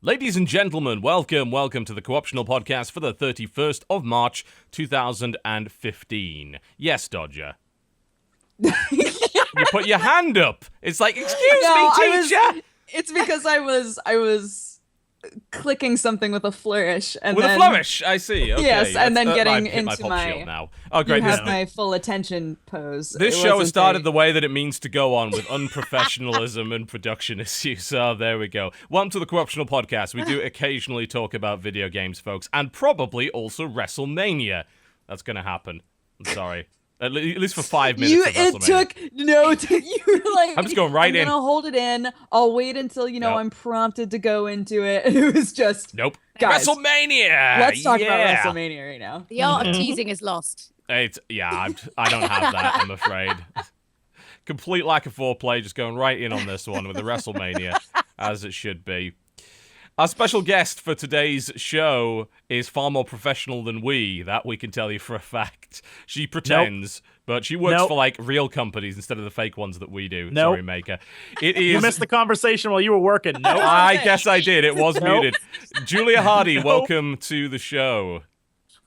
Ladies and gentlemen, welcome to the Co-optional Podcast for the 31st of March, 2015. Yes, Dodger. You put your hand up. It's like, excuse me, teacher. It's because I was clicking something with a flourish. And with then, a flourish, I see. Okay, yes, and then getting hit into my pop shield now. Oh, great. You have my full attention pose. This show has started the way that it means to go on, with unprofessionalism and production issues. So there we go. Welcome to the Co-optional Podcast. We do occasionally talk about video games, folks, and probably also WrestleMania. That's going to happen. I'm sorry. At least for 5 minutes. You were like, I'm just going right in. I'm gonna hold it in. I'll wait until I'm prompted to go into it. And it was just nope. Guys, WrestleMania. Let's talk about WrestleMania right now. The art of teasing is lost. I don't have that. I'm afraid. Complete lack of foreplay. Just going right in on this one with the WrestleMania, as it should be. Our special guest for today's show is far more professional than we. That we can tell you for a fact. She pretends, but she works for, like, real companies instead of the fake ones that we do. Sorry, Maker. It is... You missed the conversation while you were working. No, I guess I did. It was muted. Julia Hardy, welcome to the show.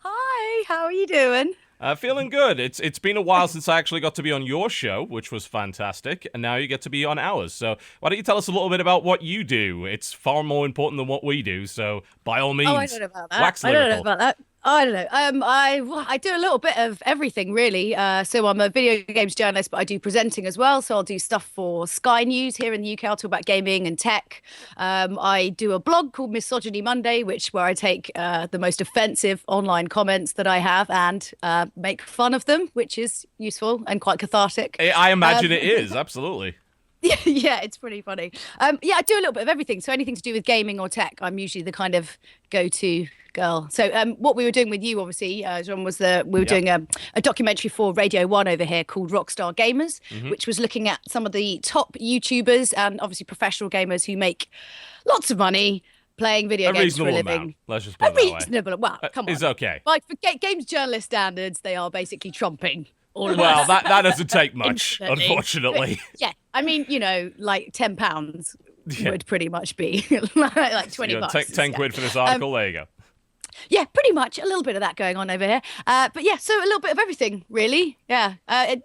Hi, how are you doing? Feeling good. It's been a while since I actually got to be on your show, which was fantastic, and now you get to be on ours. So why don't you tell us a little bit about what you do? It's far more important than what we do, so by all means, I don't know about that. wax I don't know lyrical. about that. I don't know. I do a little bit of everything, really. So I'm a video games journalist, but I do presenting as well. So I'll do stuff for Sky News here in the UK. I'll talk about gaming and tech. I do a blog called Misogyny Monday, where I take the most offensive online comments that I have and make fun of them, which is useful and quite cathartic. I imagine it is, absolutely. Yeah, it's pretty funny. I do a little bit of everything. So anything to do with gaming or tech, I'm usually the kind of go-to girl. So what we were doing with you, obviously, John, was we were doing a documentary for Radio 1 over here called Rockstar Gamers, which was looking at some of the top YouTubers and obviously professional gamers who make lots of money playing video games for a living. Amount. Let's just put it that way. Reasonable. Well, come on. It's okay. Like for games journalist standards, they are basically trumping. Well, that doesn't take much, unfortunately. Yeah, I mean, like £10 would pretty much be like 20 bucks. 10 quid for this article. There you go. Yeah, pretty much. A little bit of that going on over here. But yeah, so a little bit of everything, really. Yeah.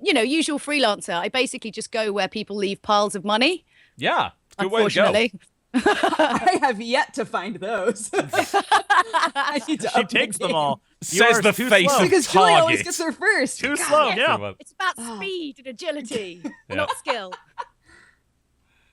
Usual freelancer. I basically just go where people leave piles of money. Yeah. Good way to go. I have yet to find those. I need to she takes them all. Says the face of because Target. Julia always gets there first. Too slow, yeah. It's about speed and agility, not skill.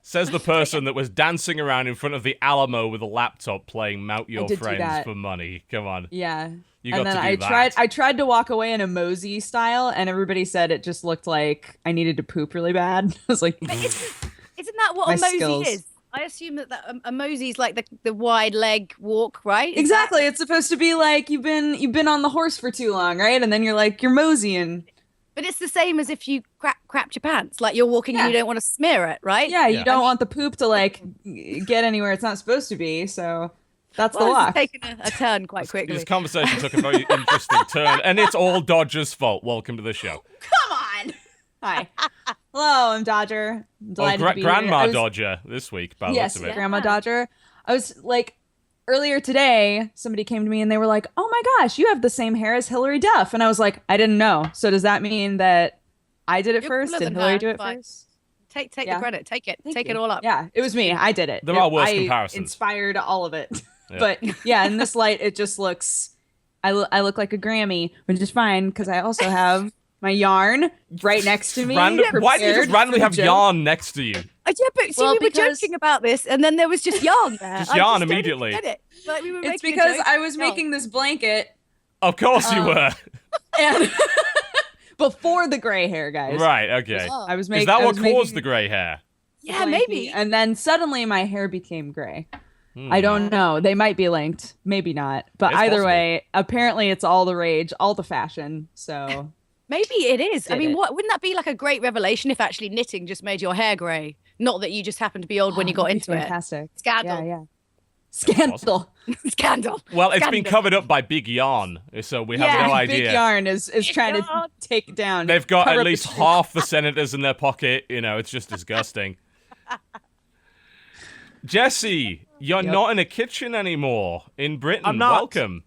Says the person that was dancing around in front of the Alamo with a laptop playing Mount Your Friends for money. Come on. Yeah. You got to do that. I tried to walk away in a Mosey style, and everybody said it just looked like I needed to poop really bad. I was like, isn't that what a Mosey is? I assume that a Mosey's like the wide leg walk, right? Exactly. It's supposed to be like you've been on the horse for too long, right? And then you're like, you're moseying. But it's the same as if you crapped your pants. Like you're walking and you don't want to smear it, right? Yeah, you don't want the poop to like get anywhere it's not supposed to be. So that's the walk. It's taken a turn quite quickly. This conversation took a very interesting turn, and it's all Dodger's fault. Welcome to the show. Come on. Hi. Hello, I'm Dodger. I'm delighted to be Grandma here. Dodger this week, by the looks of it. Grandma Dodger. I was like, earlier today, somebody came to me and they were like, oh my gosh, you have the same hair as Hillary Duff. And I was like, I didn't know. So does that mean that I did it first? Did Hillary do it first? Take the credit. Take it all up. Yeah, it was me. I did it. There are worse comparisons. I inspired all of it. Yeah. But yeah, in this light, it just looks, I look like a Grammy, which is fine because I also have my yarn right next to me. Why do you just randomly have yarn next to you? Yeah, but see, we were joking about this, and then there was just yarn there. Just yarn immediately. Like, we were it's because I was making this blanket. Of course you were. And before the gray hair, guys. Right, okay. I was making. Is that what caused the gray hair? Yeah, maybe. And then suddenly my hair became gray. I don't know. They might be linked. Maybe not. But either way, apparently it's all the rage, all the fashion. So... Maybe it is. I mean, wouldn't that be like a great revelation if actually knitting just made your hair grey? Not that you just happened to be old when you got into fantastic. It. Scandal. Yeah. Scandal. Scandal. Well, it's been covered up by Big Yarn, so we have no idea. Big Yarn is trying to take it down. They've got at least half the senators in their pocket. It's just disgusting. Jesse, you're not in a kitchen anymore in Britain. I'm not. Welcome.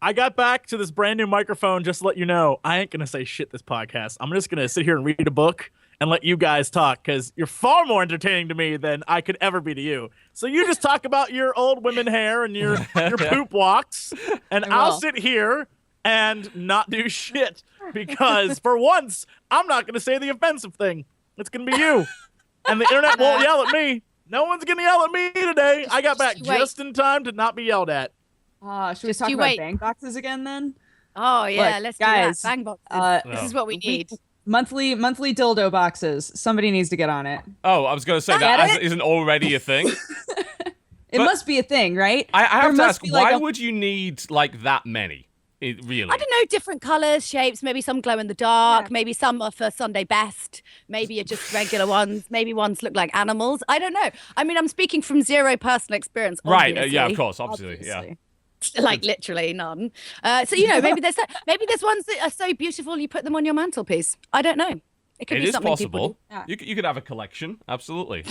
I got back to this brand new microphone just to let you know, I ain't going to say shit this podcast. I'm just going to sit here and read a book and let you guys talk because you're far more entertaining to me than I could ever be to you. So you just talk about your old women hair and your poop walks, and I'll sit here and not do shit because for once, I'm not going to say the offensive thing. It's going to be you. And the internet won't yell at me. No one's going to yell at me today. I got back just in time to not be yelled at. Should we talk about bang boxes again then? Oh, yeah. Look, let's guys, do that. Bang boxes. This is what we need. Monthly dildo boxes. Somebody needs to get on it. Oh, I was going to say that isn't already a thing. It must be a thing, right? I have to ask, why would you need like that many? Really? I don't know, different colors, shapes, maybe some glow in the dark, maybe some are for Sunday best, maybe you're just regular ones, maybe ones look like animals. I don't know. I mean, I'm speaking from zero personal experience. Right, yeah, of course, obviously. Yeah. Like literally none. So maybe there's ones that are so beautiful you put them on your mantelpiece. I don't know. It could be something possible. People do. You could have a collection, absolutely.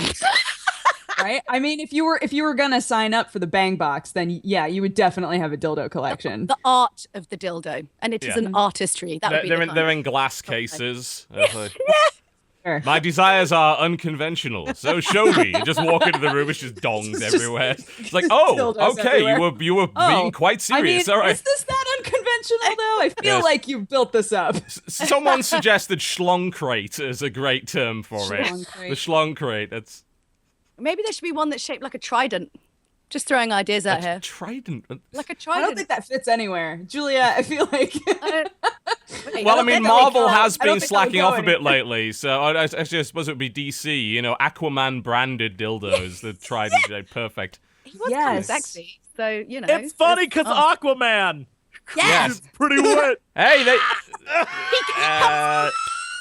Right? I mean, if you were gonna sign up for the bang box, then yeah, you would definitely have a dildo collection. The art of the dildo, and it is an artistry. That would be they're in glass cases. My desires are unconventional, so show me. You just walk into the room, it's just dongs everywhere. It's like, okay, everywhere. you were being quite serious. I mean, all right. is this that unconventional though? I feel like you built this up. Someone suggested schlong crate as a great term for it. The schlong crate. That's. Maybe there should be one that's shaped like a trident. Just throwing ideas out here. Trident. Like a trident. I don't think that fits anywhere, Julia. I feel like. Well, I mean, Marvel has been slacking off a bit lately, so I suppose it would be DC. You know, Aquaman branded dildos. The Trident, perfect. He was kind of sexy, so you know. It's funny because Aquaman. Yes. He's pretty wet. Hey, they.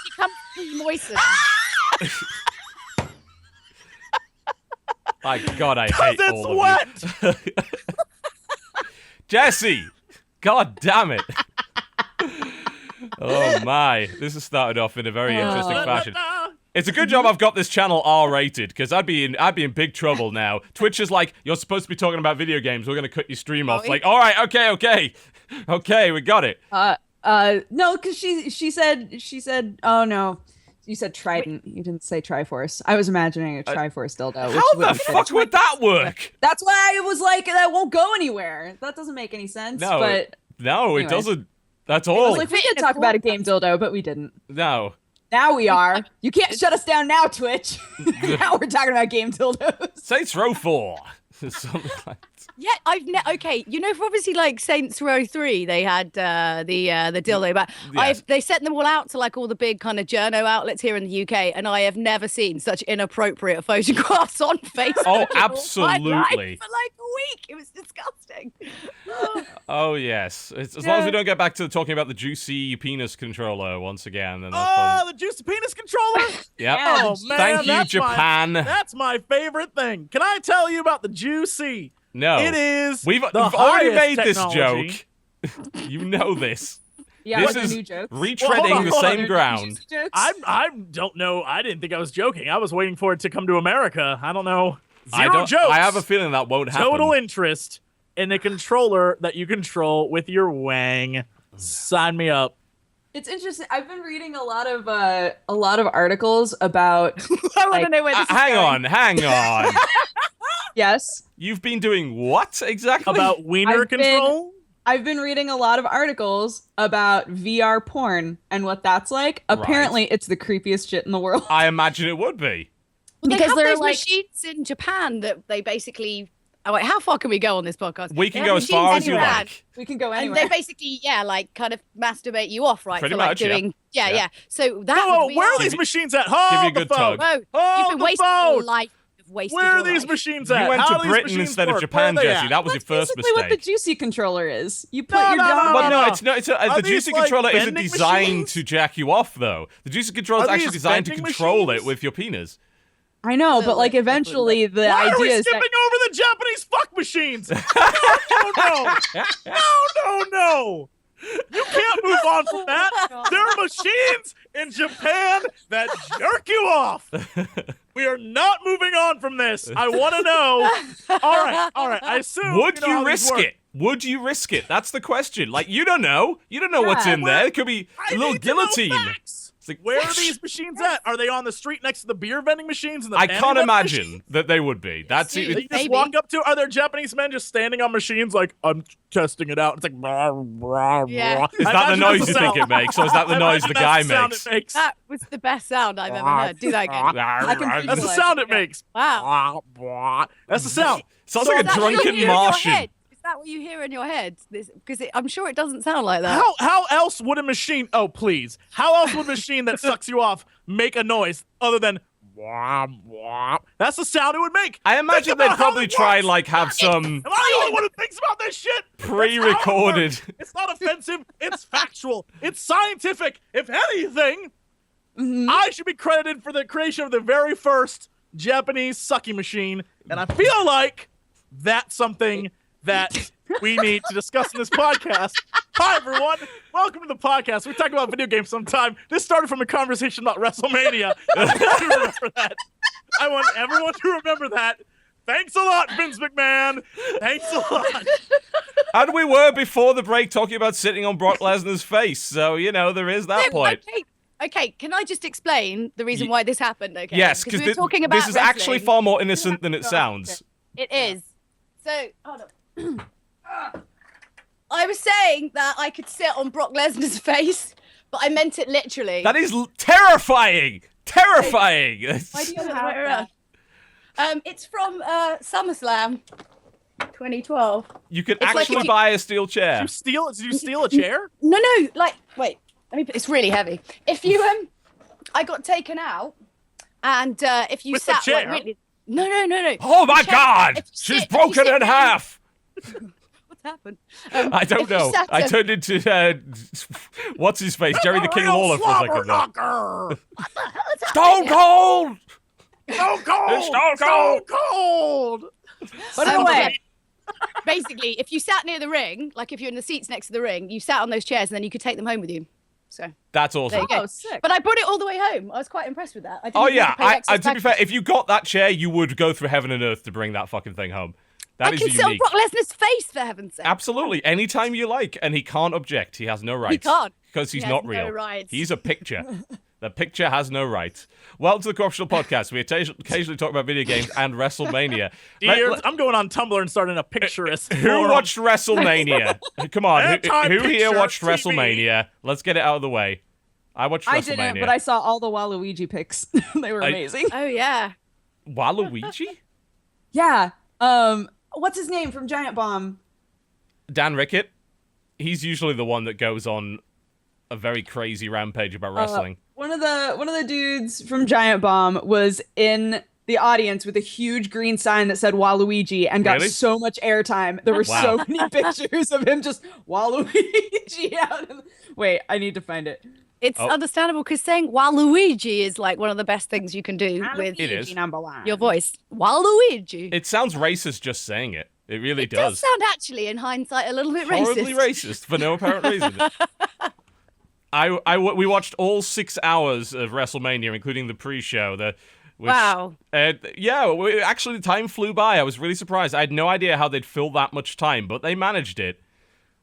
He comes moistened. My God, I hate all it's of you. Jesse, God damn it. Oh my, this has started off in a very interesting fashion. It's a good job I've got this channel R-rated, because I'd be in big trouble now. Twitch is like, you're supposed to be talking about video games, we're gonna cut your stream off. Like, all right, okay, we got it. No, because she said, oh no. You said Trident. You didn't say Triforce. I was imagining a Triforce dildo. How the fuck would that work? That's why I was like, that won't go anywhere. That doesn't make any sense. No, but it doesn't. That's all. Like, we did talk about a game dildo, but we didn't. No. Now we are. You can't shut us down now, Twitch. Now we're talking about game dildos. Saints Row 4. Something like that. Yeah, okay. You know, for obviously like Saints Row 3, they had the dildo, but they sent them all out to like all the big kind of journo outlets here in the UK, and I have never seen such inappropriate photographs on Facebook. Oh, absolutely. For like a week, it was disgusting. Oh yes, as long as we don't get back to talking about the juicy penis controller once again. Then that's fun. The juicy penis controller. Yep. Oh man, thank you, Japan. That's my favorite thing. Can I tell you about the juicy? No. It is. We've already made this joke. You know this. Yeah, this is is new jokes? retreading the same ground. I don't know. I didn't think I was joking. I was waiting for it to come to America. I don't know. Zero jokes. I have a feeling that won't happen. Total interest in a controller that you control with your wang. Sign me up. It's interesting. I've been reading a lot of articles about. I want to know where this is going. Hang on. Yes. You've been doing what exactly? About wiener control? I've been reading a lot of articles about VR porn and what that's like. Apparently, it's the creepiest shit in the world. I imagine it would be. Well, because there are machines in Japan that they basically. Oh wait, how far can we go on this podcast? We can go as far as you like. We can go anywhere. And they basically, like kind of masturbate you off, right? Pretty for, like, much, doing, yeah. So that. No, would be where are these machines at? Hold give you a the good phone. tug. Whoa, you've been wasting your life. Where are these machines at? You went How to do Britain these machines instead of work? Japan, Where are they Jesse. at? That was your first basically mistake. what the juicy controller is. You put No, your no, dong. Well, no, it's not. Are The these, juicy like, controller isn't vending designed machines? to jack you off, though. The juicy controller is Are actually these designed to vending control machines? it with your penis. I know, but like eventually the Why idea are we is skipping that over the Japanese fuck machines? No. You can't move on from that. There are machines in Japan that jerk you off. We are not moving on from this. I want to know. All right. I assume. Would know you how these risk work. it? Would you risk it? That's the question. Like, you don't know. You don't know what's Yeah. in there. It could be a I little need to know guillotine. facts. It's like, Where are these machines at? Are they on the street next to the beer vending machines? And the I panty can't vending imagine machines? that they would be. That's Dude. You it. just Maybe. walk up to. Are there Japanese men just standing on machines like I'm testing it out? It's like. Yeah. Is that the noise you think it makes, or is that the noise the guy makes? That That was the best sound I've ever heard. Do that again. That's the sound it makes. Wow. That's the sound. Sounds So like Is a that what you drunken hear in your Martian. head? Is that what you hear in your head? Because I'm sure it doesn't sound like that. How else would a machine? Oh please! How else would a machine that sucks you off make a noise other than? That's the sound it would make. I imagine Think they'd about how probably it try works. like have some Am I the only one who thinks about this shit? That's how it pre-recorded. works. It's not offensive. It's factual. It's scientific. If anything, I should be credited for the creation of the very first Japanese sucky machine, and I feel like that's something that we need to discuss in this podcast. Hi, everyone. Welcome to the podcast. We talk about video games sometime. This started from a conversation about WrestleMania. I want you to remember that. I want everyone to remember that. Thanks a lot, Vince McMahon. Thanks a lot. And we were before the break talking about sitting on Brock Lesnar's face, so there is that point. Okay, can I just explain the reason why this happened? Okay. Yes, because because we were talking about this is actually wrestling. far more innocent than it sounds. It is. So, hold on. I was saying that I could sit on Brock Lesnar's face, but I meant it literally. That is terrifying. Terrifying. Why do you have that? It's from SummerSlam 2012. You could It's like actually if you- buy a steel chair. Did you steal a chair? No, like, wait. It's really heavy. If you I got taken out, and if you With the sat like chair? really, no. Oh my The chair- God! if you She's sit- if you broken sit in really- half. What's happened? I don't if you know. sat I down- turned into what's his face, Jerry the King Lawler for a second there. Knocker. Stone Cold. Stone Cold. It's Stone Cold. Stone Cold. But anyway, Basically, if you sat near the ring, like if you're in the seats next to the ring, you sat on those chairs and then you could take them home with you. So That's there awesome. you go. Oh, sick. But I brought it all the way home. I was quite impressed with that. I didn't Oh even yeah, have to pay excess to be fair, package. if you got that chair, you would go through heaven and earth to bring that fucking thing home. I That is can sit on unique. Brock Lesnar's face, for heaven's sake. Absolutely, anytime you like, and he can't object. He has no rights. can't. Because he's He not has real. no rights. He's a picture. The picture has no rights. Welcome to the Corruptional Podcast. We occasionally talk about video games and WrestleMania. Dear, I'm going on Tumblr and starting a picturist. Who forum. watched WrestleMania? Come on, who Anti-picture here watched TV? WrestleMania? Let's get it out of the way. I watched I WrestleMania. didn't, but I saw all the Waluigi pics. They were amazing. Oh yeah. Waluigi? Yeah. What's his name from Giant Bomb? Dan Rickett. He's usually the one that goes on a very crazy rampage about wrestling. One of the dudes from Giant Bomb was in the audience with a huge green sign that said Waluigi and got Really? so much airtime. There were Wow. so many pictures of him just Waluigi out. Wait, I need to find it. It's Oh. understandable because saying Waluigi is like one of the best things you can do with It is. number one. your voice. Waluigi. It sounds racist just saying it. It really It does sound actually, in hindsight, a little bit Horribly racist. racist for no apparent reason. We watched all 6 hours of WrestleMania, including the pre-show. Wow. Actually, the time flew by. I was really surprised. I had no idea how they'd fill that much time, but they managed it.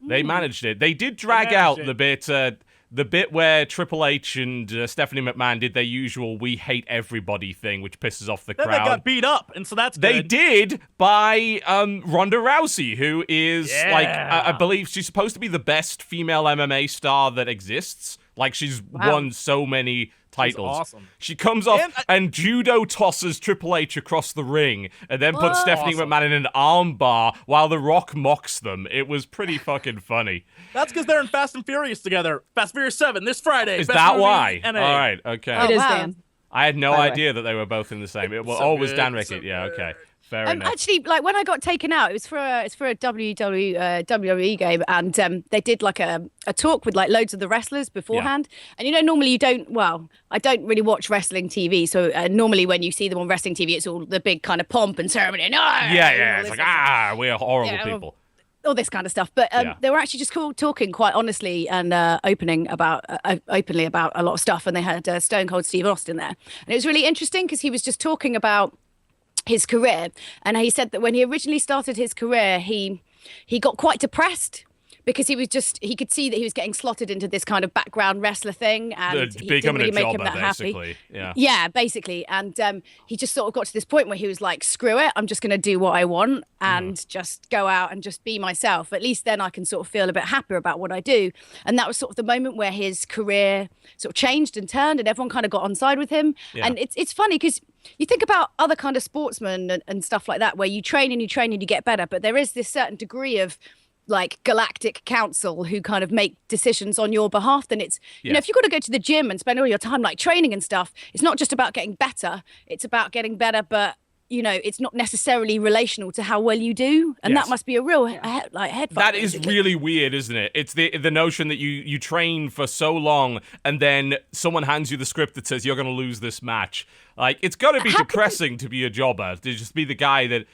They managed it. They did drag out managed the bit where Triple H and Stephanie McMahon did their usual "we hate everybody" thing, which pisses off the Then crowd. they got beat up, and so that's They good. did by Ronda Rousey, who is like Yeah. I believe she's supposed to be the best female MMA star that exists. Like she's won so many titles. awesome. She comes off And and judo tosses Triple H across the ring, and then puts Whoa. Stephanie Awesome. McMahon in an arm bar while The Rock mocks them. It was pretty fucking funny. That's because they're in Fast and Furious together. Fast and Furious 7 this Friday. Is Best that movie why? NA. All right, okay. Oh, It is wow. Dan. I had no By the way. idea that they were both in the same. It was So always good, Dan so Rickett. Yeah, good. okay. Fair enough. Actually, like when I got taken out, it was for a WWE game, and they did like a talk with like loads of the wrestlers beforehand. And normally you don't. Well, I don't really watch wrestling TV, so normally when you see them on wrestling TV, it's all the big kind of pomp and ceremony. No, Yeah, it's like, we're horrible Yeah, people. all this kind of stuff. But they were actually just talking quite honestly and openly about a lot of stuff. And they had Stone Cold Steve Austin there. And it was really interesting because he was just talking about his career. And he said that when he originally started his career, he got quite depressed because he could see that he was getting slotted into this kind of background wrestler thing, and he didn't really make him that happy. Yeah, basically. And he just sort of got to this point where he was like, screw it, I'm just going to do what I want and just go out and just be myself. At least then I can sort of feel a bit happier about what I do. And that was sort of the moment where his career sort of changed and turned, and everyone kind of got on side with him. And it's funny because you think about other kind of sportsmen and stuff like that, where you train and you get better, but there is this certain degree of like galactic council who kind of make decisions on your behalf. Then it's, you know, if you've got to go to the gym and spend all your time like training and stuff, it's not just about getting better, it's about getting better, but you know, it's not necessarily relational to how well you do, and that must be a real head fuck. That is really weird, isn't it? It's the notion that you train for so long, and then someone hands you the script that says you're going to lose this match. Like, it's got to be depressing to be a jobber, to just be the guy that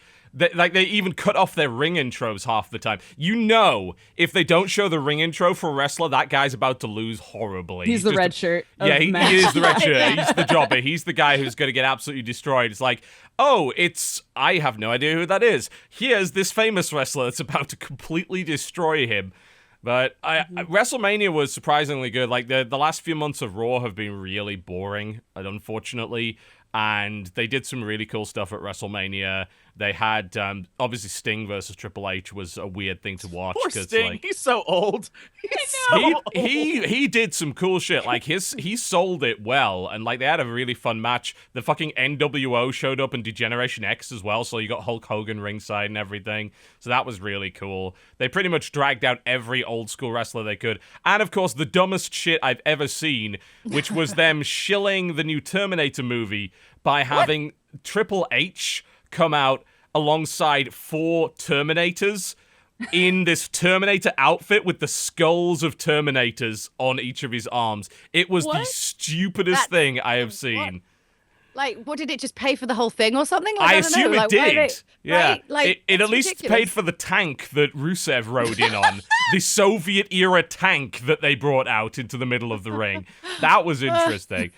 like, they even cut off their ring intros half the time. You know, if they don't show the ring intro for a wrestler, that guy's about to lose horribly. He's the red shirt. Yeah, he is the red shirt. He's the jobber. He's the guy who's going to get absolutely destroyed. It's like, oh, I have no idea who that is. Here's this famous wrestler that's about to completely destroy him. But WrestleMania was surprisingly good. Like, the last few months of Raw have been really boring, unfortunately. And they did some really cool stuff at WrestleMania. They had, obviously, Sting versus Triple H was a weird thing to watch. Poor Sting, like, he's so old. He did some cool shit. Like, he sold it well, and like they had a really fun match. The fucking NWO showed up in Degeneration X as well, so you got Hulk Hogan ringside and everything. So that was really cool. They pretty much dragged out every old school wrestler they could. And of course, the dumbest shit I've ever seen, which was them shilling the new Terminator movie by having Triple H come out alongside 4 Terminators in this Terminator outfit with the skulls of Terminators on each of his arms. It was the stupidest thing I have seen. Like, what, did it just pay for the whole thing or something? Like, I assume it did. Yeah. Right? Like, it at least paid for the tank that Rusev rode in on. The Soviet-era tank that they brought out into the middle of the ring. That was interesting.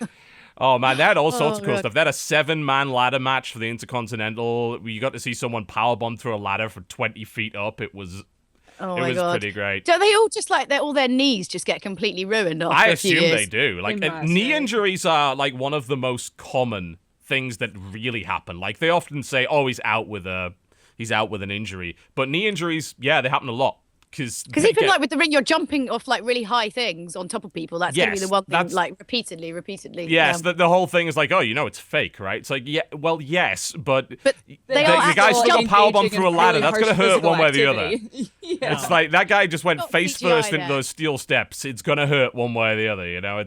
Oh, man, they had all sorts of cool stuff. They had a 7-man ladder match for the Intercontinental. You got to see someone powerbomb through a ladder from 20 feet up. It was pretty great. Don't they all just, like, all their knees just get completely ruined after I a few assume years? they do. Like, knee injuries are, like, one of the most common things that really happen. Like, they often say, oh, he's out with an injury. But knee injuries, yeah, they happen a lot. Because even like with the ring, you're jumping off like really high things on top of people. That's going to be the one thing, like repeatedly. Yes, the whole thing is like, oh, you know, it's fake, right? It's like, yeah, well, yes, but the guy's still powerbomb through a ladder. That's going to hurt one way or the other. Yeah. It's like that guy just went face CGI first into those steel steps. It's going to hurt one way or the other. You know,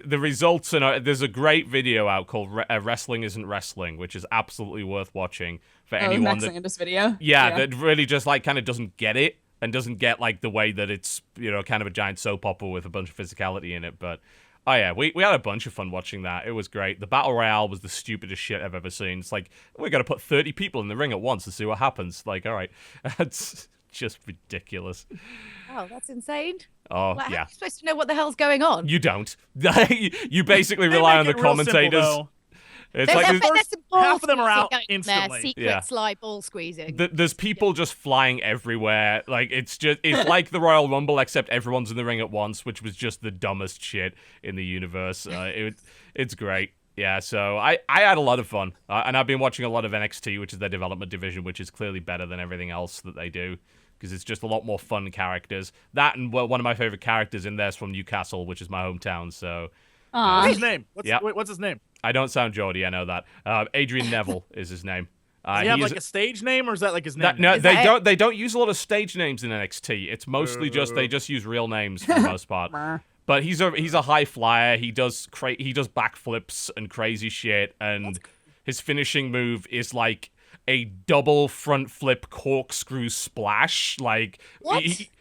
the results. There's a great video out called "Wrestling Isn't Wrestling," which is absolutely worth watching for anyone. Max Landis video. Yeah, that really just like kind of doesn't get it and doesn't get like the way that it's, you know, kind of a giant soap opera with a bunch of physicality in it. But oh yeah, we had a bunch of fun watching that. It was great. The Battle Royale was the stupidest shit I've ever seen. It's like, we're going to put 30 people in the ring at once and see what happens. Like, all right, that's just ridiculous. Oh, that's insane. Oh, like, yeah. How are you supposed to know what the hell's going on? You don't. You basically rely on the commentators. Simple, it's like half of them are out instantly. Secret sly ball squeezing. There's people just flying everywhere. Like, it's like the Royal Rumble, except everyone's in the ring at once, which was just the dumbest shit in the universe. It's great. Yeah, so I had a lot of fun. And I've been watching a lot of NXT, which is their development division, which is clearly better than everything else that they do, because it's just a lot more fun characters. That, and one of my favorite characters in there is from Newcastle, which is my hometown, so... What's his name? What's his name? I don't sound Geordie, I know that. Adrian Neville is his name. Does he have like a stage name, or is that like his name? No, they don't use a lot of stage names in NXT. It's mostly they just use real names for the most part. But he's a high flyer. He does backflips and crazy shit, and his finishing move is like a double front flip corkscrew splash. Like,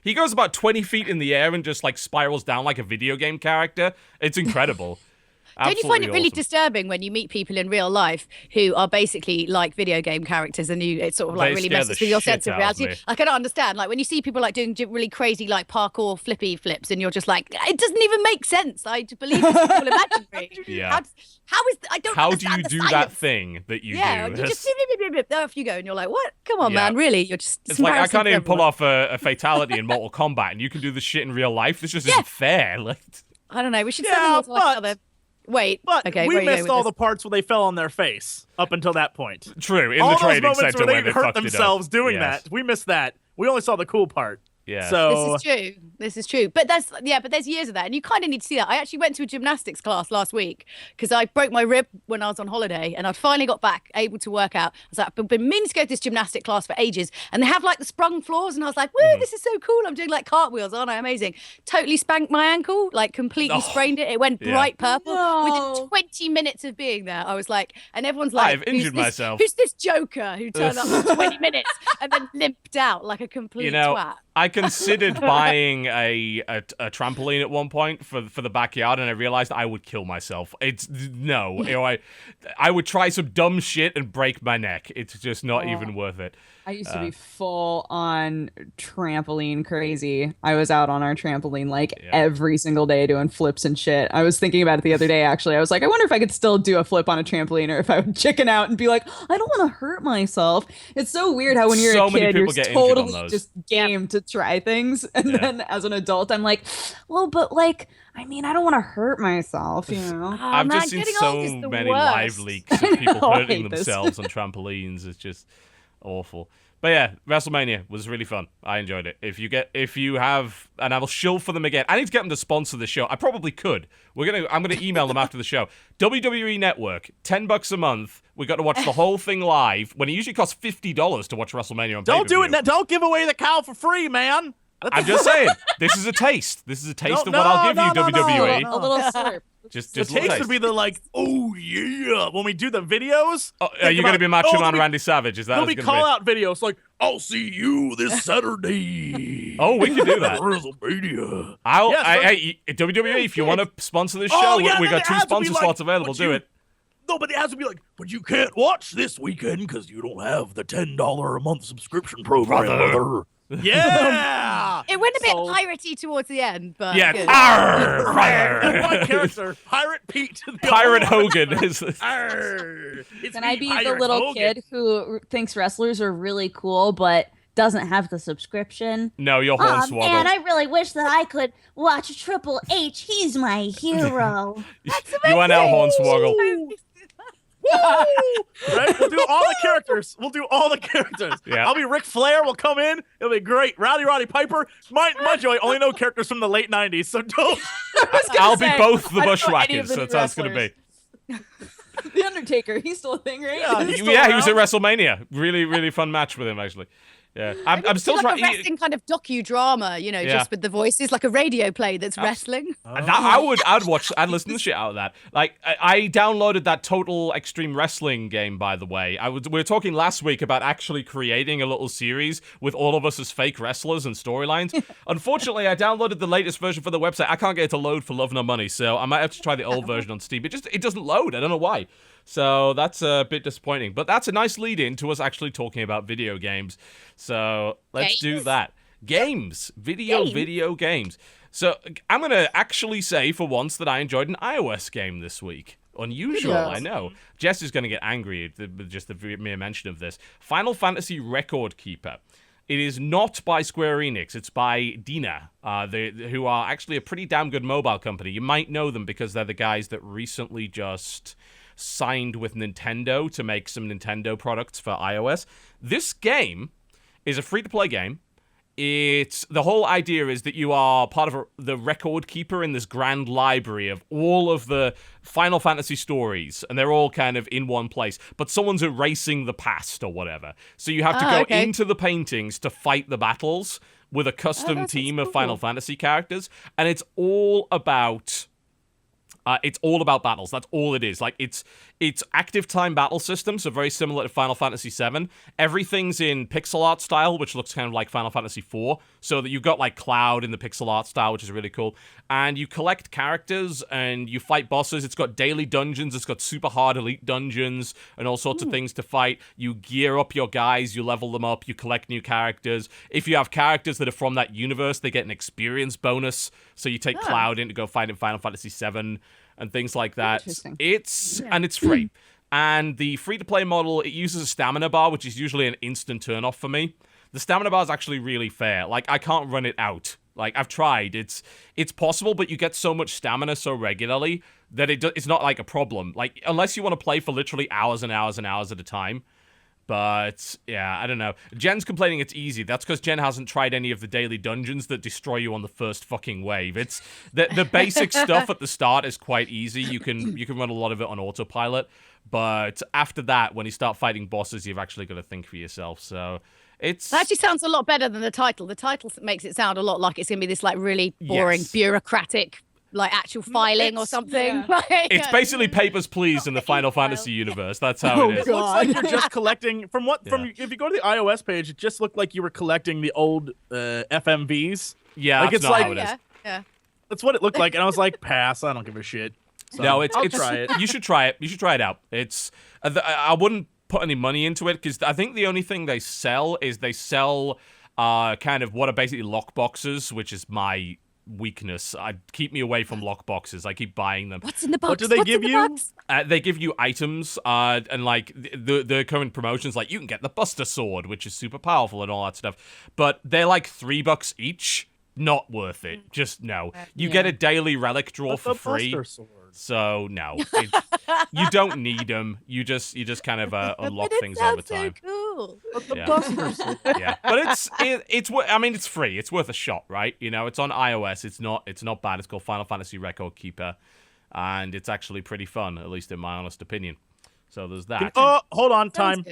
he goes about 20 feet in the air and just like spirals down like a video game character. It's incredible. Don't you find it really awesome. disturbing when you meet people in real life who are basically like video game characters, and it sort of like They really scare messes the with your shit sense of out of reality? me. Like, I don't understand. Like when you see people like doing really crazy like parkour flippy flips, and you're just like, it doesn't even make sense. I believe it's all imaginary. Yeah. I don't How do understand you the do science. that thing that you Yeah, do? you just off you go, and you're like, what? Come on, Yeah. man, really? You're just. It's like I embarrassing can't for even pull everyone. off a fatality in Mortal Kombat, and you can do this shit in real life. This just isn't fair. Like, I don't know. We should send Yeah, them all to like but- another. Wait. But okay. we where are you going missed with all this? the parts where they fell on their face up until that point. true, in all the those training moments center where they hurt fucked it up. themselves doing Yes. that. We missed that. We only saw the cool part. Yeah. So This is true. This is true. But there's years of that, and you kind of need to see that. I actually went to a gymnastics class last week because I broke my rib when I was on holiday, and I'd finally got back able to work out. I was like, I've been meaning to go to this gymnastic class for ages, and they have like the sprung floors, and I was like, woo, this is so cool. I'm doing like cartwheels, aren't I? Amazing. Totally spanked my ankle, like completely sprained it. It went yeah. bright purple No. within 20 minutes of being there. I was like, and everyone's like, I've injured myself. Who's this joker who turned up for 20 minutes and then limped out like a complete twat? I considered buying a trampoline at one point for the backyard, and I realized I would kill myself. I would try some dumb shit and break my neck. It's just not even worth it. I used to be full on trampoline crazy. I was out on our trampoline like every single day doing flips and shit. I was thinking about it the other day, actually. I was like, I wonder if I could still do a flip on a trampoline, or if I would chicken out and be like, I don't want to hurt myself. It's so weird how when you're So a many kid, you're people get injured on totally those. just game to try things. And then as an adult, I'm like, well, but like, I mean, I don't want to hurt myself, you know? I've man, just seen getting so old is the many worst. live leaks of people I hurting hate this. themselves on trampolines. It's just awful. But yeah, WrestleMania was really fun. I enjoyed it. If you have, and I will shill for them again. I need to get them to sponsor the show. I probably could. I'm gonna email them after the show. WWE Network, $10 a month. We got to watch the whole thing live when it usually costs $50 to watch WrestleMania on don't do pay-per-view. it. Don't give away the cow for free, man. I'm just saying, this is a taste. This is a taste of what I'll give you, WWE. A little slurp. Just The a little taste would be the like, oh yeah, when we do the videos. Oh, are you going to be Macho there'll Man be- Randy Savage? Is that There'll what be it's gonna call-out videos like, I'll see you this Saturday. Oh, we can do that. WrestleMania. Hey, WWE, if you want to sponsor this show, Oh, yeah, we then got it 2 has to be sponsor like, slots available. but Do you- it. No, but it has to be like, but you can't watch this weekend because you don't have the $10 a month subscription program, brother. Yeah. It went a bit So- piratey towards the end, but Yeah. good. Arr, That's arr. my character, Pirate Pete. Pirate Hogan is. Arr. It's Can me, I be the Pirate little Hogan. kid who thinks wrestlers are really cool, but doesn't have the subscription? No, you're Hornswoggle. Man, I really wish that I could watch Triple H. He's my hero. You are now Hornswoggle. Right? We'll do all the characters. Yeah. I'll be Ric Flair. We'll come in. It'll be great. Roddy Piper. Mind you, I only know characters from the late 90s, so don't. I'll be both the I don't know any of Bushwhackers. the So that's how it's going to be. The Undertaker, he's still a thing, right? Yeah, he's still Yeah, he was at around. WrestleMania. Really, really fun match with him, actually. Yeah, I'm still like trying. a wrestling kind of docudrama, Yeah. just with the voices, like a radio play that's wrestling. I'd listen to the shit out of that. Like, I downloaded that Total Extreme Wrestling game, by the way. We were talking last week about actually creating a little series with all of us as fake wrestlers and storylines. Unfortunately, I downloaded the latest version for the website. I can't get it to load for love nor money, so I might have to try the old version on Steam. It doesn't load. I don't know why. So that's a bit disappointing. But that's a nice lead in to us actually talking about video games. So let's do Games? that. Games. Video games. So I'm going to actually say for once that I enjoyed an iOS game this week. Unusual, Yes. I know. Jess is going to get angry with just the mere mention of this. Final Fantasy Record Keeper. It is not by Square Enix. It's by Dina, who are actually a pretty damn good mobile company. You might know them because they're the guys that recently just signed with Nintendo to make some Nintendo products for iOS. This game is a free-to-play game. The whole idea is that you are part of the record keeper in this grand library of all of the Final Fantasy stories, and they're all kind of in one place, but someone's erasing the past or whatever. So you have to go into the paintings to fight the battles with a custom team of Final Fantasy characters, and it's all about It's all about battles. That's all it is. Like it's active time battle system, so very similar to Final Fantasy VII. Everything's in pixel art style, which looks kind of like Final Fantasy IV. So that you've got like Cloud in the pixel art style, which is really cool. And you collect characters and you fight bosses. It's got daily dungeons. It's got super hard elite dungeons and all sorts of things to fight. You gear up your guys. You level them up. You collect new characters. If you have characters that are from that universe, they get an experience bonus. So you take Cloud in to go fight in Final Fantasy VII and things like that. And it's free. And the free-to-play model, it uses a stamina bar, which is usually an instant turn-off for me. The stamina bar is actually really fair. Like, I can't run it out. Like, I've tried. It's possible, but you get so much stamina so regularly that it's not, like, a problem. Like, unless you want to play for literally hours and hours and hours at a time. But, yeah, I don't know. Jen's complaining it's easy. That's because Jen hasn't tried any of the daily dungeons that destroy you on the first fucking wave. It's the basic stuff at the start is quite easy. You can run a lot of it on autopilot. But after that, when you start fighting bosses, you've actually got to think for yourself. So that actually sounds a lot better than the title. The title makes it sound a lot like it's going to be this like really boring, bureaucratic, like actual filing or something. Yeah. It's basically Papers, Please in the Final Fantasy universe. That's how it is. It looks like you're just collecting if you go to the iOS page, it just looked like you were collecting the old FMVs. Yeah, like that's it's not like how it is. Yeah. That's what it looked like, and I was like, pass. I don't give a shit. So, No, I'll try it. You should try it. You should try it out. I wouldn't put any money into it because I think the only thing they sell kind of what are basically lock boxes, which is my weakness. Keep me away from lock boxes. I keep buying them. What's in the box? What do they give you? They give you items, and like the current promotions, like you can get the Buster Sword, which is super powerful and all that stuff. But they're like $3 each. Not worth it. Just no. You get a daily relic draw for free. So no, you don't need them. You just kind of unlock things over time. So cool. Yeah, but it's free. It's worth a shot, right? You know, it's on iOS. It's not bad. It's called Final Fantasy Record Keeper, and it's actually pretty fun, at least in my honest opinion. So there's that. Oh, hold on, time.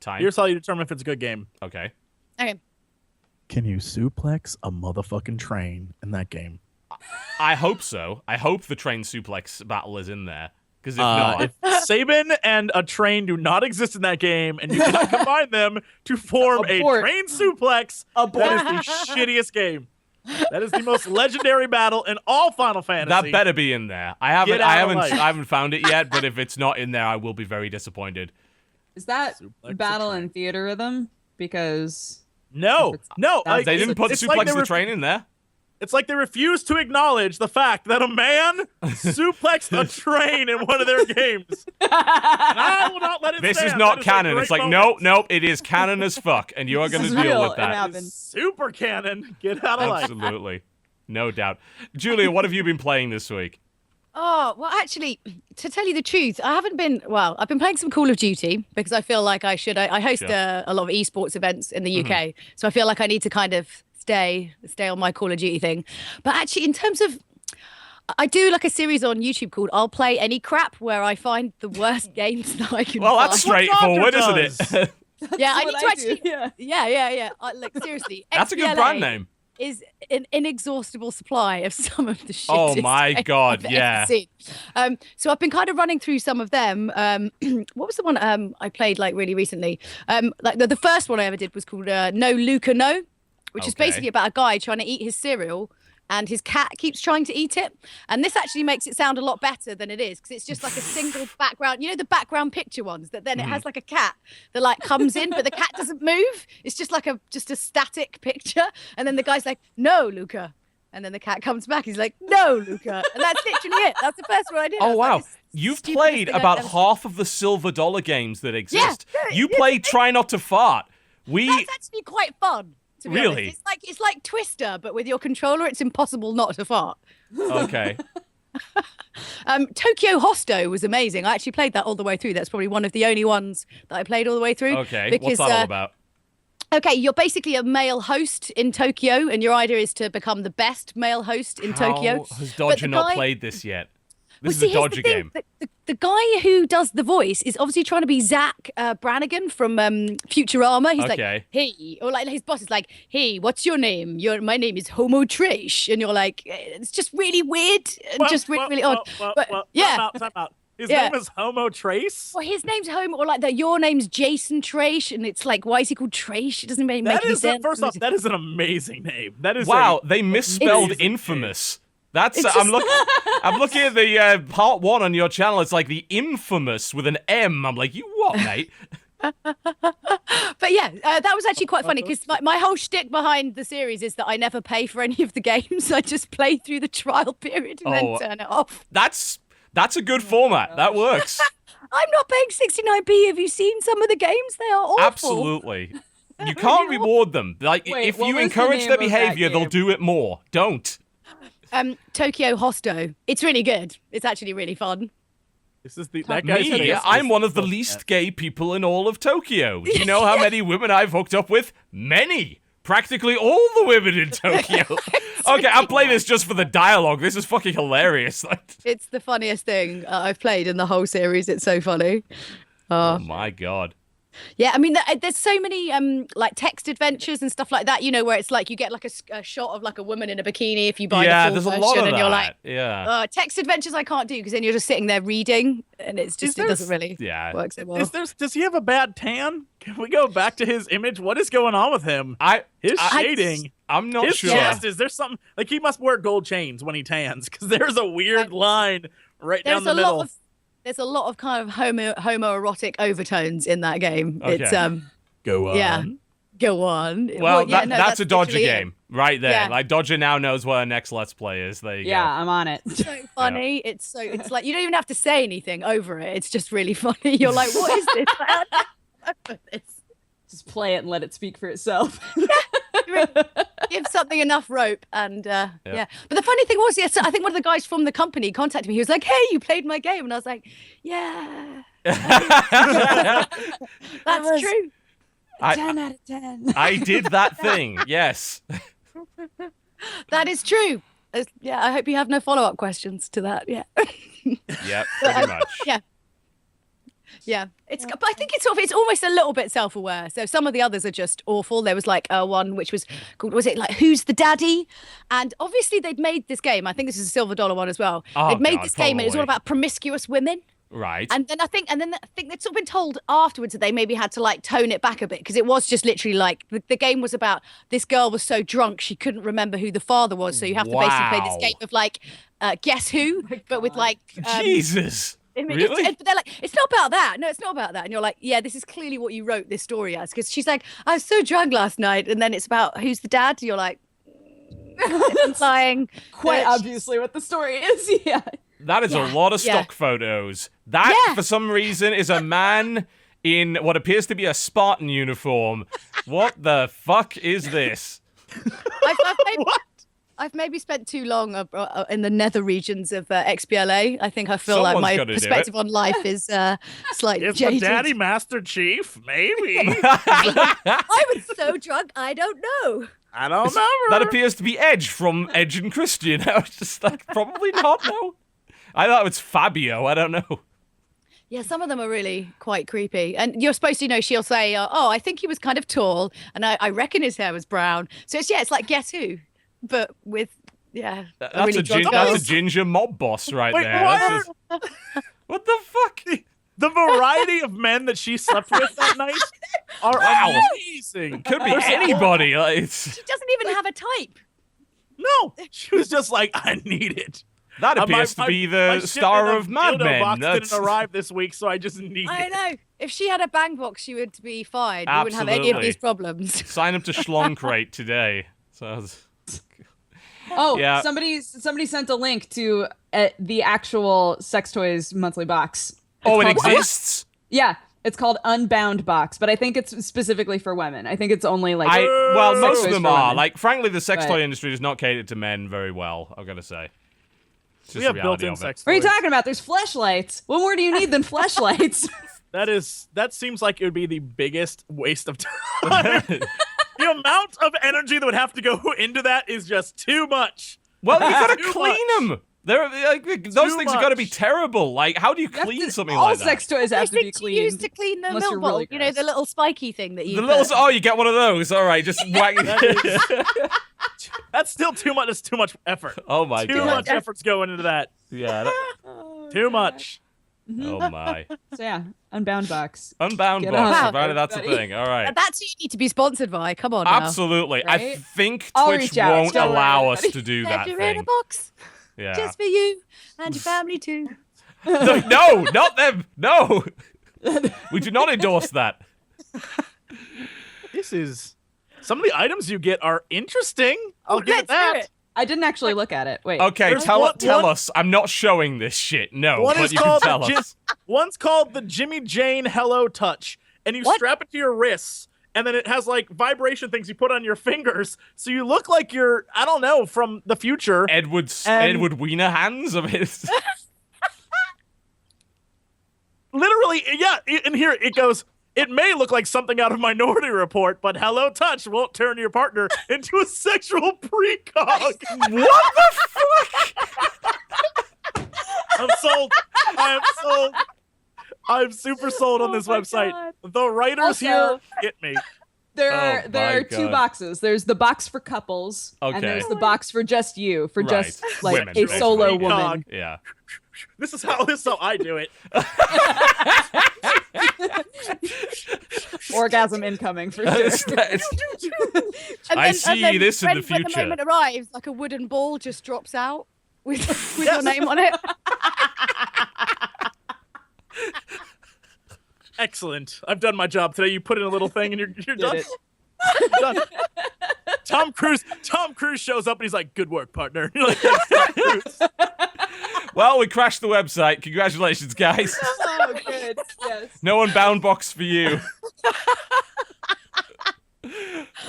Time. Here's how you determine if it's a good game. Okay. Okay. Can you suplex a motherfucking train in that game? I hope so. I hope the train suplex battle is in there. Because if not... If Sabin and a train do not exist in that game, and you cannot combine them to form a train suplex, that is the shittiest game. That is the most legendary battle in all Final Fantasy. That better be in there. I haven't found it yet, but if it's not in there, I will be very disappointed. Is that battle in theater rhythm? Because... No. They didn't put suplex the train in there. It's like they refuse to acknowledge the fact that a man suplexed a train in one of their games. And I will not let it This stand. is not that canon. Is it's like, moment. nope, it is canon as fuck, and you are going to deal with that. Super canon. Get out of life. Absolutely. No doubt. Julia, what have you been playing this week? Oh, well, actually, to tell you the truth, I've been playing some Call of Duty because I feel like I should. I host a lot of esports events in the UK, so I feel like I need to kind of stay on my Call of Duty thing. But actually, in terms of, I do like a series on YouTube called I'll Play Any Crap, where I find the worst games that I can Well, find. that's straightforward, isn't it? Yeah, I need to actually. Yeah. Yeah. Like, seriously. That's a good XBLA brand name. Is an inexhaustible supply of some of the shit. Oh my God, yeah. So I've been kind of running through some of them. What was the one I played like really recently? Like the first one I ever did was called No Luca No, which is basically about a guy trying to eat his cereal and his cat keeps trying to eat it. And this actually makes it sound a lot better than it is because it's just like a single background. You know the background picture ones that then it has like a cat that like comes in, but the cat doesn't move. It's just like a static picture. And then the guy's like, "No, Luca." And then the cat comes back. He's like, "No, Luca." And that's literally it. That's the first one I did. Oh, wow. Like, You've played about half of the silver dollar games that exist. Yeah, you played Try Not to Fart. That's actually quite fun. To be Really? honest. It's like Twister, but with your controller, it's impossible not to fart. Okay. Tokyo Hosto was amazing. I actually played that all the way through. That's probably one of the only ones that I played all the way through. Okay. Because, What's that all about? Okay, you're basically a male host in Tokyo, and your idea is to become the best male host in Tokyo. How has Dodger not played this yet? This is see, a here's dodgy the thing. game. The guy who does the voice is obviously trying to be Zach Brannigan from Futurama. He's Okay. like, hey, or like his boss is like, hey, what's your name? My name is Homo Trish, and you're like, it's just really weird and just really odd. But yeah, Time out. His Yeah. name is Homo Trace. well, his name's Homo, or like your name's Jason Trash, and it's like, why is he called Trash? It doesn't make any sense. First off, that is an amazing name. That is Wow, they misspelled amazing infamous. That's It's I'm just- looking at the part 1 on your channel. It's like the infamous with an M. I'm like, you what, mate? But yeah, that was actually quite funny because my whole shtick behind the series is that I never pay for any of the games. I just play through the trial period and Oh. then turn it off. That's a good format. That works. I'm not paying 69p. Have you seen some of the games? They are awful. Absolutely. You can't reward them. Like Wait, if what you was the encourage name their of that behavior, they'll game? do it more. Don't. Tokyo Hosto. It's really good. It's actually really fun. This is that guy's Me, face I'm is one of the so least sad. gay people in all of Tokyo. Do you know how many women I've hooked up with? Many. Practically all the women in Tokyo. Okay, I'll play this just for the dialogue. This is fucking hilarious. It's the funniest thing I've played in the whole series. It's so funny. Oh my god. Yeah, I mean, there's so many like text adventures and stuff like that. You know, where it's like you get like a shot of like a woman in a bikini if you buy Yeah, the there's full a version, lot of and that. you're like, Yeah. text adventures I can't do because then you're just sitting there reading, and it's just it doesn't really Yeah. work so well. Does he have a bad tan? Can we go back to his image? What is going on with him? His shading. I'm not His sure. chest, is there something like he must wear gold chains when he tans? Because there's a weird line right down the middle. There's a lot of kind of homoerotic overtones in that game. Okay. It's Go on. yeah. Go on. Well, yeah, no, that's a dodgy literally it. game right there. Yeah. Like Dodger now knows what our next Let's Play is. There you Yeah, go. I'm on it. So funny. It's like you don't even have to say anything over it. It's just really funny. You're like, what is this? It's Just play it and let it speak for itself. give something enough rope and yeah. But the funny thing was, yes, I think one of the guys from the company contacted me. He was like, hey, you played my game, and I was like, yeah, that's true. 10 out of 10. I did that thing. Yes. That is true. Yeah, I hope you have no follow-up questions to that. Yeah. Yep. Pretty much. Yeah. Yeah, but I think it's almost a little bit self-aware. So some of the others are just awful. There was like one which was called, was it like Who's the Daddy? And obviously they'd made this game. I think this is a $silver one as well. Oh, they'd made God, this game and it's all probably. about promiscuous women. Right. And then I think they'd sort of been told afterwards that they maybe had to like tone it back a bit because it was just literally like the game was about this girl was so drunk she couldn't remember who the father was. So you have to basically play this Wow. game of like guess who, but with like Jesus. Really? But they're like, it's not about that. No, it's not about that. And you're like, yeah, this is clearly what you wrote this story as. Because she's like, I was so drunk last night. And then it's about who's the dad. You're like, implying Quite that obviously what the story is. Yeah. That is a Yeah, lot of yeah. stock photos. That, Yeah. for some reason, is a man in what appears to be a Spartan uniform. What the fuck is this? I've maybe spent too long in the nether regions of XBLA. I think I feel Someone's like my gotta do perspective on life is slightly Is the jaded. Daddy Master Chief? Maybe. I was so drunk, I don't know. I don't know. That appears to be Edge from Edge and Christian. I was just like, probably not, no. I thought it was Fabio. I don't know. Yeah, some of them are really quite creepy. And you're supposed to, she'll say, oh, I think he was kind of tall, and I reckon his hair was brown. So it's like Guess Who, but with, a That's really drunk girl. that's a ginger mob boss right Wait, there. what? That's just- what the fuck? The variety of men that she slept with that night are Wow. amazing. Could be anybody. Like, it's, She doesn't even have a type. No, she was just like, I need it. that appears to be the star of Mad Men. Box That's- didn't arrive this week, so I just need I it. know. If she had a bang box, she would be fine. We wouldn't have any of Absolutely. these problems. Sign up to Schlong Crate today. So Oh, Yeah. somebody sent a link to the actual sex toys monthly box. oh, it called- exists. Yeah, it's called Unbound Box, but I think it's specifically for women. I think it's only like Well, sex most of toys them for are. women. Like, frankly, the sex But- toy industry does not cater to men very well. I've got to say. It's just We the have reality built-in of it. sex What are you toys. talking about? There's fleshlights. What more do you need than fleshlights? That seems like it would be the biggest waste of time. The amount of energy that would have to go into that is just too much. Well, you gotta Too clean them. Those things are going to be terrible. Like, how do you clean something like that? All sex toys have to be Things you use cleaned. to clean the unless milk you're bowl. really You know, gross. the little spiky thing that you. The little, oh, you get one of those. All right, just whack. That's still too much. That's too much effort. Oh my Too god. much effort's going into that. Yeah. Too much. Oh my. So yeah, Unbound Box. Unbound Get box, on it, provided that's a everybody. thing. All right. That's who you need to be sponsored by. Come on now. Absolutely. I Right? think I'll Twitch reach out. won't Don't worry, allow us everybody. to do Send that you in a thing. box Yeah. just for you and your family too. No, not them. No. We do not endorse that. This is. Some of the items you get are interesting. I'll give it Let's hear that. it. I didn't actually look at it. Wait. Okay, There's tell one- us. I'm not showing this shit. No, One but is you can called tell us. One's called the Jimmy Jane Hello Touch, and you What? strap it to your wrists, and then it has like vibration things you put on your fingers, so you look like you're, I don't know, from the future. Edward Wiener hands of his. Literally, yeah. And here it goes. It may look like something out of Minority Report, but Hello Touch won't turn your partner into a sexual precog. What the fuck? I'm sold. I am sold. I'm super sold on Oh this my website. God. The writers Also- here get me. There Oh are my two God. boxes. There's the box for couples, Okay. and there's the box for just you, for Right. just like Women, a basically. solo Precog. woman. Yeah. This is how I do it. Orgasm incoming for sure. And I see then this in when, the When the future. moment arrives, like a wooden ball just drops out with your name on it. Excellent. I've done my job today. You put in a little thing and you're done. it. Done. Tom Cruise shows up and he's like, "Good work, partner." You're like, "Thanks, Tom Cruise." Well, we crashed the website. Congratulations, guys. Oh, good. Yes. No Unbound box for you.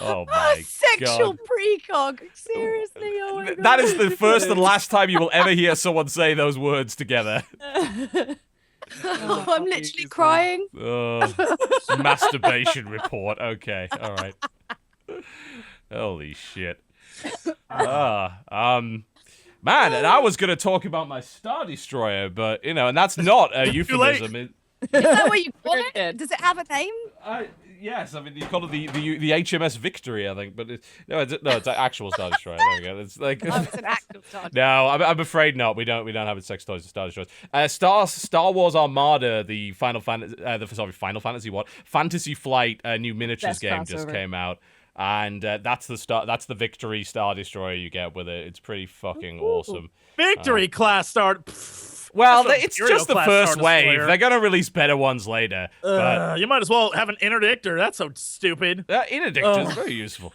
Oh my Sexual god. precog. Seriously, oh my god. That is the first and last time you will ever hear someone say those words together. Oh, I'm literally crying. Masturbation report. Okay, all right. Holy shit. Man, and I was gonna talk about my Star Destroyer, but and that's not a euphemism. Is that what you call Very it? good. Does it have a name? Yes, I mean you call it the HMS Victory, I think, but it's an actual Star Destroyer. There we go. It's like Oh, it's an actual Star. no, I'm afraid not. We don't have sex toys of Star Destroyers. Star Wars Armada, the Final Fantasy what? Fantasy Flight new miniatures Best game just crossover. came out. And that's the Victory Star Destroyer you get with it. It's pretty fucking awesome. Victory class start. Pfft, Well, that's an it's Imperial just the class first Star wave. Destroyer. They're gonna release better ones later. But You might as well have an interdictor. That's so stupid. interdictor is very useful.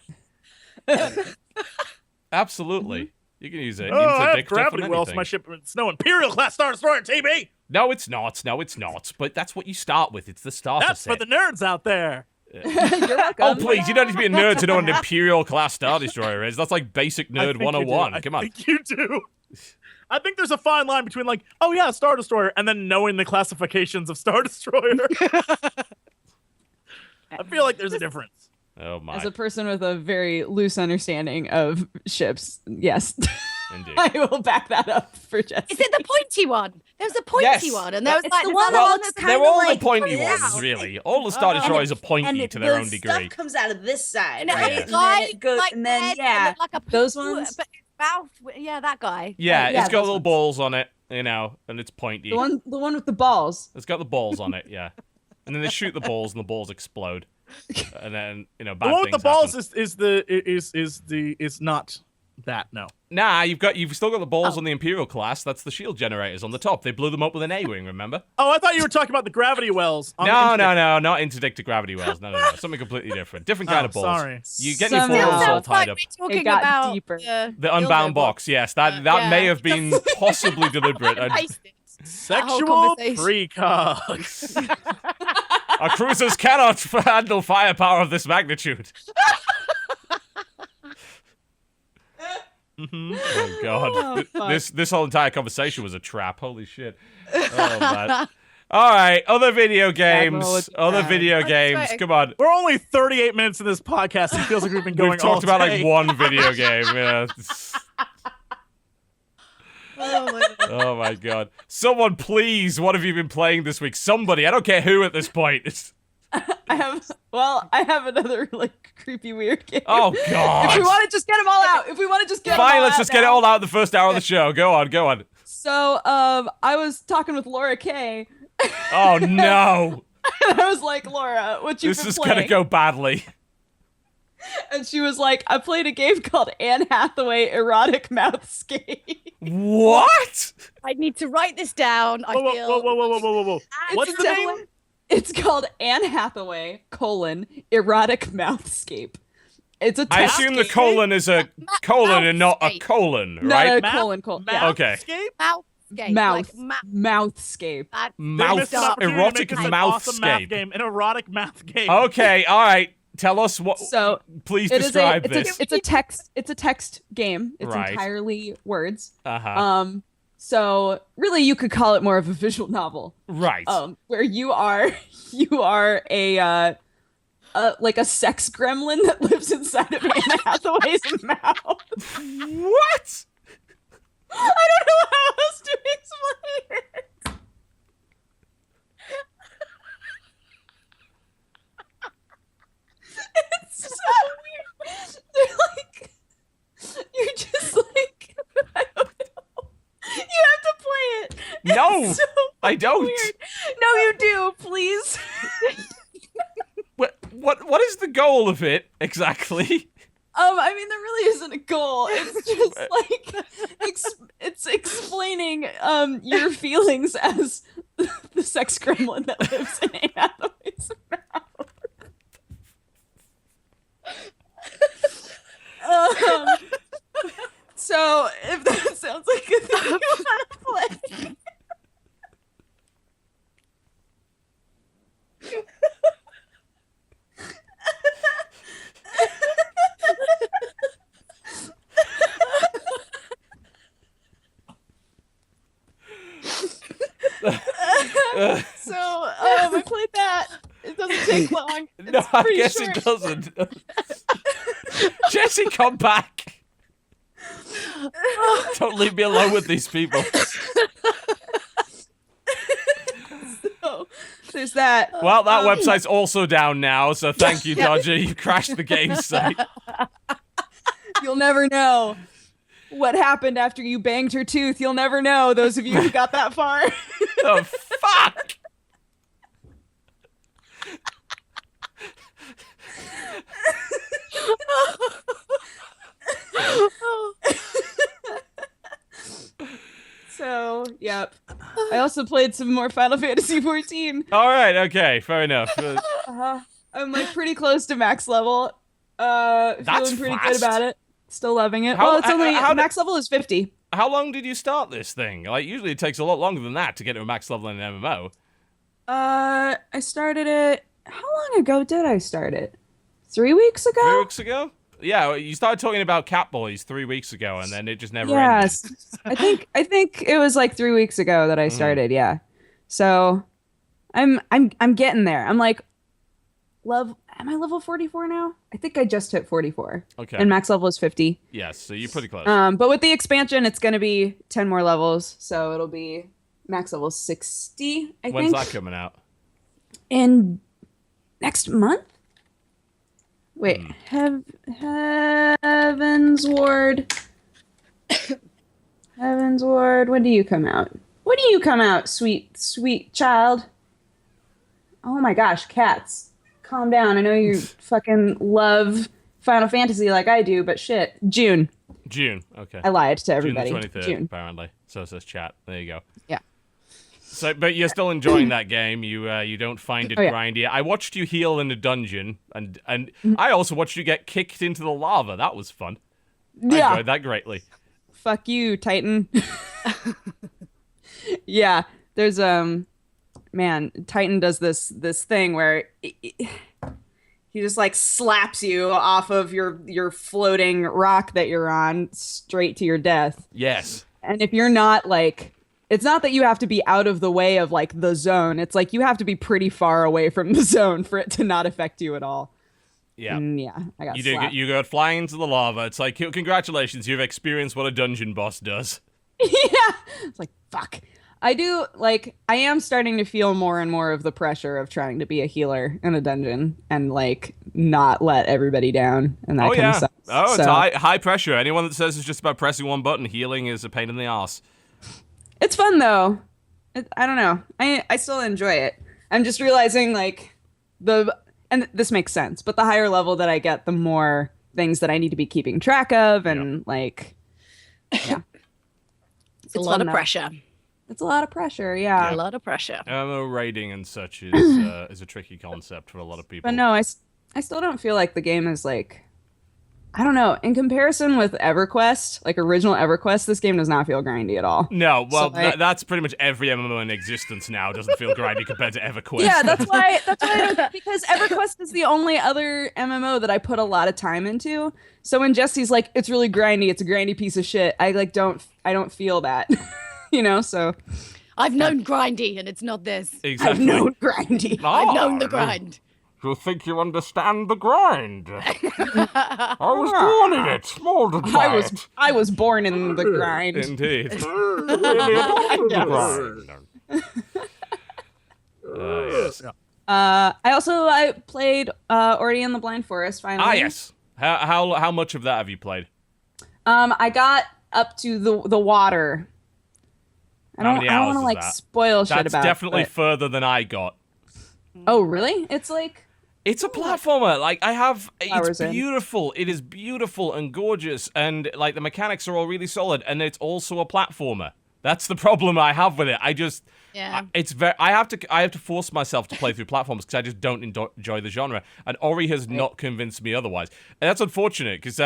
Absolutely. You can use it. Oh, I have Interdictor gravity from wells. anything. My ship. It's no Imperial class Star Destroyer, TB. No, it's not. No, it's not. But that's what you start with. It's the starter That's set. for the nerds out there. You're welcome. Oh, please, you don't need to be a nerd to know what an Imperial class Star Destroyer is. That's like basic I nerd think you do. 101. Come on. I think you do. I think there's a fine line between like, oh yeah, Star Destroyer, and then knowing the classifications of Star Destroyer. I feel like there's a difference. Oh, my. As a person with a very loose understanding of ships, yes, Indeed. I will back that up for Jesse. Is it the pointy one? There was a pointy Yes. one, and there was It's like the one that Well, looks that's- they're kinda all like the pointy this. ones, really. All the Star Destroyers are pointy to their own degree. Stuff comes out of this side, And it right? had And a guy, then it goes, like, and then head yeah, looked like a those poo, ones? but his mouth, yeah, that guy. Yeah, yeah, it's got those little ones. balls on it, and it's pointy. the one with the balls. It's got the balls on it, yeah. And then they shoot the balls, and the balls explode. And then bad The one with things the balls happen. is not that. No. Nah, you've still got the balls on the Imperial class. That's the shield generators on the top. They blew them up with an A-wing. Remember? Oh, I thought you were talking about the gravity wells. on the No, interdictor. not interdictor gravity wells. No. Something completely different. Different kind Oh, of balls. sorry. You get your Somehow- forearms all Sounds like tied up. we're talking It got about deeper. The unbound box. Yes, that yeah. may have been possibly deliberate. Sexual conversation. precogs. Our cruisers cannot handle firepower of this magnitude. Oh god, Oh, fuck. this whole entire conversation was a trap. Holy shit! Oh man. All right, other video games. Other video games. exciting. Come on. We're only 38 minutes in this podcast. It feels like we've been going We've talked all about day. like one video game. Yeah. Oh my god. Someone please, what have you been playing this week? Somebody, I don't care who at this point. I have another like creepy weird game. Oh god. If we want to just get them all out. If we want to just get them Fine, all let's out just get it now. all out in the first hour of the show. Go on. So, I was talking with Laura Kay. Oh no. And I was like, Laura, what you This been is playing? gonna go badly. And she was like, I played a game called Anne Hathaway Erotic Mouthscape. What? I need to write this down. I feel. Whoa. What's the name? It's called Anne Hathaway, Erotic Mouthscape. It's a I text assume the game. colon is a colon and not a colon, Not right? a colon. Mouth- Okay. Escape? Mouthscape. Mouth. Like, Mouthscape. that- They Mouth, missed an opportunity to erotic make this an awesome math mouthscape. game, an erotic math game. Okay, all right. Tell us what. So Please it is describe this. it's a text game. It's Right. entirely words. Uh-huh. So really you could call it more of a visual novel. Right. Where you are a like a sex gremlin that lives inside of Anne Hathaway's mouth. What? I don't know how else to explain it. It's so weird. They're like, you're just like, I don't know. You have to play it. No, It's so I don't. weird. No, you do. Please. What is the goal of it exactly? I mean, there really isn't a goal. It's just like it's explaining your feelings as the sex gremlin that lives in Anne Hathaway's mouth. So if that sounds like a thing you want to play. So I played that. It doesn't take long. No, It's I pretty guess short. it doesn't. Jesse, come back. Don't leave me alone with these people. So there's that. Well, that website's also down now, so thank you, Dodger. You crashed the game site. You'll never know what happened after you banged her tooth. You'll never know, those of you who got that far. The fuck? So, yep. I also played some more Final Fantasy 14. All right, okay, fair enough. I'm like pretty close to max level. That's Feeling pretty fast. good about it. Still loving it. How- Well, it's only how did- max level is 50. How long did you start this thing? Like, usually it takes a lot longer than that to get to a max level in an MMO. I started it. How long ago did I start it? 3 weeks ago? 3 weeks ago? Yeah, you started talking about Catboys 3 weeks ago, and then it just never Yes. I think it was like 3 weeks ago that I started, yeah. So I'm getting there. I'm like am I level 44 now? I think I just hit 44. ended. Okay. And max level is 50. Yes, so you're pretty close. But with the expansion it's gonna be 10 more levels, so it'll be max level 60, I When's think. that coming out? In next month? Wait, Heaven's Ward. Heaven's Ward, when do you come out? When do you come out, sweet, sweet child? Oh my gosh, cats. Calm down. I know you fucking love Final Fantasy like I do, but shit. June. June, okay. I lied to everybody. June the 23rd, June. apparently. So says chat. There you go. Yeah. So, but you're still enjoying that game. You don't find it Oh, yeah. grindy. I watched you heal in a dungeon, and I also watched you get kicked into the lava. That was fun. I Yeah. enjoyed that greatly. Fuck you, Titan. Yeah. There's man, Titan does this thing where he just like slaps you off of your floating rock that you're on straight to your death. Yes. And if you're not like, it's not that you have to be out of the way of like the zone. It's like you have to be pretty far away from the zone for it to not affect you at all. Yeah. And yeah, I got You slapped. you got flying into the lava. It's like, congratulations, you've experienced what a dungeon boss does. Yeah. It's like, fuck. I am starting to feel more and more of the pressure of trying to be a healer in a dungeon and like not let everybody down and that Oh kind yeah. of stuff. Oh, it's So, high pressure. Anyone that says it's just about pressing one button, healing is a pain in the ass. it's fun though. I don't know. I still enjoy it. I'm just realizing like and this makes sense, but the higher level that I get, the more things that I need to be keeping track of and like yeah. It's a lot fun, of though. pressure. It's a lot of pressure, yeah. A lot of pressure. MMO raiding and such is a tricky concept for a lot of people. But no, I still don't feel like the game is like, I don't know. In comparison with EverQuest, like original EverQuest, this game does not feel grindy at all. No, well, So that's pretty much every MMO in existence now doesn't feel grindy compared to EverQuest. Yeah, that's why I don't, because EverQuest is the only other MMO that I put a lot of time into. So when Jesse's like, it's really grindy, it's a grindy piece of shit, I don't feel that. You know, so I've known grindy, and it's not this. Exactly. I've known grindy. I've known the grind. You think you understand the grind? I was born in it, molded by it. I was born in the grind. Indeed. Yes. I played Ori and the Blind Forest finally. Ah, yes. How much of that have you played? I got up to the water. I How don't many want hours to is like that? spoil shit That's about definitely it. further than I got. Oh, really? It's like It's a platformer. Like it's Hours in. beautiful. It is beautiful and gorgeous, and like the mechanics are all really solid, and it's also a platformer. That's the problem I have with it. Yeah. I have to force myself to play through platforms because I just don't enjoy the genre, and Ori has not convinced me otherwise. And that's unfortunate because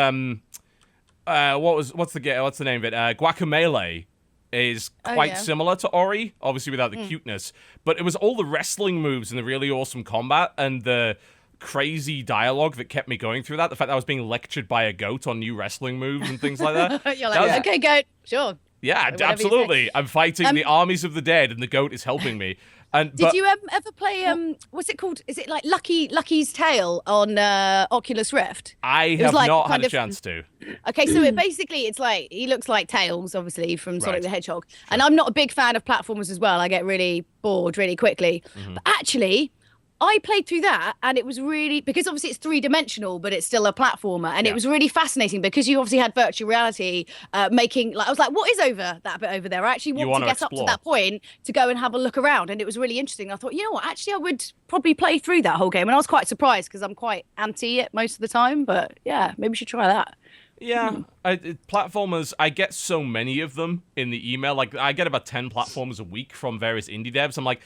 what's the name of it? Guacamelee is quite similar to Ori, obviously without the cuteness, but it was all the wrestling moves and the really awesome combat and the crazy dialogue that kept me going through that. The fact that I was being lectured by a goat on new wrestling moves and things like that. You're That was- like, okay, goat, sure. Yeah, Whatever you say. absolutely. I'm fighting the armies of the dead, and the goat is helping me. Did you ever play what's it called? Is it like Lucky's Tale on Oculus Rift? I was have like not had kind a of- chance to. Okay, so it's like he looks like Tails, obviously from Sonic Right. the Hedgehog, and I'm not a big fan of platformers as well. I get really bored really quickly. But actually, I played through that, and it was really because obviously it's 3-dimensional, but it's still a platformer, and Yeah. it was really fascinating because you obviously had virtual reality making like I was like, what is over that bit over there? I actually want to wanna get up explore. to that point to go and have a look around, and it was really interesting. I thought, you know what, actually, I would probably play through that whole game, and I was quite surprised because I'm quite anti it most of the time. But yeah, maybe we should try that. Yeah, platformers, I get so many of them in the email. Like, I get about 10 platformers a week from various indie devs. I'm like,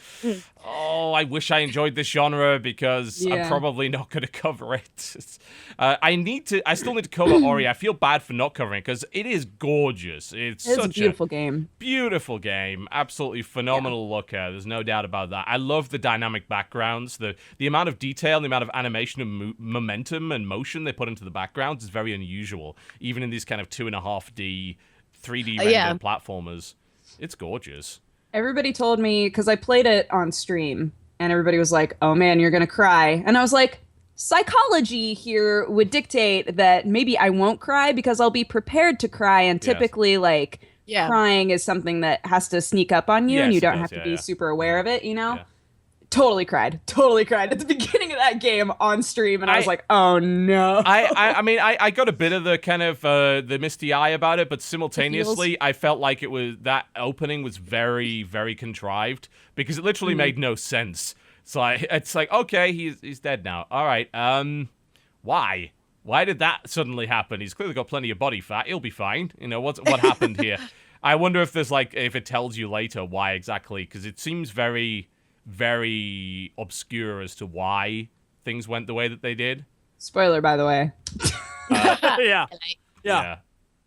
oh, I wish I enjoyed this genre because I'm Yeah. probably not going to cover it. I still need to cover Ori. I feel bad for not covering it because it is gorgeous. It's it's such a beautiful game. beautiful game, absolutely phenomenal looker. There's no doubt about that. I love the dynamic backgrounds, the amount of detail, the amount of animation and momentum and motion they put into the backgrounds is very unusual, even in these kind of 2.5D, 3D rendered platformers. It's gorgeous. Everybody told me because I played it on stream, and everybody was like, "Oh man, you're gonna cry," and I was like, psychology here would dictate that maybe I won't cry because I'll be prepared to cry, and typically like Yeah. crying is something that has to sneak up on you Yes, and you it don't does, have to yeah, be yeah. super aware of it, you know. Yeah. Totally cried at the beginning of that game on stream, and I was like, oh no. I mean, I got a bit of the kind of the misty eye about it, but simultaneously, I felt like that opening was very, very contrived because it literally made no sense. So it's like, okay, he's dead now. All right, why? Why did that suddenly happen? He's clearly got plenty of body fat. He'll be fine. You know what happened here? I wonder if there's if it tells you later why exactly, because it seems very, very obscure as to why things went the way that they did. Spoiler, by the way. Yeah. Yeah.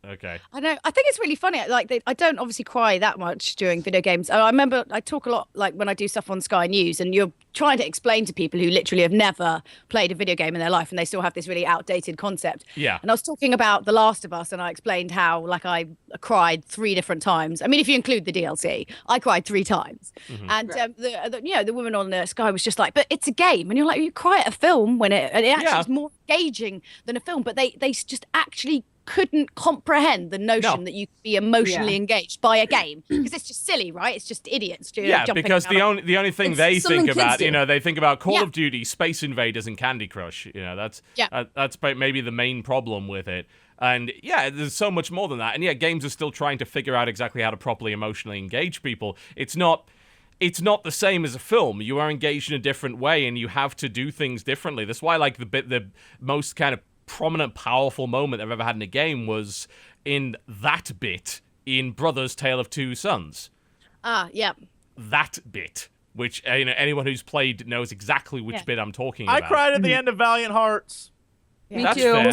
Okay. I know. I think it's really funny. Like, I don't obviously cry that much during video games. I remember I talk a lot, like when I do stuff on Sky News, and you're trying to explain to people who literally have never played a video game in their life, and they still have this really outdated concept. Yeah. And I was talking about The Last of Us, and I explained how, like, I cried 3 different times. I mean, if you include the DLC, I cried 3 times. And the woman on Sky was just like, "But it's a game," and you're like, "You cry at a film when it actually is more engaging than a film." But they just actually couldn't comprehend the notion No. that you could be emotionally engaged by a game because it's just silly, right? It's just idiots. Yeah, because the only thing It's they something think kids about, do. they think about Call Yeah. of Duty, Space Invaders, and Candy Crush. That's maybe the main problem with it. And yeah, there's so much more than that. And yeah, games are still trying to figure out exactly how to properly emotionally engage people. It's not the same as a film. You are engaged in a different way, and you have to do things differently. That's why, like, the most kind of prominent, powerful moment I've ever had in a game was in that bit in Brothers: Tale of Two Sons. Yeah. That bit, which anyone who's played knows exactly which bit I'm talking I about. cried at the end of Valiant Hearts. Me That's too. fair.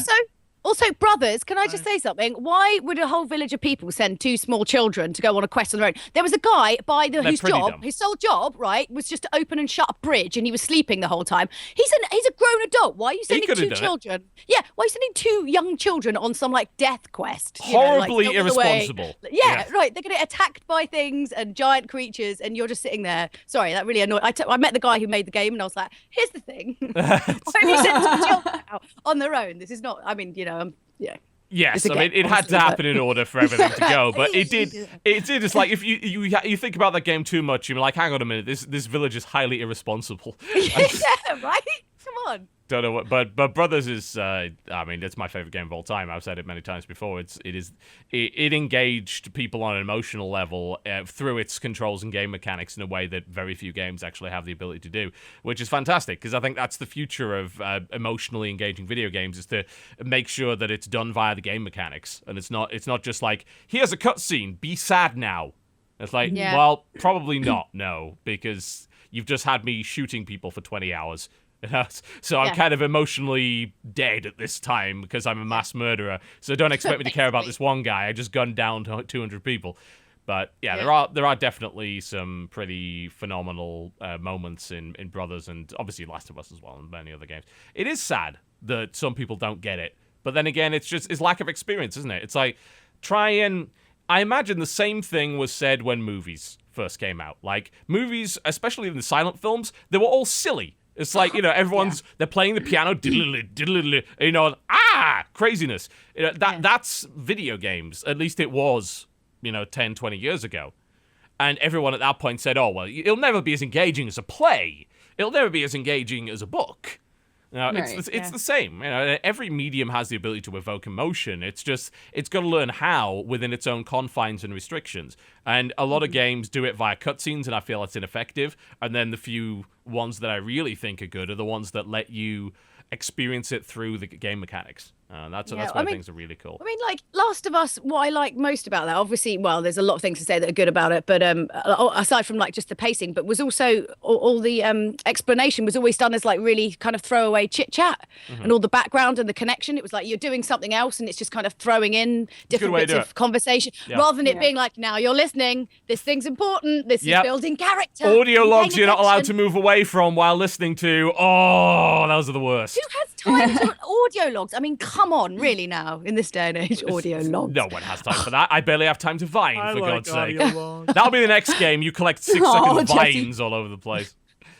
Also, brothers, can I just say something? Why would a whole village of people send two small children to go on a quest on their own? There was a guy whose pretty job, dumb. his sole job, right, was just to open and shut a bridge, and he was sleeping the whole time. He's a grown adult. Why are you sending could've two done it. children? Yeah, why are you sending two young children on some like death quest? You know, like, Horribly out of the way? irresponsible. Yeah, right. They're gonna get attacked by things and giant creatures, and you're just sitting there. Sorry, that really annoyed. I met the guy who made the game, and I was like, "Here's the thing: why have you sent two children out on their own? This is not. I mean, yeah." Yes, It's a I mean, game, it had to obviously, happen in order for everything to go, but it did. It did. It's like if you think about that game too much, you're like, hang on a minute, this village is highly irresponsible. Yeah, right. Come on. Don't know what, but Brothers is. I mean, it's my favorite game of all time. I've said it many times before. It engaged people on an emotional level through its controls and game mechanics in a way that very few games actually have the ability to do, which is fantastic because I think that's the future of emotionally engaging video games is to make sure that it's done via the game mechanics and it's not just like here's a cutscene, be sad now. It's like, Yeah. well, probably not, no, because you've just had me shooting people for 20 hours. So I'm Yeah. kind of emotionally dead at this time because I'm a mass murderer. So don't expect me to care about this one guy. I just gunned down 200 people. But yeah, there are definitely some pretty phenomenal moments in Brothers and obviously Last of Us as well and many other games. It is sad that some people don't get it. But then again, it's lack of experience, isn't it? It's like I imagine the same thing was said when movies first came out. Like movies, especially in the silent films, they were all silly. It's like, everyone's, they're playing the piano, craziness. That's video games. At least it was, 10, 20 years ago. And everyone at that point said, oh, well, it'll never be as engaging as a play. It'll never be as engaging as a book. It's the same. Every medium has the ability to evoke emotion. It's got to learn how within its own confines and restrictions. And a lot of games do it via cutscenes, and I feel it's ineffective. And then the few ones that I really think are good are the ones that let you experience it through the game mechanics. That's why things are really cool. I mean, like Last of Us, what I like most about that, obviously, well, there's a lot of things to say that are good about it, but aside from like just the pacing, but was also all the explanation was always done as like really kind of throwaway chit chat and all the background and the connection. It was like you're doing something else and it's just kind of throwing in different bits of conversation rather than it being like, now you're listening, this thing's important, this is building character. Audio logs you're not allowed to move away from while listening to. Oh, those are the worst. Who has time to audio logs? I mean, come on, really now, in this day and age, audio logs. No one has time for that. I barely have time to Vine, for God's sake. Logs. That'll be the next game. You collect 6-second vines all over the place.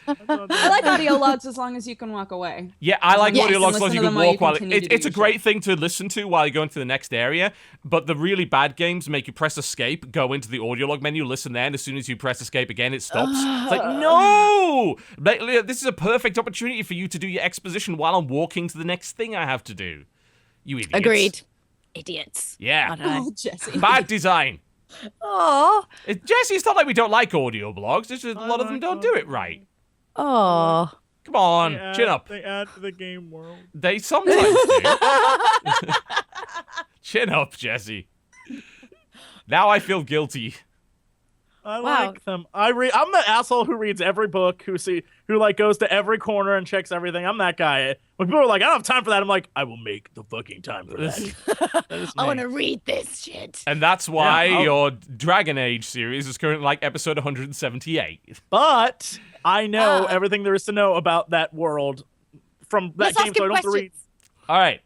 I like audio logs as long as you can walk away. Yeah, I like Yes, audio logs as and long as you listen can to them while walk you while continue to do it's a your great shit. thing to listen to while you go into the next area, but the really bad games make you press escape, go into the audio log menu, listen there, and as soon as you press escape again, it stops. It's like, no! This is a perfect opportunity for you to do your exposition while I'm walking to the next thing I have to do. You idiots. Agreed. Idiots. Yeah. I don't know. Oh, Jesse. Bad design. Oh, Jesse, it's not like we don't like audio blogs, it's just a lot of them don't do it right. oh. Come on, chin up. They add to the game world. They sometimes do. Chin up, Jesse. Now I feel guilty. I like them. I'm the asshole who reads every book, who like goes to every corner and checks everything. I'm that guy. When people are like, I don't have time for that, I'm like, I will make the fucking time for that. I want to read this shit. And that's why Yeah, your Dragon Age series is currently like episode 178. But I know everything there is to know about that world from that Let's game, ask so I him don't have to read. questions. All right.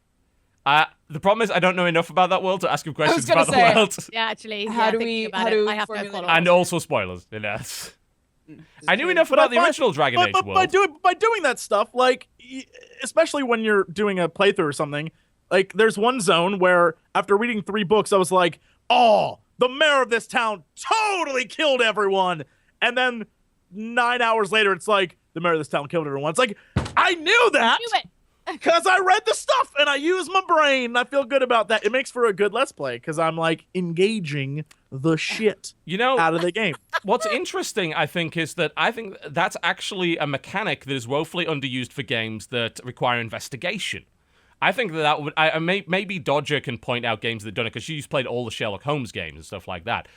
The problem is I don't know enough about that world to ask him questions gonna about say, the world. Yeah, actually. How do thinking we- about how it, do we I have to formulate follow it? And also spoilers. I knew enough about the original Dragon Age But world. by doing that stuff, like especially when you're doing a playthrough or something, Like, there's one zone where after reading 3 books, I was like, oh, the mayor of this town totally killed everyone. And then 9 hours later, it's like, the mayor of this town killed everyone. It's like, I knew that. I knew it. Because I read the stuff and I use my brain. And I feel good about that. It makes for a good Let's Play because I'm like engaging the shit out of the game. What's interesting, I think, is that I think that's actually a mechanic that is woefully underused for games that require investigation. I think that would maybe Dodger can point out games that don't it because she's played all the Sherlock Holmes games and stuff like that.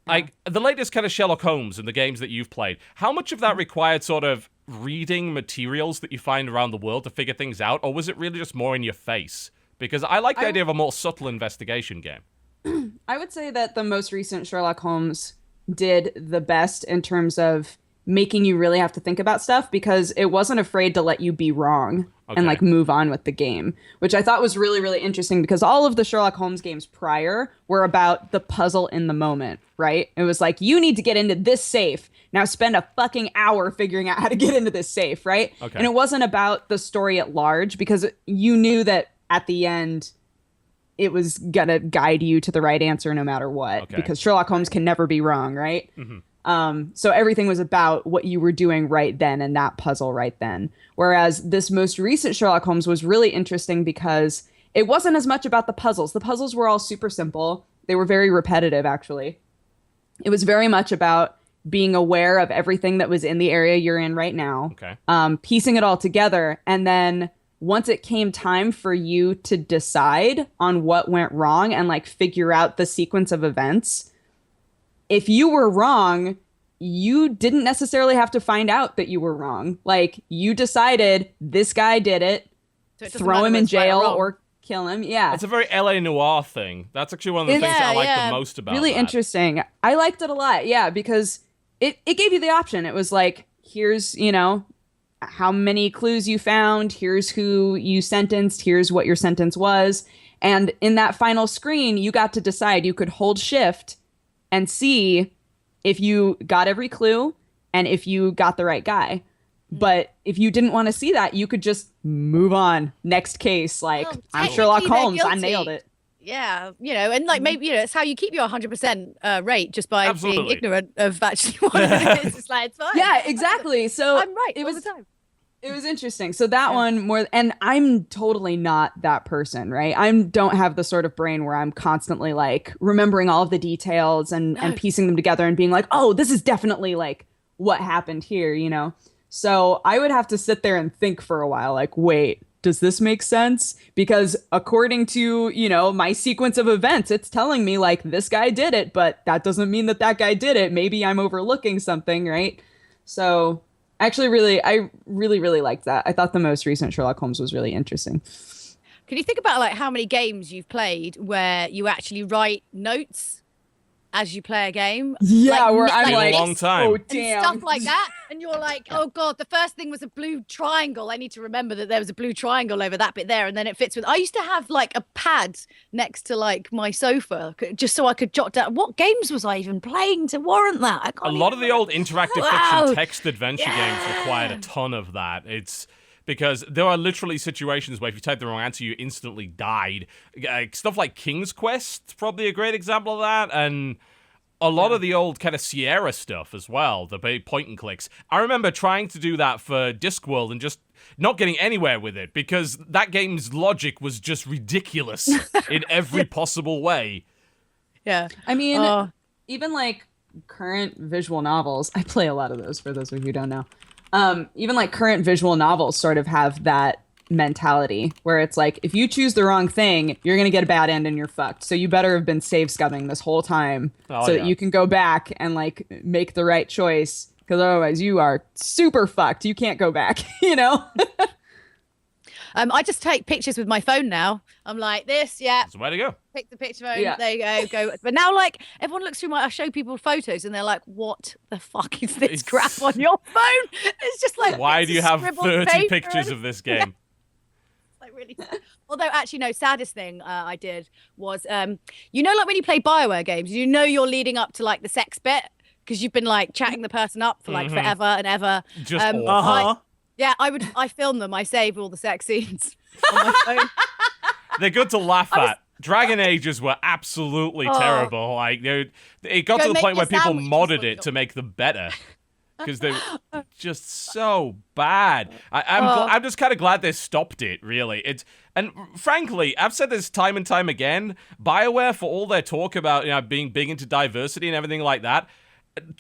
Like the latest kind of Sherlock Holmes and the games that you've played, how much of that required sort of reading materials that you find around the world to figure things out, or was it really just more in your face? Because I like the idea of a more subtle investigation game. I would say that the most recent Sherlock Holmes did the best in terms of making you really have to think about stuff because it wasn't afraid to let you be wrong and like move on with the game, which I thought was really, really interesting because all of the Sherlock Holmes games prior were about the puzzle in the moment, right? It was like, you need to get into this safe. Now spend a fucking hour figuring out how to get into this safe, right? Okay. And it wasn't about the story at large because you knew that at the end it was gonna guide you to the right answer no matter what because Sherlock Holmes can never be wrong, right? Mm-hmm. So everything was about what you were doing right then and that puzzle right then. Whereas this most recent Sherlock Holmes was really interesting because it wasn't as much about the puzzles. The puzzles were all super simple. They were very repetitive, actually. It was very much about being aware of everything that was in the area you're in right now, piecing it all together. And then once it came time for you to decide on what went wrong and like figure out the sequence of events, if you were wrong, you didn't necessarily have to find out that you were wrong. Like, you decided this guy did it, So throw him in jail or kill him. Yeah. It's a very LA noir thing. That's actually one of the things that I like the most about really that. Interesting. I liked it a lot, because it gave you the option. It was like, here's, how many clues you found, here's who you sentenced, here's what your sentence was. And in that final screen, you got to decide. You could hold shift and see if you got every clue and if you got the right guy. But if you didn't want to see that, you could just move on. Next case. Like, I'm Sherlock Holmes. I nailed it. Yeah, and like maybe it's how you keep your 100% rate just by being ignorant of actually what it is. It's like, it's fine. Yeah, exactly. So I'm right all the time. It was interesting. So that one more, and I'm totally not that person, right? I don't have the sort of brain where I'm constantly like remembering all of the details and piecing them together and being like, oh, this is definitely like what happened here, So I would have to sit there and think for a while, like, wait, does this make sense? Because according to, my sequence of events, it's telling me like this guy did it, but that doesn't mean that guy did it. Maybe I'm overlooking something, right? So actually, I really liked that. I thought the most recent Sherlock Holmes was really interesting. Can you think about like how many games you've played where you actually write notes as you play a game? Yeah, like, where I'm like, a long time. Oh, damn. Stuff like that. And you're like, oh God, the first thing was a blue triangle. I need to remember that there was a blue triangle over that bit there. And then it fits with, I used to have like a pad next to like my sofa just so I could jot down, what games was I even playing to warrant that? A lot of the old interactive fiction text adventure games required a ton of that. It's because there are literally situations where if you type the wrong answer, you instantly died. Stuff like King's Quest, probably a great example of that. And a lot of the old kind of Sierra stuff as well, the big point and clicks. I remember trying to do that for Discworld and just not getting anywhere with it because that game's logic was just ridiculous in every possible way. Yeah. I mean, even like current visual novels, I play a lot of those for those of you who don't know. Even like current visual novels sort of have that mentality where it's like, if you choose the wrong thing, you're going to get a bad end and you're fucked. So you better have been save scumming this whole time that you can go back and like make the right choice. Because otherwise you are super fucked. You can't go back, I just take pictures with my phone now. I'm like this, That's the way to go. Pick the picture phone. Yeah. There you go. But now, like, everyone looks through I show people photos and they're like, what the fuck is this crap on your phone? It's just like, why do you have 30 pictures of this game? Like really. Although actually no, saddest thing I did was like when you play BioWare games, you're leading up to like the sex bit because you've been like chatting the person up for like forever and ever. Just awful. I film them. I save all the sex scenes on my phone. They're good to laugh at. Dragon Ages were absolutely terrible. Like, it got to the point where people modded it to make them better. Because they were just so bad. I'm just kind of glad they stopped it, really. And frankly, I've said this time and time again, BioWare, for all their talk about being big into diversity and everything like that, they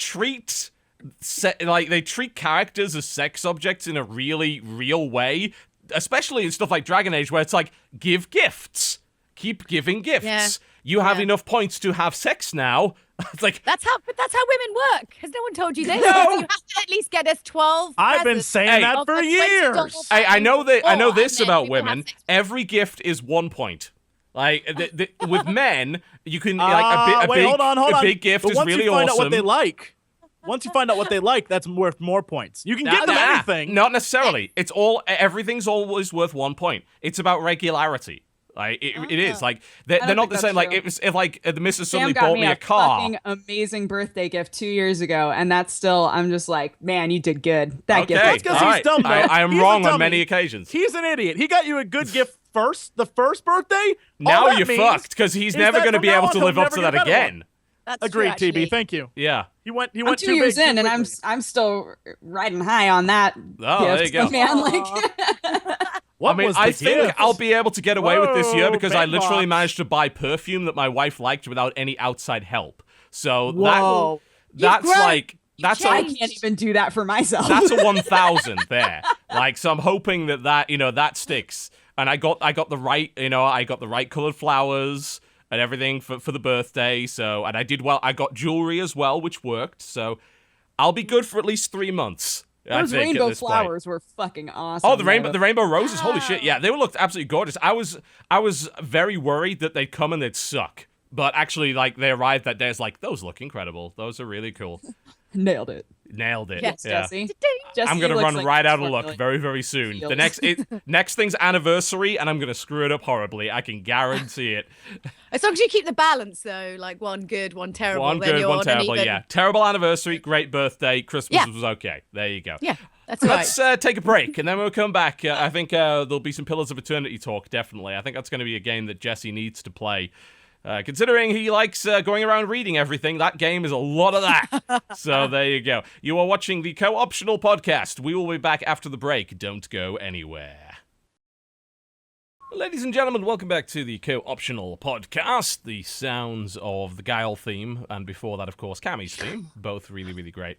treat characters as sex objects in a really real way, especially in stuff like Dragon Age, where it's like, give gifts. Keep giving gifts. Yeah. You have enough points to have sex now. It's like that's how women work. Has no one told you this? No. You have to at least get us 12. I've been saying that for years. I know this about women. Every gift is 1 point. Like with men, you can a big gift is really awesome. Once you find out what they like, once you find out what they like, that's worth more points. You can give them anything. Not necessarily. Everything's always worth 1 point. It's about regularity. Like it is like they're not the same. Like if the missus suddenly bought me a car. Fucking amazing birthday gift 2 years ago, and that's still. I'm just like, man, you did good. That gift. That's because he's dumb. I am wrong on many occasions. He's an idiot. He got you a good gift the first birthday. Now you're fucked because he's never going to be able to live up to that again. That's agreed, true, TB. Thank you. Yeah. He went. I'm 2 years in, and I'm still riding high on that. Oh, there you go, man. Like. I think I'll be able to get away with this year because I literally managed to buy perfume that my wife liked without any outside help. So that's I can't even do that for myself. That's a 1,000 there. Like, so I'm hoping that sticks. And I got the right, I got the right colored flowers and everything for the birthday. So, and I did well. I got jewelry as well, which worked. So I'll be good for at least 3 months. Those rainbow flowers were fucking awesome. Oh, the rainbow roses! Holy shit! Yeah, they looked absolutely gorgeous. I was very worried that they'd come and they'd suck, but actually, like, they arrived that day. It's like, those look incredible. Those are really cool. Nailed it. Yeah. Yes, Jesse. I'm gonna run right out of luck very, very soon. The next thing's anniversary, and I'm gonna screw it up horribly. I can guarantee it. As long as you keep the balance, though, like one good, one terrible. One good, one terrible. Yeah, terrible anniversary, great birthday. Christmas was okay. There you go. Yeah, that's right. Let's take a break, and then we'll come back. I think there'll be some Pillars of Eternity talk. Definitely, I think that's going to be a game that Jesse needs to play. Considering he likes going around reading everything, that game is a lot of that. So there you go. You are watching the Co-Optional Podcast. We will be back after the break. Don't go anywhere. Ladies and gentlemen, welcome back to the Co-Optional Podcast. The sounds of the Guile theme, and before that, of course, Cammy's theme. Both really, really great.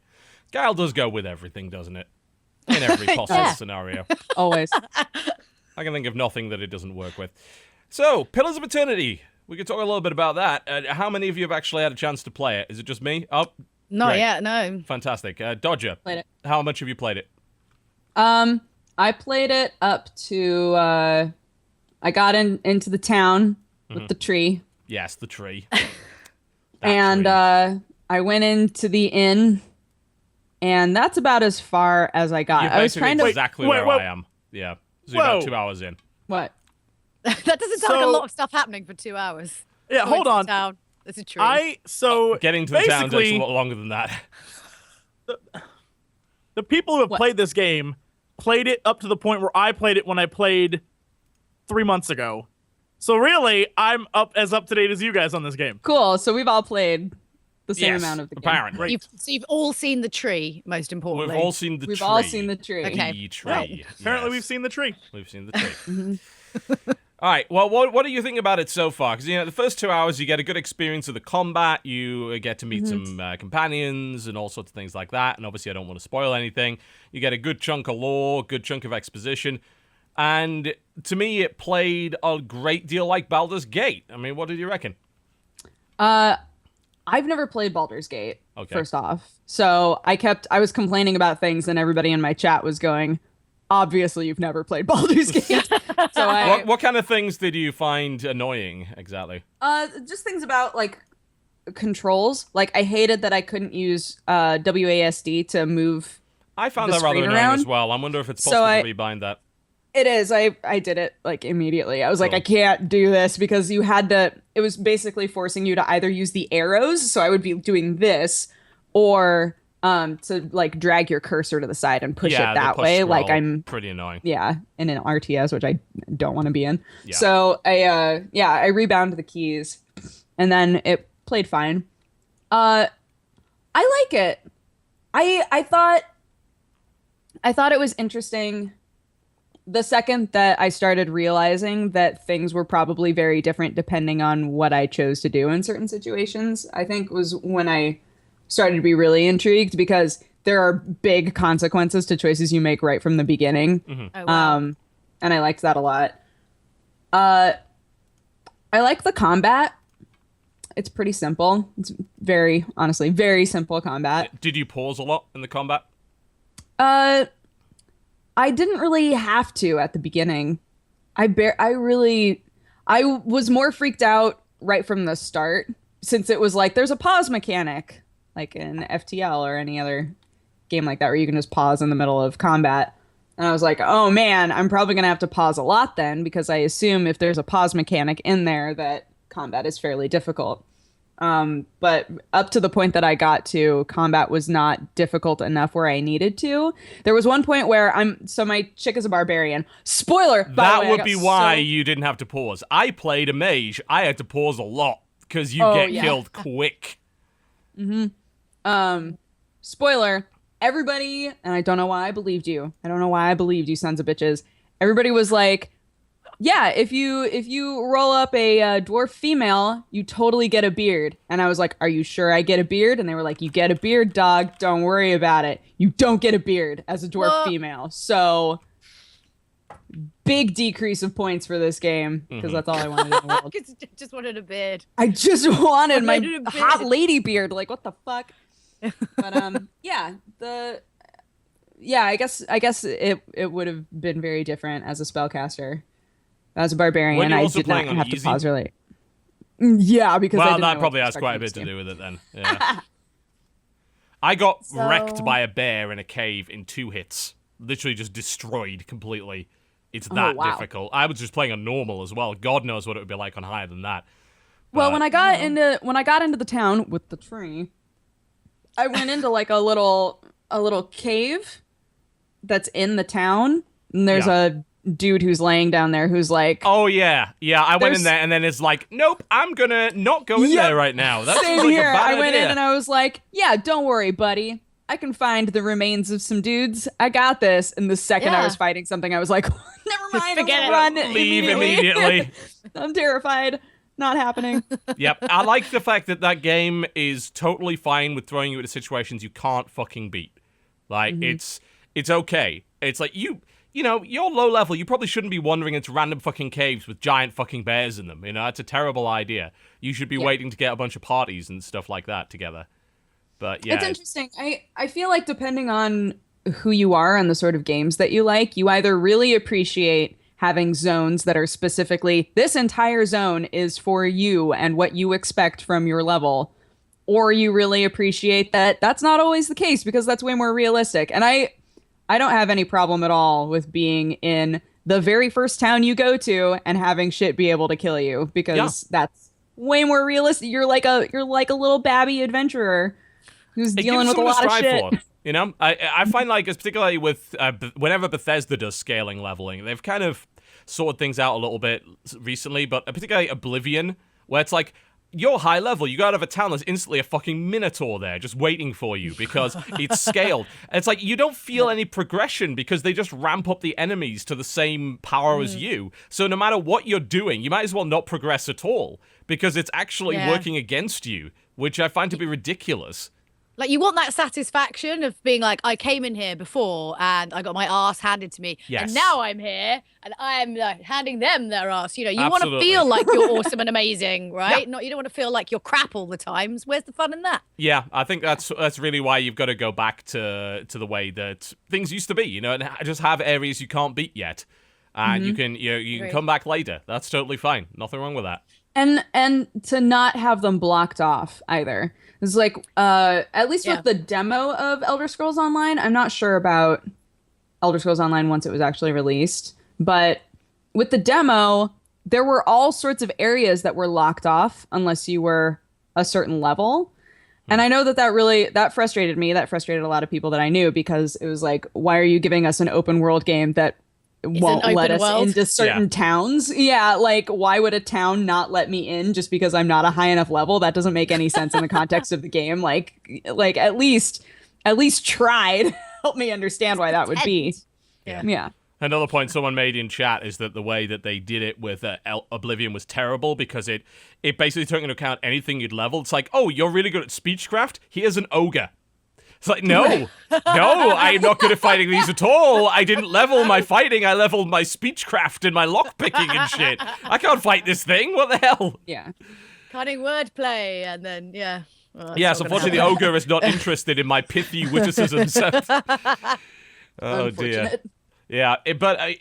Guile does go with everything, doesn't it? In every possible scenario. Always. I can think of nothing that it doesn't work with. So, Pillars of Eternity. We could talk a little bit about that. How many of you have actually had a chance to play it? Is it just me? Oh, not yet, no. Fantastic. Dodger, played it. How much have you played it? I played it up to, I got into the town with the tree. Yes, the tree. And I went into the inn, and that's about as far as I got. I was trying to exactly where I am. Yeah, so you're about 2 hours in. What? That doesn't sound like a lot of stuff happening for 2 hours. Yeah, hold on. There's a tree. Getting to the town takes a lot longer than that. The people who have played this game played it up to the point where I played it when I played 3 months ago. So really, I'm up to date as you guys on this game. Cool. So we've all played the same amount of the game. Apparently. So you've all seen the tree, most importantly. We've all seen the tree. We've all seen the tree. Okay. The tree. Well, apparently we've seen the tree. We've seen the tree. All right, well, what do you think about it so far? Because, the first 2 hours, you get a good experience of the combat, you get to meet some companions and all sorts of things like that, and obviously I don't want to spoil anything. You get a good chunk of lore, good chunk of exposition, and to me, it played a great deal like Baldur's Gate. I mean, what did you reckon? I've never played Baldur's Gate, first off. So I was complaining about things, and everybody in my chat was going, obviously you've never played Baldur's Gate. So what kind of things did you find annoying exactly? Just things about like controls. Like I hated that I couldn't use WASD to move. I found that rather annoying as well. I wonder if it's possible to rebind that. It is. I did it like immediately. I was like, I can't do this because it was basically forcing you to either use the arrows. So I would be doing this or to like drag your cursor to the side and push it the that push way. scroll, Like I'm pretty annoying. in an RTS, which I don't want to be in. Yeah. So I rebound the keys, and then it played fine. I like it. I thought it was interesting. The second that I started realizing that things were probably very different depending on what I chose to do in certain situations, I think was when I started to be really intrigued, because there are big consequences to choices you make right from the beginning. Mm-hmm. Oh, wow. And I liked that a lot. I like the combat. It's pretty simple. It's honestly, very simple combat. Did you pause a lot in the combat? I didn't really have to at the beginning. I was more freaked out right from the start, since it was like there's a pause mechanic like in FTL or any other game like that where you can just pause in the middle of combat. And I was like, oh man, I'm probably going to have to pause a lot then, because I assume if there's a pause mechanic in there that combat is fairly difficult. But up to the point that I got to, combat was not difficult enough where I needed to. There was one point where my chick is a barbarian. Spoiler! By the That way, would be why you didn't have to pause. I played a mage. I had to pause a lot because you get killed quick. Spoiler, everybody, and I don't know why I believed you. I don't know why I believed you, sons of bitches. Everybody was like, yeah, if you roll up a dwarf female, you totally get a beard. And I was like, are you sure I get a beard? And they were like, you get a beard, dog. Don't worry about it. You don't get a beard as a dwarf female. So big decrease of points for this game, because that's all I wanted in the world. Just wanted a beard. I just wanted my Wanted a hot beard. lady beard. Like, what the fuck? But I guess it would have been very different as a spellcaster. As a barbarian, When you're I also did not playing on have to easy? pause really. Yeah, because I Well, didn't know that what probably to has expect quite a from bit this to game. do with it then. Yeah. I got So- wrecked by a bear in a cave in 2 hits. Literally just destroyed completely. It's that wow. difficult. I was just playing on normal as well. God knows what it would be like on higher than that. Well, But- when I got into the town with the tree, I went into like a little cave that's in the town, and there's a dude who's laying down there who's like, Oh, yeah. Yeah, I went in There's- there, and then it's like, nope, I'm gonna not go in Yep. there right now. That same seems like here. a bad I went idea. in and I was like, yeah, don't worry, buddy. I can find the remains of some dudes. I got this. And the second I Yeah. was fighting something, I was like, never mind. Forget I'm it. gonna run Leave immediately. I'm terrified. Not happening. Yep. I like the fact that game is totally fine with throwing you into situations you can't fucking beat. Like, it's okay. It's like, you know, you're low level. You probably shouldn't be wandering into random fucking caves with giant fucking bears in them. You know, that's a terrible idea. You should be waiting to get a bunch of parties and stuff like that together. But yeah. It's interesting. I feel like depending on who you are and the sort of games that you like, you either really appreciate having zones that are specifically, this entire zone is for you and what you expect from your level, or you really appreciate that that's not always the case, because that's way more realistic. And I don't have any problem at all with being in the very first town you go to and having shit be able to kill you, because that's way more realistic. You're like a little babby adventurer who's It dealing gives with a something to lot of strive shit. for, you know, I find like, particularly with whenever Bethesda does scaling leveling, they've kind of sorted things out a little bit recently, but particularly Oblivion, where it's like, you're high level, you go out of a town, there's instantly a fucking minotaur there just waiting for you because it's scaled. And it's like, you don't feel any progression because they just ramp up the enemies to the same power as you. So no matter what you're doing, you might as well not progress at all because it's actually working against you, which I find to be ridiculous. Like, you want that satisfaction of being like, I came in here before and I got my ass handed to me. Yes. And now I'm here and I'm handing them their ass. You know, you want to Absolutely. feel like you're awesome and amazing, right? Not, you don't want to feel like you're crap all the times. Where's the fun in that? Yeah, I think that's really why you've got to go back to the way that things used to be, you know, and just have areas you can't beat yet. And you can Agreed. come back later. That's totally fine. Nothing wrong with that. And to not have them blocked off either. It's like, at least with the demo of Elder Scrolls Online, I'm not sure about Elder Scrolls Online once it was actually released, but with the demo, there were all sorts of areas that were locked off unless you were a certain level. And I know that frustrated me. That frustrated a lot of people that I knew, because it was like, why are you giving us an open world game that won't let us into certain towns? Yeah, like, why would a town not let me in just because I'm not a high enough level? That doesn't make any sense in the context of the game. Like at least try to help me understand why that would be. Yeah. Another point someone made in chat is that the way that they did it with Oblivion was terrible, because it basically took into account anything you'd level. It's like, oh, you're really good at speechcraft? Here's an ogre. It's like, no, I'm not good at fighting these at all. I didn't level my fighting. I leveled my speechcraft and my lockpicking and shit. I can't fight this thing. What the hell? Yeah. Cunning wordplay, and then, yeah. Well, yes, unfortunately, the ogre is not interested in my pithy witticisms. Oh, dear. Yeah, but I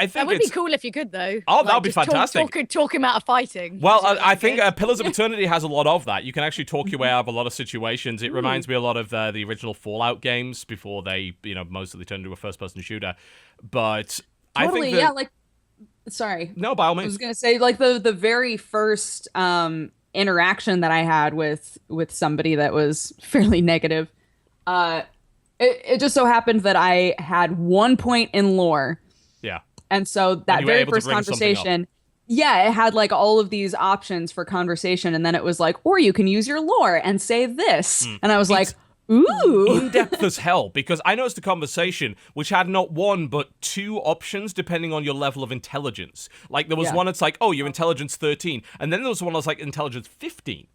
think that would be cool if you could, though. Oh, that would be fantastic. Talk him out of fighting. Well, I think Pillars of Eternity has a lot of that. You can actually talk your way out of a lot of situations. It reminds me a lot of the original Fallout games before they, mostly turned into a first-person shooter. But I think sorry. No, by all means. I was going to say, like, the very first interaction that I had with somebody that was fairly negative, it just so happened that I had 1 point in lore. Yeah. And so that very first conversation, it had like all of these options for conversation. And then it was like, or you can use your lore and say this. And I was like, ooh. In-depth as hell, because I noticed a conversation which had not one but two options depending on your level of intelligence. Like, there was one that's like, oh, your intelligence 13. And then there was one that's like intelligence 15.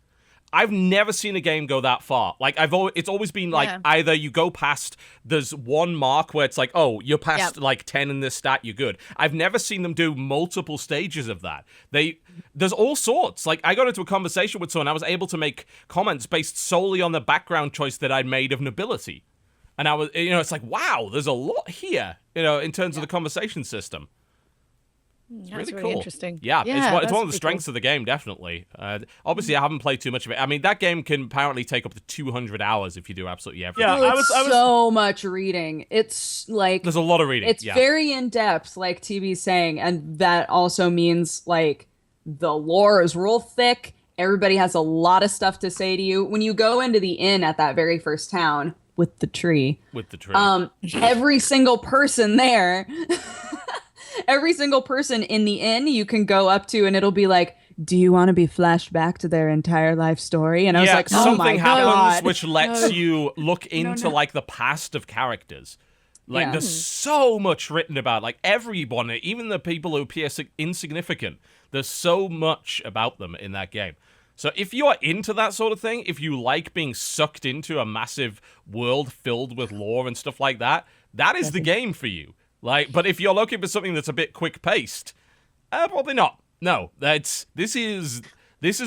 I've never seen a game go that far. Like, it's always been like either you go past, there's one mark where it's like, oh, you're past like 10 in this stat, you're good. I've never seen them do multiple stages of that. There's all sorts. Like, I got into a conversation with someone, I was able to make comments based solely on the background choice that I'd made of nobility. And I was, it's like, wow, there's a lot here, in terms of the conversation system. It's That's really cool. Interesting. Yeah, it's one of the strengths of the game, definitely. Obviously, I haven't played too much of it. I mean, that game can apparently take up to 200 hours if you do absolutely everything. Yeah, I was so much reading. It's like... There's a lot of reading. It's very in-depth, like TV's saying, and that also means, like, the lore is real thick. Everybody has a lot of stuff to say to you. When you go into the inn at that very first town with the tree... every single person there... Every single person in the inn you can go up to and it'll be like, do you want to be flashed back to their entire life story? And I was like, oh my God. Something happens which lets you look into like the past of characters. Like there's so much written about like everyone, even the people who appear insignificant. There's so much about them in that game. So if you are into that sort of thing, if you like being sucked into a massive world filled with lore and stuff like that, that is the game for you. Like, but if you're looking for something that's a bit quick-paced, probably not. No, this is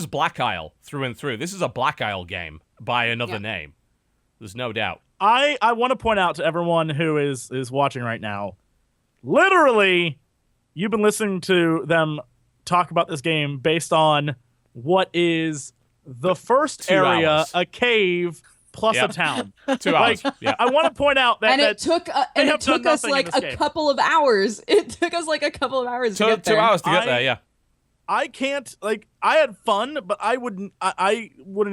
Black Isle through and through. This is a Black Isle game by another name. There's no doubt. I want to point out to everyone who is watching right now, literally, you've been listening to them talk about this game based on what is the first area, a cave, plus a town. 2 hours. I want to point out that... And it took us like a couple of hours. It took us like a couple of hours to get there. 2 hours to get there, yeah. I can't, I had fun, but I wouldn't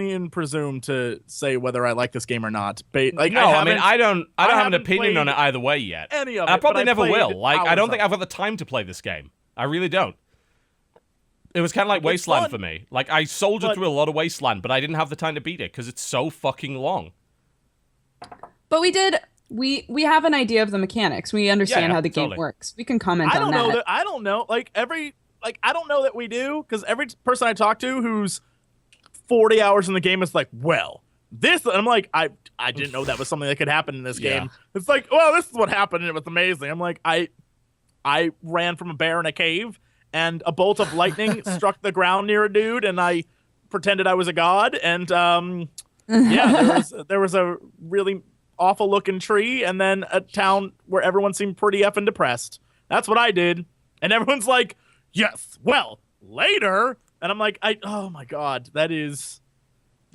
even presume to say whether I like this game or not. I don't have an opinion on it either way yet. Any of it, I probably never will. Like, I don't think I've got the time to play this game. I really don't. It was kind of like Wasteland for me. Like, I soldiered through a lot of Wasteland, but I didn't have the time to beat it because it's so fucking long. But we have an idea of the mechanics. We understand how the game works. We can comment on that. I don't know. I don't know that we do, because every person I talk to who's 40 hours in the game is like, well, this... And I'm like, I didn't know that was something that could happen in this game. It's like, well, this is what happened, and it was amazing. I'm like, I ran from a bear in a cave, and a bolt of lightning struck the ground near a dude, and I pretended I was a god, and there was a really awful looking tree, and then a town where everyone seemed pretty effing depressed. That's what I did, and everyone's like, yes, well, later, and I'm like, oh my God, that is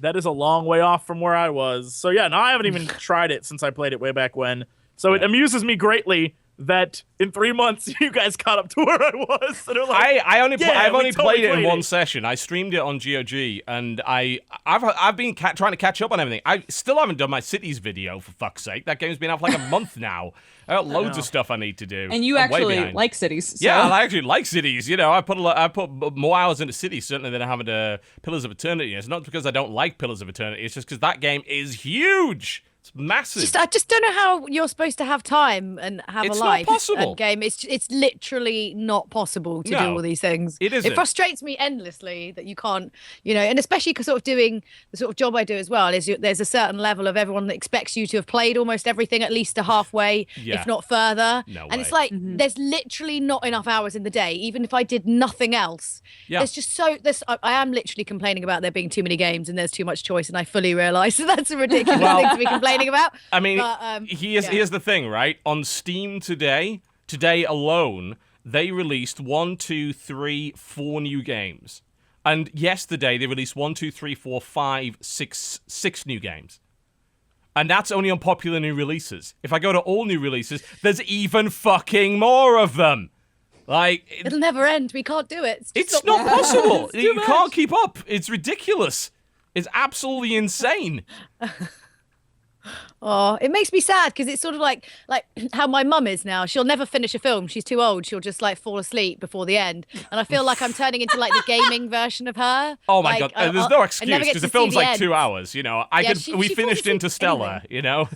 a long way off from where I was. So yeah, no, I haven't even tried it since I played it way back when. So it amuses me greatly that in 3 months you guys caught up to where I was. And like, I've only played it in one it. session. I streamed it on GOG, and I've been trying to catch up on everything. I still haven't done my Cities video, for fuck's sake. That game's been out for like a month now. I got loads of stuff I need to do. And you I'm way actually behind. like Cities. So. Yeah, I actually like Cities. You know, I put more hours into Cities certainly than I have into Pillars of Eternity. It's not because I don't like Pillars of Eternity. It's just because that game is huge. It's massive. I just don't know how you're supposed to have time and have It's a not life possible. and game. It's literally not possible to do No, all these things. it isn't. It frustrates me endlessly that you can't, and especially because sort of doing the sort of job I do as well is there's a certain level of everyone that expects you to have played almost everything at least to halfway, Yeah. if not further. No and it's way. like there's literally not enough hours in the day, even if I did nothing else. Yeah. There's just I am literally complaining about there being too many games and there's too much choice, and I fully realise that that's a ridiculous thing to be complaining about. I mean, But, here's the thing, right? On Steam today alone, they released 4 new games. And yesterday, they released 6 new games. And that's only on popular new releases. If I go to all new releases, there's even fucking more of them. Like, It'll never end. We can't do it. it's not possible. It's too You much. can't keep up. It's ridiculous. It's absolutely insane. Oh, it makes me sad because it's sort of like how my mum is now. She'll never finish a film. She's too old. She'll just like fall asleep before the end. And I feel like I'm turning into like the gaming version of her. Oh my Like, god, there's no I excuse never get because to the film's see the like end. 2 hours. You know, Yeah, we she finished falls asleep Interstellar. anyway. You know,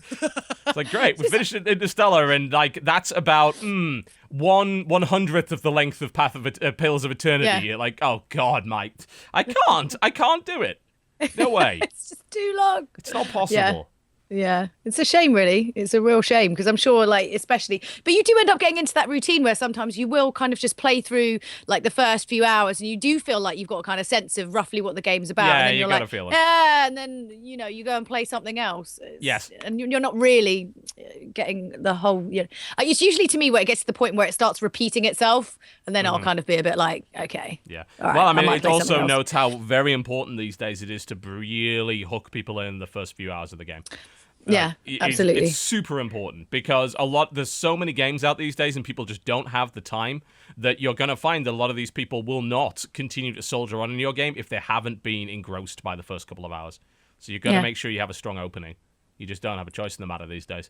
it's like great. We finished Interstellar, and like that's about 1/100th of the length of Pillars of Eternity. Yeah. You're like, oh god, mate, I can't do it. No way, It's just too long. it's not possible. Yeah, it's a shame, really. It's a real shame because I'm sure, like, especially, but you do end up getting into that routine where sometimes you will kind of just play through like the first few hours, and you do feel like you've got a kind of sense of roughly what the game's about. Yeah, and then you you're gotta like, feel it. yeah, and then you go and play something else. Yes. and you're not really getting the whole. It's usually to me where it gets to the point where it starts repeating itself, and then I'll kind of be a bit like, okay. Yeah. All right, Well, I I mean, might it play also something else. notes how very important these days it is to really hook people in the first few hours of the game. Yeah, It's absolutely. super important because there's so many games out these days and people just don't have the time that you're going to find that a lot of these people will not continue to soldier on in your game if they haven't been engrossed by the first couple of hours. So you've got to Yeah. make sure you have a strong opening. You just don't have a choice in the matter these days.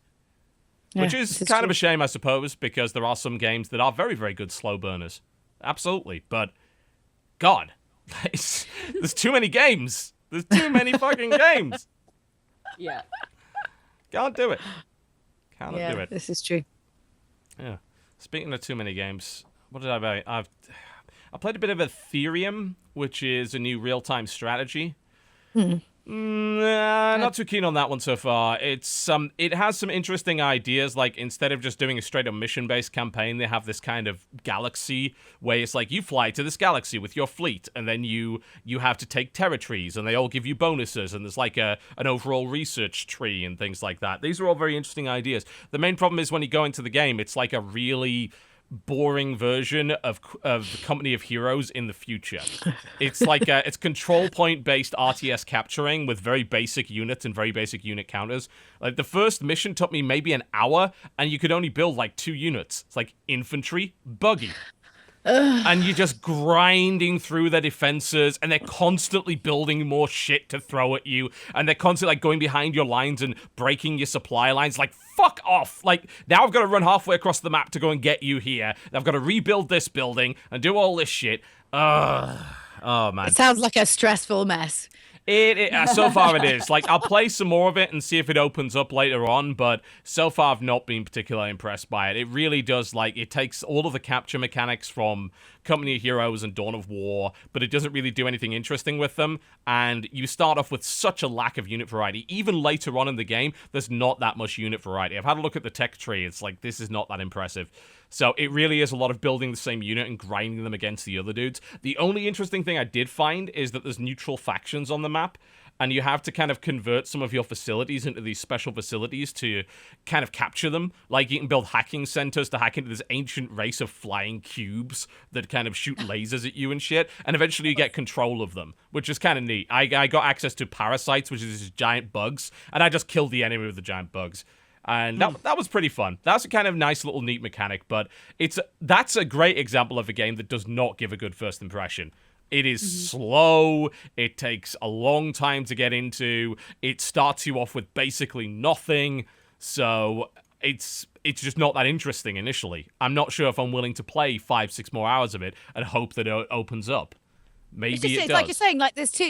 Yeah, Which is this is kind true. of a shame, I suppose, because there are some games that are very, very good slow burners. Absolutely. But, God, there's too many games. There's too many fucking games. Yeah. Can't do it. Cannot Yeah, do it. this is true. Yeah. Speaking of too many games, what did I buy? I played a bit of Ethereum, which is a new real-time strategy. Not too keen on that one so far. It has some interesting ideas. Like instead of just doing a straight-up mission-based campaign, they have this kind of galaxy where it's like you fly to this galaxy with your fleet, and then you have to take territories, and they all give you bonuses, and there's like an overall research tree and things like that. These are all very interesting ideas. The main problem is when you go into the game, it's like a really boring version of the Company of Heroes in the future. It's like it's control point based RTS capturing with very basic units and very basic unit counters. Like the first mission took me maybe an hour, and you could only build like 2 units. It's like infantry, buggy. And you're just grinding through their defenses, and they're constantly building more shit to throw at you, and they're constantly like going behind your lines and breaking your supply lines. Like, fuck off! Like, now I've got to run halfway across the map to go and get you here. I've got to rebuild this building and do all this shit. Oh man. It sounds like a stressful mess. So far it is. Like, I'll play some more of it and see if it opens up later on, but so far I've not been particularly impressed by it. It really does, like, it takes all of the capture mechanics from Company of Heroes and Dawn of War, but it doesn't really do anything interesting with them, and you start off with such a lack of unit variety. Even later on in the game, there's not that much unit variety. I've had a look at the tech tree. It's like, this is not that impressive. So it really is a lot of building the same unit and grinding them against the other dudes. The only interesting thing I did find is that there's neutral factions on the map, and you have to kind of convert some of your facilities into these special facilities to kind of capture them. Like, you can build hacking centers to hack into this ancient race of flying cubes that kind of shoot lasers at you and shit, and eventually you get control of them, which is kind of neat. I got access to parasites, which is these giant bugs, and I just killed the enemy with the giant bugs. And that was pretty fun. That's a kind of nice little neat mechanic, but that's a great example of a game that does not give a good first impression. It is slow. It takes a long time to get into. It starts you off with basically nothing. So it's just not that interesting initially. I'm not sure if I'm willing to play 5-6 more hours of it and hope that it opens up. Maybe it's does. like you're saying, like there's too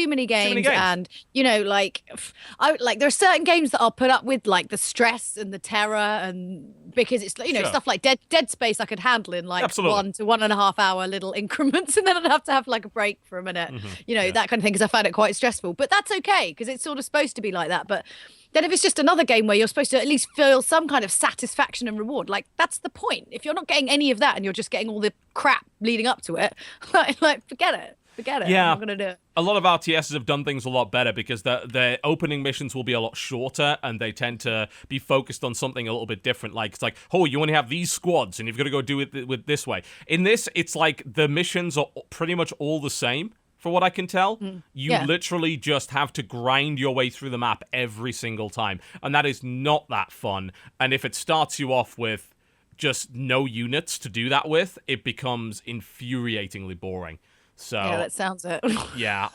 many games, and there are certain games that I'll put up with, like the stress and the terror, and because it's stuff like Dead Space I could handle in like Absolutely. 1 to 1.5 hour little increments, and then I'd have to have like a break for a minute, that kind of thing, because I find it quite stressful. But that's okay because it's sort of supposed to be like that. But then if it's just another game where you're supposed to at least feel some kind of satisfaction and reward, like that's the point. If you're not getting any of that and you're just getting all the crap leading up to it, like forget it. Yeah. I'm not gonna do it. A lot of RTSs have done things a lot better because their opening missions will be a lot shorter and they tend to be focused on something a little bit different. Like, it's like, oh, you only have these squads and you've got to go do it with this way. In this, it's like the missions are pretty much all the same. For what I can tell, you literally just have to grind your way through the map every single time. And that is not that fun. And if it starts you off with just no units to do that with, it becomes infuriatingly boring. So yeah, that sounds it. Yeah,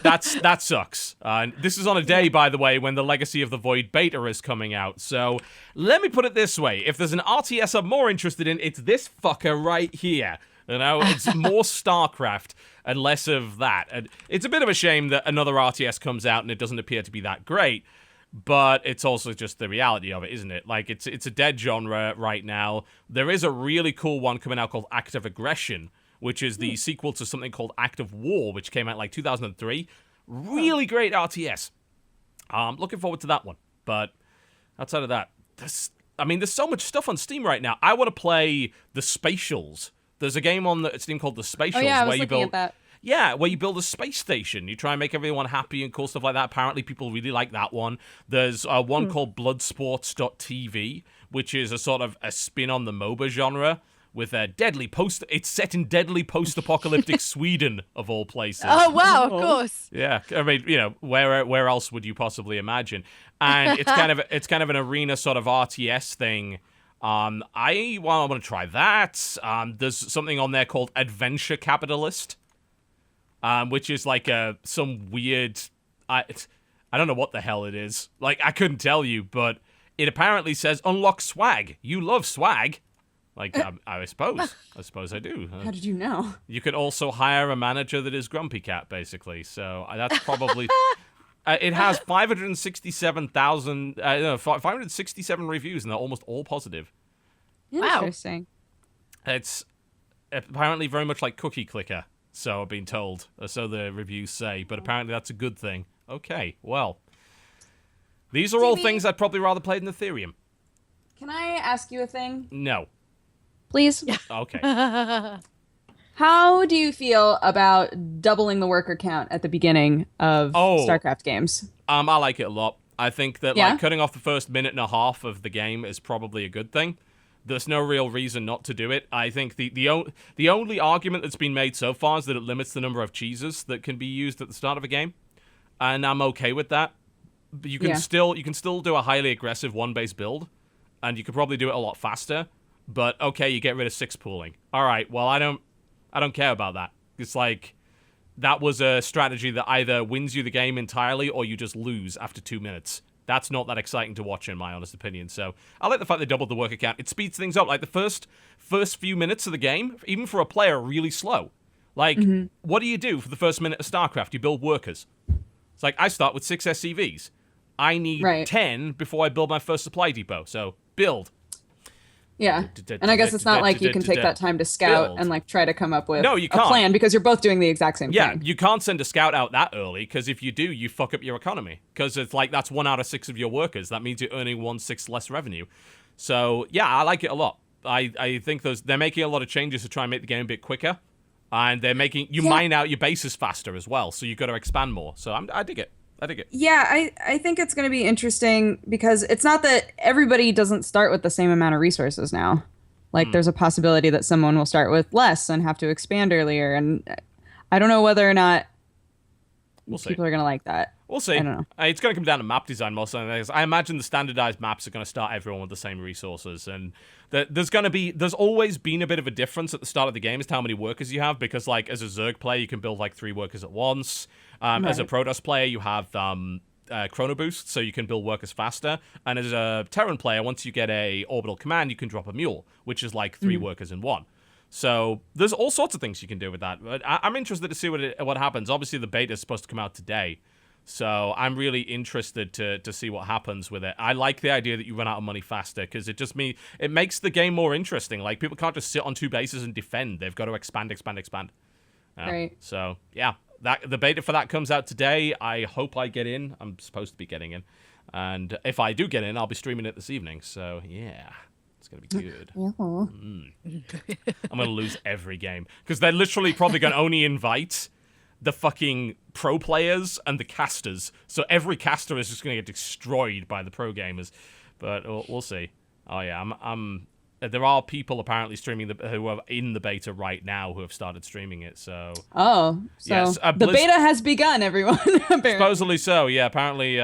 that sucks. This is on a day, by the way, when the Legacy of the Void beta is coming out. So let me put it this way. If there's an RTS I'm more interested in, it's this fucker right here. It's more StarCraft and less of that. And it's a bit of a shame that another RTS comes out and it doesn't appear to be that great, but it's also just the reality of it, isn't it? Like, it's a dead genre right now. There is a really cool one coming out called Active Aggression, which is the sequel to something called Active War, which came out like 2003. Really great RTS. Looking forward to that one. But outside of that, there's so much stuff on Steam right now. I want to play The Spatials. There's a game on Steam called The Spatials. Oh, yeah, I was looking at that. Yeah, where you build a space station. You try and make everyone happy and cool stuff like that. Apparently, people really like that one. There's one called Bloodsports.tv, which is a sort of a spin on the MOBA genre with a It's set in deadly post-apocalyptic Sweden, of all places. Oh, wow, of course. Yeah, I mean, where else would you possibly imagine? And it's kind of an arena sort of RTS thing. I want to try that. There's something on there called Adventure Capitalist, which is like some weird. I don't know what the hell it is. Like, I couldn't tell you, but it apparently says unlock swag. You love swag. Like, I suppose. I suppose I do. How did you know? You could also hire a manager that is Grumpy Cat, basically. So that's probably. It has 567 reviews, and they're almost all positive. Interesting. It's apparently very much like Cookie Clicker, so I've been told. So the reviews say, but apparently that's a good thing. Okay, well. These are all things I'd probably rather play than Ethereum. Can I ask you a thing? No. Please? Okay. How do you feel about doubling the worker count at the beginning of StarCraft games? I like it a lot. I think that like cutting off the first minute and a half of the game is probably a good thing. There's no real reason not to do it. I think the only argument that's been made so far is that it limits the number of cheeses that can be used at the start of a game, and I'm okay with that. But you can still do a highly aggressive one-base build, and you could probably do it a lot faster. But okay, you get rid of 6 pooling. All right, well I don't care about that. It's like that was a strategy that either wins you the game entirely or you just lose after 2 minutes. That's not that exciting to watch, in my honest opinion. So I like the fact they doubled the worker count. It speeds things up. Like the first few minutes of the game, even for a player, are really slow. Like, what do you do for the first minute of StarCraft? You build workers. It's like, I start with 6 SCVs. I need 10 before I build my first supply depot. So, build. Yeah, and I guess it's not like you can take that time to scout and like try to come up with a plan because you're both doing the exact same thing. Yeah, you can't send a scout out that early because if you do, you fuck up your economy because it's like that's 1 out of 6 of your workers. That means you're earning 1/6 less revenue. So yeah, I like it a lot. I think they're making a lot of changes to try and make the game a bit quicker, and they're making you mine out your bases faster as well. So you've got to expand more. So I dig it. I dig it. Yeah, I think it's going to be interesting because it's not that everybody doesn't start with the same amount of resources now. Like, there's a possibility that someone will start with less and have to expand earlier. And I don't know whether or not people are going to like that. We'll see. I don't know. It's going to come down to map design most of the things. I imagine the standardized maps are going to start everyone with the same resources, and there's always been a bit of a difference at the start of the game as to how many workers you have, because like as a Zerg player you can build like 3 workers at once. As a Protoss player you have chrono boost, so you can build workers faster, and as a Terran player, once you get a orbital command, you can drop a mule, which is like 3 workers in 1. So there's all sorts of things you can do with that. But I'm interested to see what happens. Obviously, the beta is supposed to come out today, so I'm really interested to see what happens with it. I like the idea that you run out of money faster, because it makes the game more interesting. Like, people can't just sit on 2 bases and defend. They've got to expand. Right. So yeah, the beta for that comes out today. I hope I get in. I'm supposed to be getting in, and if I do get in, I'll be streaming it this evening. So yeah. It's going to be good. I'm going to lose every game. Because they're literally probably going to only invite the fucking pro players and the casters. So every caster is just going to get destroyed by the pro gamers. But we'll see. Oh, yeah. There are people apparently streaming who are in the beta right now who have started streaming it. So yes, the beta has begun, everyone. Supposedly so, yeah. Apparently,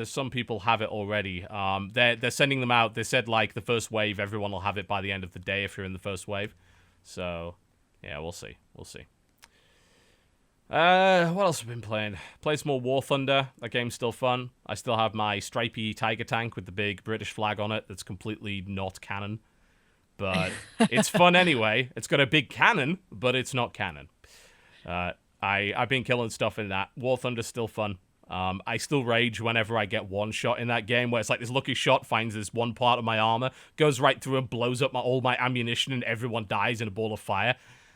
some people have it already. They're sending them out. They said like the first wave, everyone will have it by the end of the day if you're in the first wave. So yeah, we'll see. What else have I been playing? Played some more War Thunder. That game's still fun. I still have my stripy tiger tank with the big British flag on it that's completely not canon. But it's fun anyway. It's got a big cannon, but it's not canon. I've been killing stuff in that. War Thunder's still fun. I still rage whenever I get one shot in that game, where it's like this lucky shot finds this one part of my armor, goes right through and blows up all my ammunition, and everyone dies in a ball of fire.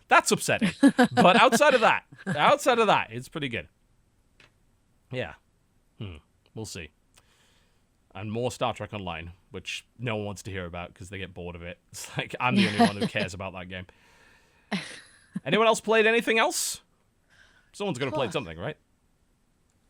That's upsetting. But outside of that, it's pretty good. Yeah. We'll see. And more Star Trek Online, which no one wants to hear about because they get bored of it. It's like, I'm the only one who cares about that game. Anyone else played anything else? Someone's going to play something, right?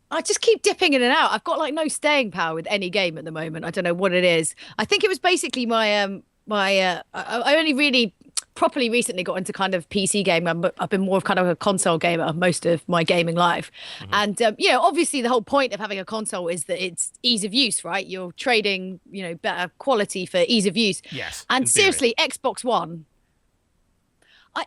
I just keep dipping in and out. I've got like no staying power with any game at the moment. I don't know what it is. I think it was basically I only really properly recently got into kind of PC game. I've been more of kind of a console gamer most of my gaming life. And, obviously the whole point of having a console is that it's ease of use, right? You're trading, better quality for ease of use. Yes. And seriously, Xbox One,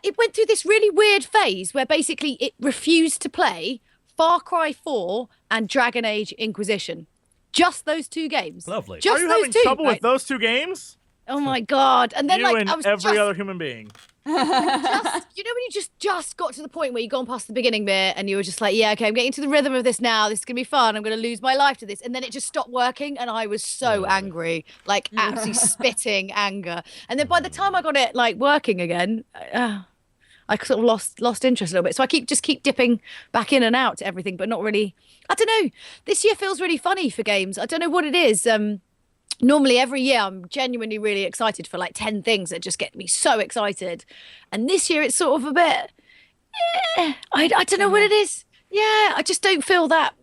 it went through this really weird phase where basically it refused to play Far Cry 4 and Dragon Age Inquisition. Just those 2 games. Lovely. Just Are you those having 2, trouble right? with those 2 games? Oh my God. And then You and I was every other human being. when you just got to the point where you've gone past the beginning bit and you were just like, yeah, okay, I'm getting into the rhythm of this now. This is going to be fun. I'm going to lose my life to this. And then it just stopped working. And I was so angry, like absolutely spitting anger. And then by the time I got it like working again, I sort of lost interest a little bit. So I keep dipping back in and out to everything, but not really. I don't know. This year feels really funny for games. I don't know what it is. Normally every year I'm genuinely really excited for like 10 things that just get me so excited. And this year it's sort of a bit, I don't know what it is. Yeah, I just don't feel that.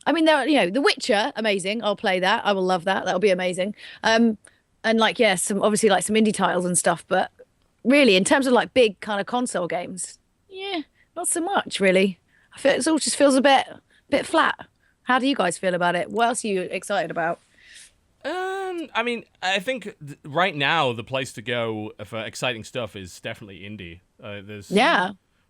I mean, The Witcher, amazing. I'll play that. I will love that. That'll be amazing. And like, yeah, some indie titles and stuff. But really, in terms of like big kind of console games, yeah, not so much really. I feel it all just feels a bit flat. How do you guys feel about it? What else are you excited about? I mean, I think right now the place to go for exciting stuff is definitely indie. There's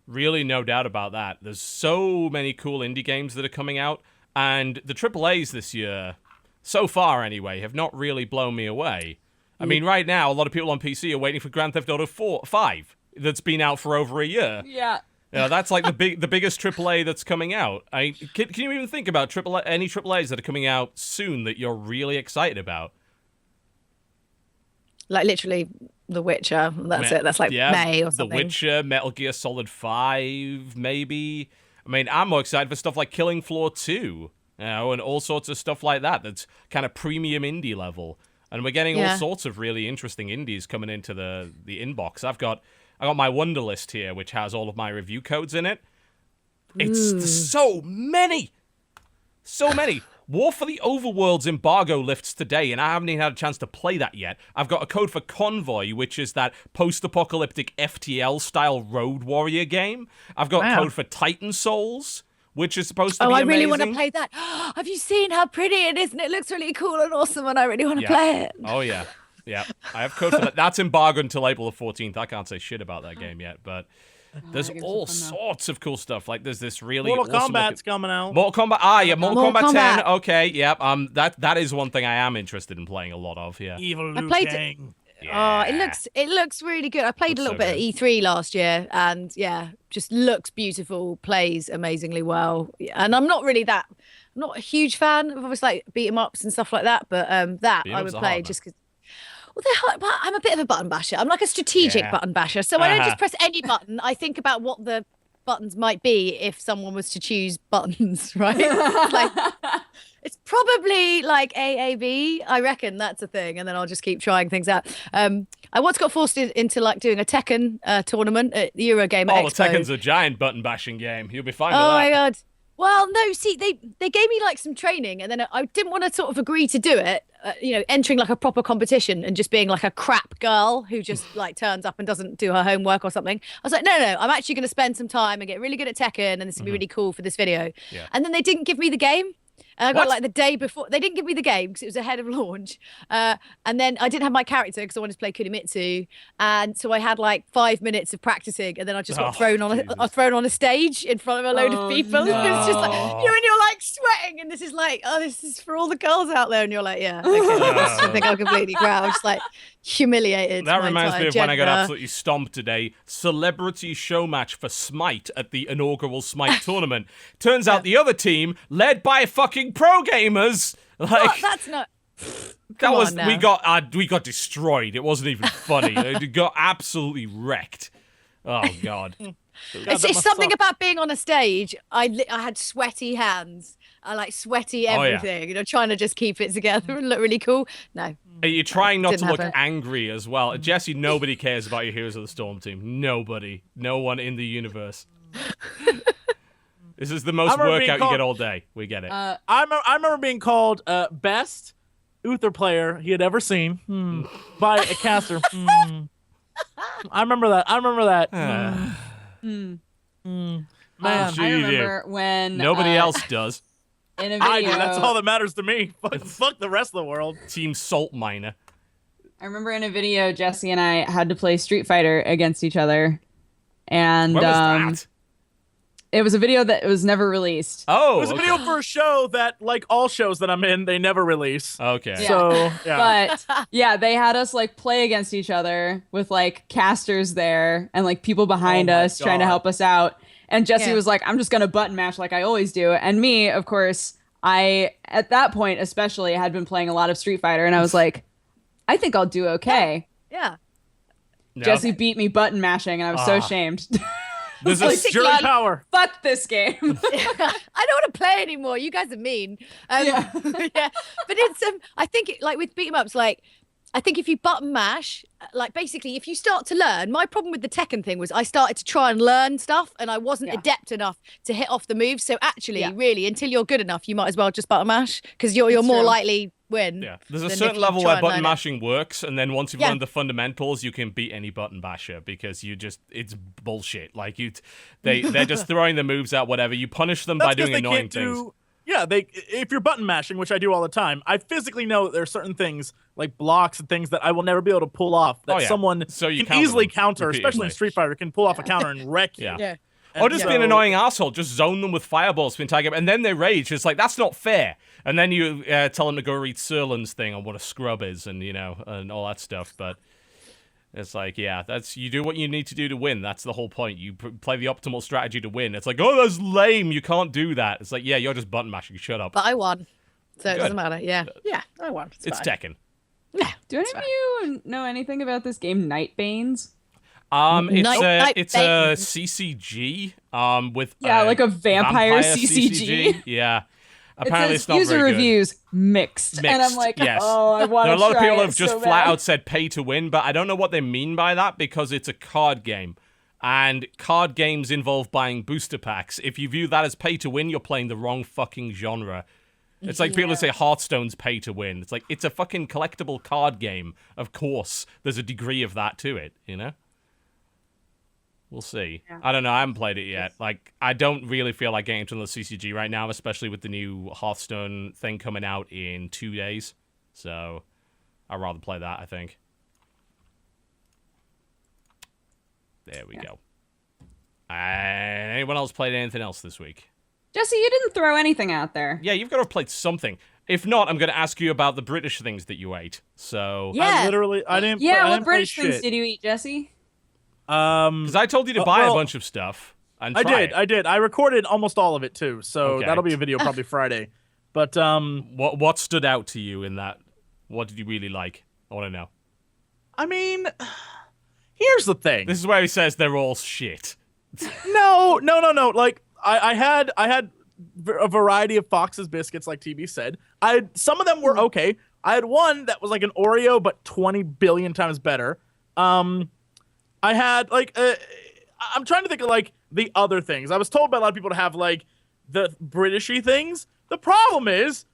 really no doubt about that. There's so many cool indie games that are coming out, and the AAAs this year, so far anyway, have not really blown me away. I mean, right now, a lot of people on PC are waiting for Grand Theft Auto 5 that's been out for over a year. Yeah. That's like the biggest AAA that's coming out. Can you even think about any AAAs that are coming out soon that you're really excited about? Like literally The Witcher. That's it. That's like May or something. The Witcher, Metal Gear Solid 5, maybe. I mean, I'm more excited for stuff like Killing Floor 2, and all sorts of stuff like that that's kind of premium indie level. And we're getting all sorts of really interesting indies coming into the inbox. I got my Wonder List here, which has all of my review codes in it. It's so many. War for the Overworld's embargo lifts today, and I haven't even had a chance to play that yet. I've got a code for Convoy, which is that post-apocalyptic FTL-style Road Warrior game. I've got a code for Titan Souls, which is supposed to Oh, be I amazing. really want to play that. Have you seen how pretty it is? And it looks really cool and awesome, and I really want to play it. Oh, yeah. Yeah. I have code for that. That's embargoed until April the 14th. I can't say shit about that game yet, but there's all sorts of cool stuff. Like, there's this really Mortal awesome Kombat's coming out. Mortal Kombat. Ah, yeah, Mortal Mortal Kombat 10. Kombat. Okay, yep. That is one thing I am interested in playing a lot of, yeah. Evil I Liu played Kang. Oh, it looks really good. I played Looks a little so bit at E3 last year, and yeah, just looks beautiful, plays amazingly well. And I'm not a huge fan of obviously like beat 'em ups and stuff like that, but that Beat 'em I ups would are play hard, just because. Well, they're hard, but I'm a bit of a button basher. I'm like a strategic Yeah. button basher, so I don't Uh-huh. just press any button. I think about what the buttons might be if someone was to choose buttons, right? It's like it's probably like AAB. I reckon that's a thing, and then I'll just keep trying things out. I once got forced into like doing a Tekken tournament at the Eurogamer Oh, Expo. the Tekken's a giant button bashing game. You'll be fine Oh with my that. god. Well, no, see, they gave me like some training, and then I didn't want to sort of agree to do it. Entering like a proper competition and just being like a crap girl who just like turns up and doesn't do her homework or something. I was like, no, I'm actually going to spend some time and get really good at Tekken, and this will be really cool for this video. Yeah. And then they didn't give me the game. And I got What? like the day before. They didn't give me the game because it was ahead of launch. And then I didn't have my character because I wanted to play Kunimitsu. And so I had like 5 minutes of practicing, and then I just got thrown on a stage in front of a load of people. no. It's just like when you're like sweating, and this is like, oh, this is for all the girls out there, and you're like, yeah, okay. I think I'm completely ground, just like humiliated. That my reminds me entire of when I got gender. absolutely stomped today. Celebrity show match for Smite at the inaugural Smite tournament. Turns out the other team, led by fucking pro gamers, like What? That's not. that Come was on now. we got destroyed. It wasn't even funny. It got absolutely wrecked. Oh god. It's something about being on a stage. I had sweaty hands. I like sweaty Oh, yeah. everything. Trying to just keep it together and look really cool. No. You're trying not to Didn't look happen. angry as well. Jesse, nobody cares about your Heroes of the Storm team. Nobody. No one in the universe. This is the most I remember being workout you called- get all day. We get it. I remember being called best Uther player he had ever seen by a caster. I remember that. Man, I Sure you do. remember when Nobody else does. in a video. I do. That's all that matters to me. Fuck the rest of the world. Team Salt Miner. I remember in a video, Jesse and I had to play Street Fighter against each other, and Where was that? it was a video that was never released. Oh, It was a video for a show that, like all shows that I'm in, they never release. Okay. Yeah. So, yeah. But yeah, they had us like play against each other with like casters there and like people behind Oh my us trying to God. help us out. And Jesse Yeah. was like, I'm just gonna button mash like I always do. And me, of course, I at that point especially had been playing a lot of Street Fighter, and I was like, I think I'll do okay. Yeah. No. Jesse beat me button mashing, and I was so ashamed. There's a like, Jury God, power. fuck this game. I don't want to play anymore. You guys are mean. Yeah. Yeah. But it's I think like with beat 'em ups, like I think if you button mash, like basically if you start to learn, my problem with the Tekken thing was I started to try and learn stuff and I wasn't Yeah. adept enough to hit off the moves. So actually, Yeah. really, until you're good enough, you might as well just button mash because you're It's more true. likely win. Yeah. There's a than if certain you level try where and button learn it. mashing works, and then once you've Yeah. learned the fundamentals, you can beat any button basher because it's bullshit. Like they're just throwing the moves out, whatever. You punish them by That's 'cause doing they annoying can't things. do. Yeah, if you're button mashing, which I do all the time, I physically know that there are certain things like blocks and things that I will never be able to pull off that Oh, yeah. someone So you can counter easily them counter, especially repeatedly. in Street Fighter, can pull off a counter and wreck you. Yeah. Yeah. Or just be an so- annoying asshole. Just zone them with fireballs for the entire game, and then they rage. It's like that's not fair. And then you tell them to go read Serlin's thing on what a scrub is, and and all that stuff. But it's like, yeah, you do what you need to do to win. That's the whole point. You play the optimal strategy to win. It's like, oh, that's lame. You can't do that. It's like, yeah, you're just button mashing. Shut up. But I won. So it Good. doesn't matter. Yeah. Yeah, I won. It's fine. Tekken. Yeah. Do any of you know anything about this game, Nightbanes? It's a Nightbane. CCG. With Yeah, like a vampire CCG. Yeah. Apparently, It says it's not user very good. reviews mixed. And I'm Mixed, like, yes. oh, I want There to are a lot of try people it have just so flat bad. out said pay to win, but I don't know what they mean by that because it's a card game. And card games involve buying booster packs. If you view that as pay to win, you're playing the wrong fucking genre. It's like people who say Hearthstone's pay to win. It's like, it's a fucking collectible card game. Of course, there's a degree of that to it, you know? We'll see. Yeah. I don't know. I haven't played it yet. Like, I don't really feel like getting into the CCG right now, especially with the new Hearthstone thing coming out in 2 days. So, I'd rather play that, I think. There we go. Anyone else played anything else this week? Jesse, you didn't throw anything out there. Yeah, you've got to have played something. If not, I'm going to ask you about the British things that you ate. So, Yeah. I didn't. Yeah, I what didn't British play things shit. did you eat, Jesse? because I told you to buy a bunch of stuff and try it. I did. I recorded almost all of it too, so Okay. that'll be a video probably Friday. But What stood out to you in that? What did you really like? I want to know. I mean, here's the thing. This is where he says they're all shit. No. Like I had a variety of Fox's biscuits, like TB said. Some of them were okay. I had one that was like an Oreo, but 20 billion times better. I had like I'm trying to think of like the other things. I was told by a lot of people to have like the Britishy things. The problem is,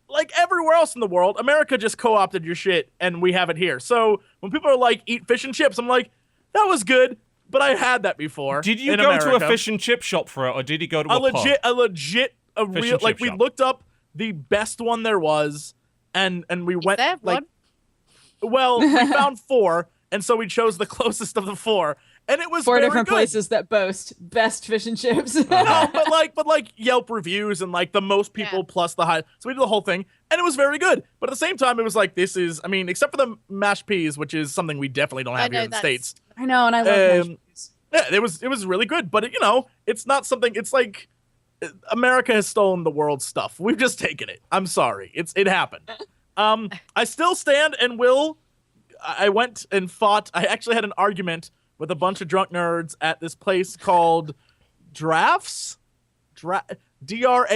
like everywhere else in the world, America just co-opted your shit, and we have it here. So when people are like, eat fish and chips, I'm like, that was good, but I had that before. Did you in go America. to a fish and chip shop for it, or did you go to a pub? a Fish real and like chip we shop. looked up the best one there was, and we went there like, one? well, we found 4, and so we chose the closest of the 4, and it was 4 very different good. places that boast best fish and chips. No, but like Yelp reviews and like the most people plus the high. So we did the whole thing, and it was very good. But at the same time, it was like I mean, except for the mashed peas, which is something we definitely don't have here in the States. I know, and I love mashed peas. Yeah, it was really good. But it's not something. It's like America has stolen the world's stuff. We've just taken it. I'm sorry. It happened. I still stand and will. I went and fought. I actually had an argument with a bunch of drunk nerds at this place called Drafts. Draughts? Droughts?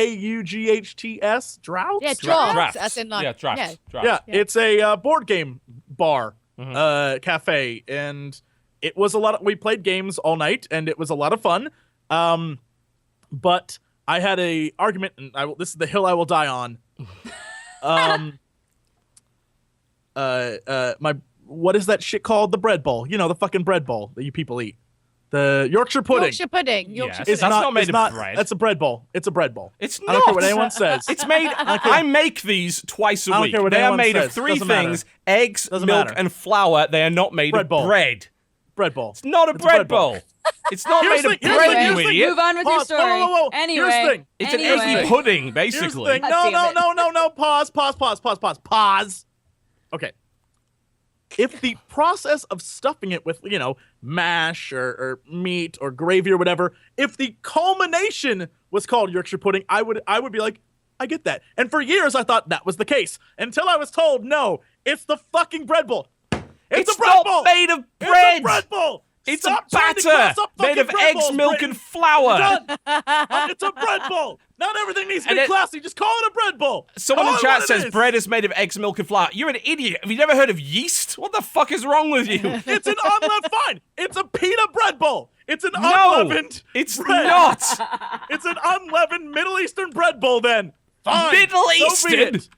Yeah, Drafts. drafts. As in like, yeah, drafts. Yeah, it's a board game bar, cafe, and it was a lot. We played games all night, and it was a lot of fun. But I had a argument, and this is the hill I will die on. What is that shit called? The bread bowl. You know, the fucking bread bowl that you people eat. The Yorkshire pudding. Yorkshire pudding. Yes. Yorkshire That's pudding. not made it's of not, bread. That's a bread bowl. It's a bread bowl. It's I don't care not. what anyone says. It's made. I make these twice a I don't week. care what They are anyone made of says. 3 Doesn't matter. things: eggs, Doesn't milk, matter. and flour. They are not made Bread of bowl. bread. Bread bowl. It's not a It's bread bowl. It's not Here's made the of thing, here's bread, the- you here's the- idiot. Move on with your Pause. story. Whoa. Here's the Anyway, thing. It's an anyway. eggy pudding, Here's basically. the thing. God No. damn it. Pause. Okay. If the process of stuffing it with, mash or meat or gravy or whatever, if the culmination was called Yorkshire pudding, I would be like, I get that. And for years I thought that was the case until I was told, no, it's the fucking bread bowl. It's a bread not bowl. made of It's bread. a bread bowl. It's Stop a trying to batter cross up made fucking of bread eggs, bowls, milk, Britain. and flour. Done. It's a bread bowl. Not everything needs to And be it- classy. Just call it a bread bowl. Someone in Call it chat what it says is. bread is made of eggs, milk, and flour. You're an idiot. Have you never heard of yeast? What the fuck is wrong with you? It's an unleavened. Fine. It's a pita bread bowl. It's an No, unleavened. it's bread. not. It's an unleavened Middle Eastern bread bowl. Then fine. Middle So be Eastern? it.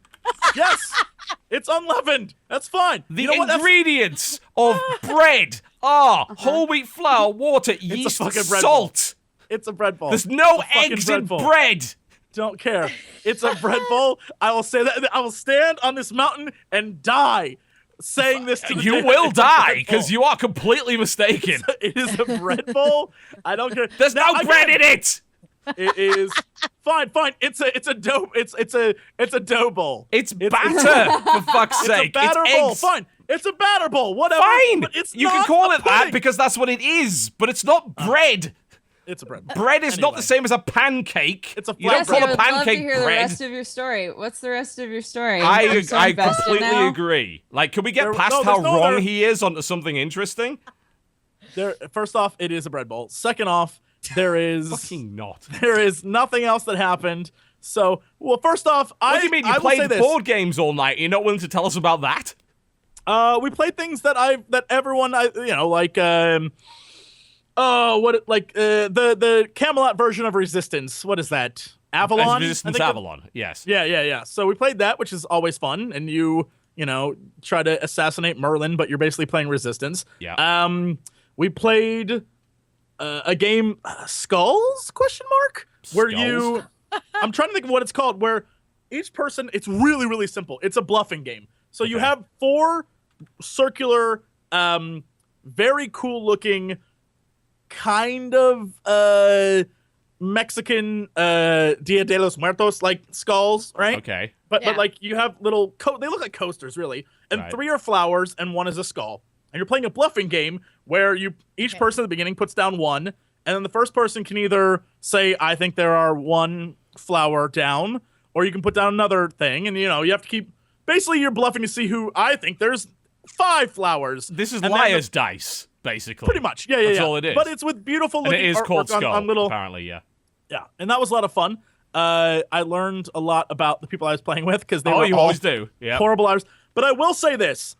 Yes. It's unleavened. That's fine. The you know what? That's- ingredients of bread are whole wheat flour, water, yeast, fucking bread salt. It's a bread bowl. There's no It's a fucking eggs in bowl. bread. Don't care. It's a bread bowl. I will say that. I will stand on this mountain and die saying this to the You day will it's a die bread because bowl. you are completely mistaken. It is a bread bowl. I don't care. There's Now, no bread in again, it. It is fine. It's a dough. It's a dough bowl. It's batter, for fuck's It's sake. a batter bowl. eggs. Fine. It's a batter bowl. Whatever. Fine. But it's You not can call a it that pudding. because that's what it is, but it's not bread. It's a bread bowl. Bread is not Anyway. the same as a pancake. It's a You don't Jesse, call I a would love to pancake hear the bread. rest of your story. What's the rest of your story? I I'm so invested completely now. agree. Like, can we get There- past no, how there's no wrong other- he is onto something interesting? First off, it is a bread bowl. Second off, there is Fucking not. there is nothing else that happened. So, well, first off, What do you mean you I will say played this. board games all night? You're not willing to tell us about that? We played things that everyone the Camelot version of Resistance. What is that? Avalon. I Resistance think it- Avalon, yes. Yeah. So we played that, which is always fun, and you try to assassinate Merlin, but you're basically playing Resistance. Yeah. We played a game, Skulls? Question mark? Where Skulls? I'm trying to think of what it's called. Where each person, it's really really simple. It's a bluffing game. So you have 4 circular, very cool looking, kind of Mexican Dia de los Muertos like skulls, right? Okay. But like you have little they look like coasters really, and 3 are flowers and 1 is a skull. And you're playing a bluffing game where each person at the beginning puts down 1, and then the first person can either say, I think there are 1 flower down, or you can put down another thing, and you have to keep. Basically, you're bluffing to see who. I think there's 5 flowers. This is liar's dice, basically. Pretty much, yeah. That's all it is. But it's with beautiful looking and it is called artwork Skull, on little. apparently, yeah. Yeah, and that was a lot of fun. I learned a lot about the people I was playing with because they were you all always do. Yeah. horrible liars. But I will say this: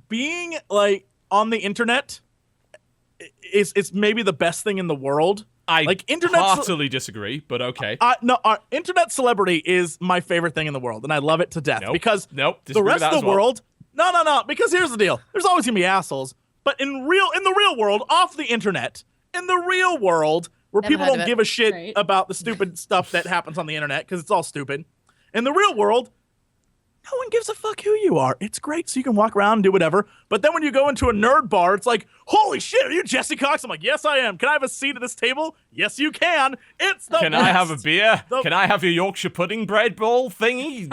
being like on the internet is maybe the best thing in the world. I internet heartily disagree, but okay. No, internet celebrity is my favorite thing in the world, and I love it to death because the rest of the world. No. Because here's the deal: there's always gonna be assholes, but in the real world, off the internet, in the real world, where Never people heard of don't it. give a shit Right. about the stupid stuff that happens on the internet because it's all stupid. In the real world, no one gives a fuck who you are. It's great, so you can walk around and do whatever. But then when you go into a nerd bar, it's like, holy shit, are you Jesse Cox? I'm like, yes, I am. Can I have a seat at this table? Yes, you can. It's the Can best. I have a beer? Can I have your Yorkshire pudding bread bowl thingy?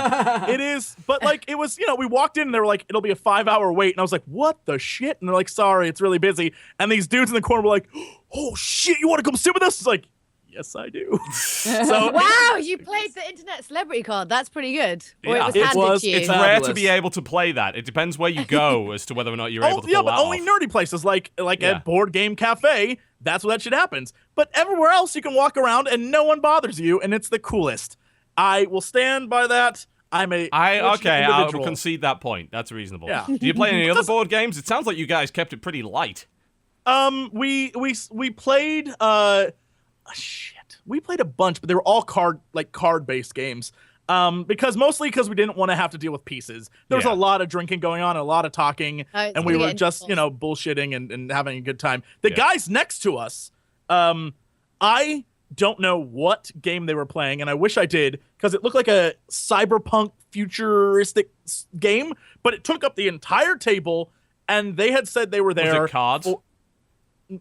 It is, but like it was, we walked in and they were like, it'll be a 5-hour wait, and I was like, what the shit? And they're like, sorry, it's really busy. And these dudes in the corner were like, oh shit, you want to come sit with us? It's like, yes, I do. So Wow, you played the internet celebrity card. That's pretty good. Or Yeah. it was It handed was- to you. It's rare to Fabulous. be able to play that. It depends where you go as to whether or not you're able to yeah, pull but that only off. nerdy places like Yeah. a board game cafe. That's where that shit happens. But everywhere else, you can walk around and no one bothers you, and it's the coolest. I will stand by that. I'm a I'll individual. concede that point. That's reasonable. Yeah. Do you play any other board games? It sounds like you guys kept it pretty light. We played shit. We played a bunch, but they were all card based games. Mostly because we didn't want to have to deal with pieces. There was Yeah. a lot of drinking going on, a lot of talking, it's and we gonna were get just, intense. bullshitting and having a good time. The Yeah. guys next to us, I don't know what game they were playing, and I wish I did, because it looked like a cyberpunk futuristic game, but it took up the entire table, and they had said they were there. Was it cards?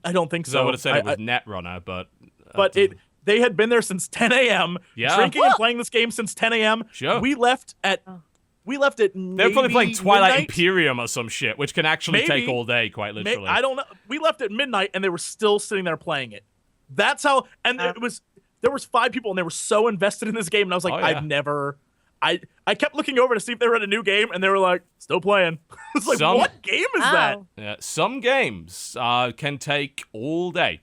I don't think Because so. I would have said it I- was Netrunner, but... they had been there since 10 a.m. Yeah. drinking and playing this game since 10 a.m. Sure. We left at They were probably playing Twilight Imperium or some shit, which can actually take Maybe. all day, quite literally. I don't know. We left at midnight and they were still sitting there playing it. That's how. And there was 5 people and they were so invested in this game, and I was like, Oh, yeah. I've never. I kept looking over to see if they were in a new game, and they were like, still playing. It's like, Some- what game is that? Wow. Yeah, some games can take all day.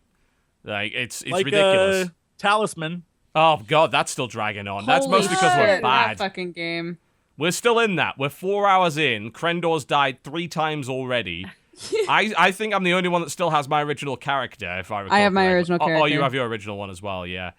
Like, it's Like ridiculous. Talisman. Oh, God, that's still dragging on. That's Holy mostly because we're shit, bad. That fucking game. We're still in that. We're 4 hours in. Krendor's died 3 times already. I think I'm the only one that still has my original character, if I recall. I have my correctly. original Oh, you character. have your original one as well, yeah.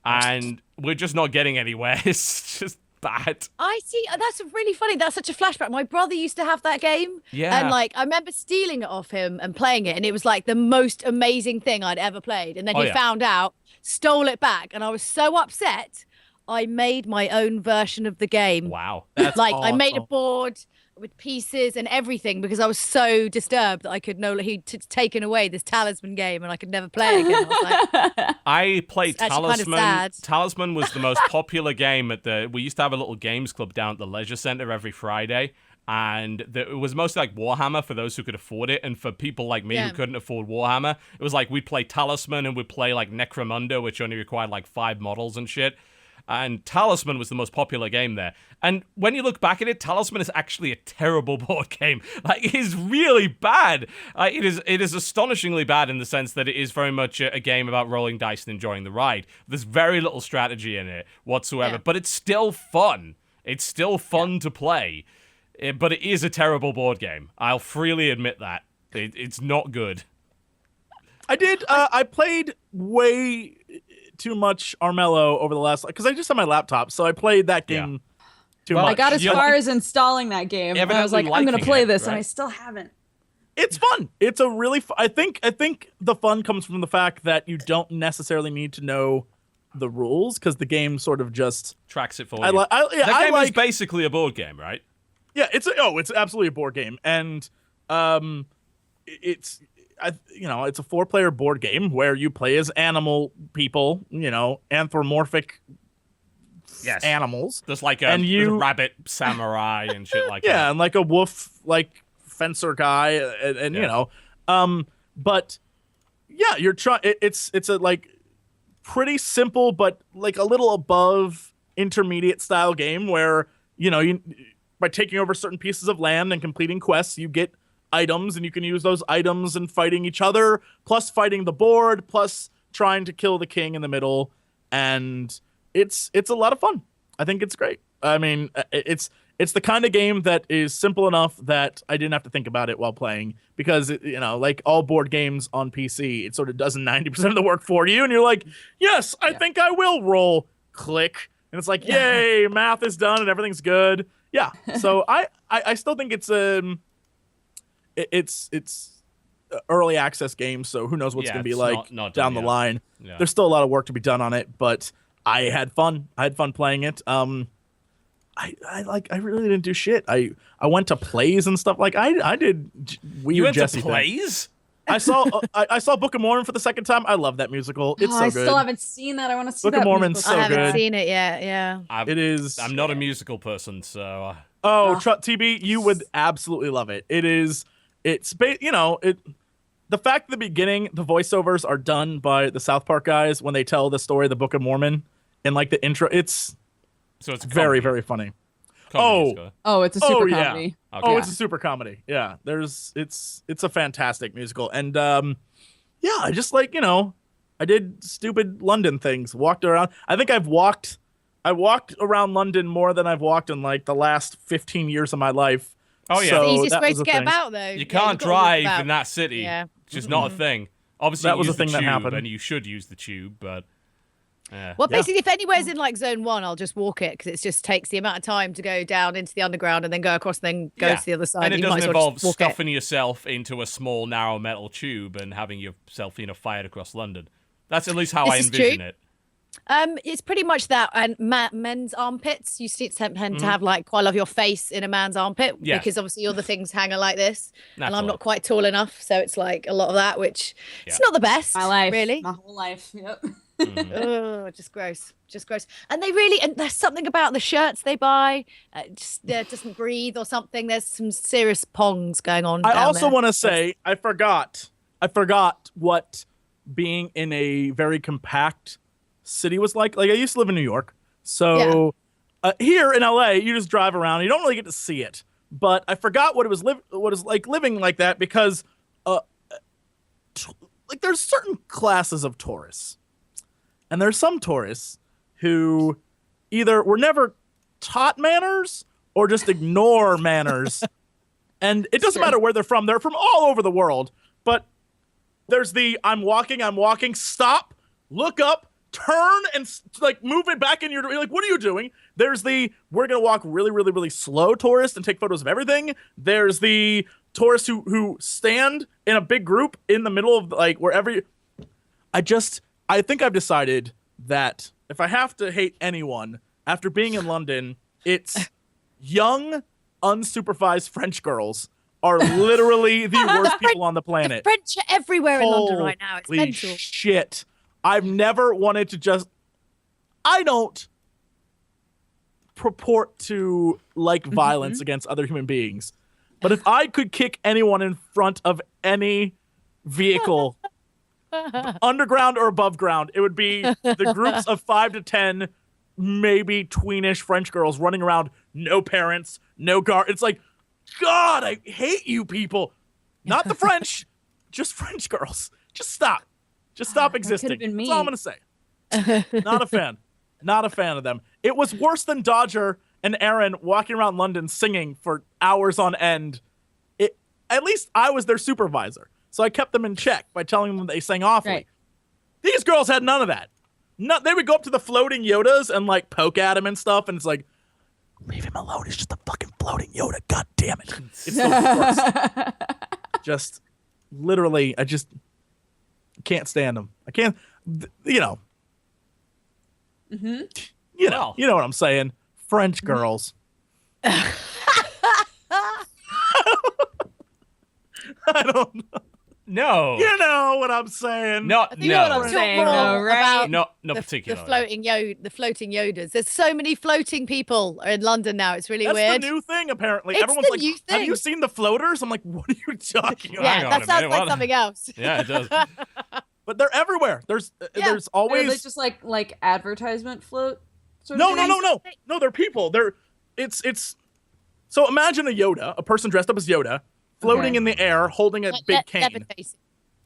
And we're just not getting anywhere. It's just bad. I see. That's really funny. That's such a flashback. My brother used to have that game. Yeah. And like, I remember stealing it off him and playing it, and it was like the most amazing thing I'd ever played. And then Oh, he yeah. found out, stole it back, and I was so upset. I made my own version of the game. Wow. That's Like I made a awesome. board with pieces and everything because I was so disturbed that I could he'd taken away this Talisman game and I could never play it again. I was like, I played It's actually kind of Talisman. sad. Talisman was the most popular game at we used to have a little games club down at the leisure center every Friday. And it was mostly like Warhammer for those who could afford it. And for people like me Yeah. who couldn't afford Warhammer, it was like we'd play Talisman and we'd play like Necromunda, which only required like 5 models and shit. And Talisman was the most popular game there. And when you look back at it, Talisman is actually a terrible board game. Like, it is really bad. It is astonishingly bad in the sense that it is very much a game about rolling dice and enjoying the ride. There's very little strategy in it whatsoever, Yeah. but it's still fun. It's still fun to play. But it is a terrible board game. I'll freely admit that. It's not good. I did. I played way too much Armello over the last, because I just had my laptop, so I played that game too Well, much. I got as You're far like- as installing that game. And I was Evidently like, I'm going to liking play it, this, and right? I still haven't. It's fun. It's a really I think the fun comes from the fact that you don't necessarily need to know the rules because the game sort of just tracks it for you. That game is basically a board game, right? Yeah, it's absolutely a board game, and it's a 4-player board game where you play as animal people, anthropomorphic animals. There's like there's a rabbit samurai and shit like that. Yeah, and like a wolf fencer guy, and but yeah, you're trying. It's a pretty simple, but like a little above intermediate style game where you by taking over certain pieces of land and completing quests, you get items, and you can use those items in fighting each other, plus fighting the board, plus trying to kill the king in the middle, and it's a lot of fun. I think it's great. I mean, it's the kind of game that is simple enough that I didn't have to think about it while playing because, like all board games on PC, it sort of does 90% of the work for you. And you're like, yes, I think I will roll, click. And it's like, yay, math is done and everything's good. Yeah. So I still think it's early access game. So who knows what's going to be like not down the line. Yeah. There's still a lot of work to be done on it, but I had fun. I had fun playing it. I really didn't do shit. I went to plays and stuff. Like I did weird You went Jesse to plays? I saw Book of Mormon for the second time. I love that musical. It's so good. I still haven't seen that. I want to see Book of Mormon's so good. I haven't seen it yet. Yeah. It is. I'm not a musical person, so. TB, you would absolutely love it. It is. It's the fact at the beginning the voiceovers are done by the South Park guys when they tell the story of the Book of Mormon and like the intro. It's very, very funny. It's a super comedy. Yeah. Okay. It's a super comedy. Yeah, it's a fantastic musical, and I just I did stupid London things. Walked around. I think I walked around London more than I've walked in like the last 15 years of my life. Oh yeah, so the easiest way to get about though. You can't drive in that city. Yeah, it's just not a thing. Obviously, that was a thing that happened, and you should use the tube, but. Well, basically, if anywhere's in like zone 1, I'll just walk it because it just takes the amount of time to go down into the underground and then go across and then go to the other side. And it doesn't involve stuffing yourself into a small, narrow metal tube and having yourself, fired across London. That's at least how I envision it. It's pretty much that, and men's armpits. You tend to have like quite a lot of your face in a man's armpit because obviously all the things hang like this, and I'm not quite tall enough, so it's like a lot of that, which it's not the best. My life, really, my whole life. Yep. Oh, just gross. And and there's something about the shirts they buy, doesn't breathe or something. There's some serious pongs going on. I also want to say I forgot what being in a very compact city was like. Like I used to live in New York, so here in LA, you just drive around. You don't really get to see it, but I forgot what it was like living like that because there's certain classes of tourists. And there's some tourists who either were never taught manners or just ignore manners. And it doesn't matter where they're from. They're from all over the world. But there's the I'm walking, stop, look up, turn, and move it back in your... You're like, what are you doing? There's the we're going to walk really, really, really slow tourist and take photos of everything. There's the tourists who stand in a big group in the middle of wherever... I think I've decided that if I have to hate anyone after being in London, it's young, unsupervised French girls are literally the worst people on the planet. The French are everywhere in London right now. It's mental. Shit. I've never wanted to I don't purport to like violence against other human beings. But if I could kick anyone in front of any vehicle... underground or above ground, it would be the groups of 5 to 10 maybe tweenish French girls running around, no parents, no guard. It's like, God, I hate you people. Not the French, just French girls. Just stop existing. That's all I'm gonna say. Not a fan of them. It was worse than Dodger and Aaron walking around London singing for hours on end. At least I was their supervisor. So I kept them in check by telling them they sang awfully. Right. These girls had none of that. They would go up to the floating Yodas and poke at him and stuff, and it's like, leave him alone. It's just a fucking floating Yoda. God damn it. It's so gross. Just literally, I just can't stand them. I can't, you know. Mm-hmm. You know what I'm saying. French girls. I don't know. No. You know what I'm saying. No, You know what I'm saying, though, right? Not The particularly. floating Yodas. There's so many floating people in London now. It's really That's weird. the new thing, apparently. It's Everyone's the like, new have you thing. seen the floaters? I'm like, what are you talking about? Yeah, Hang on that a sounds minute, like what? something else. Yeah, it does. But they're everywhere. There's Yeah. Are they always just like advertisement float? Sort of things? no. They're people. It's so imagine a Yoda, a person dressed up as Yoda, floating Okay. in the air, holding a big cane. Levitating.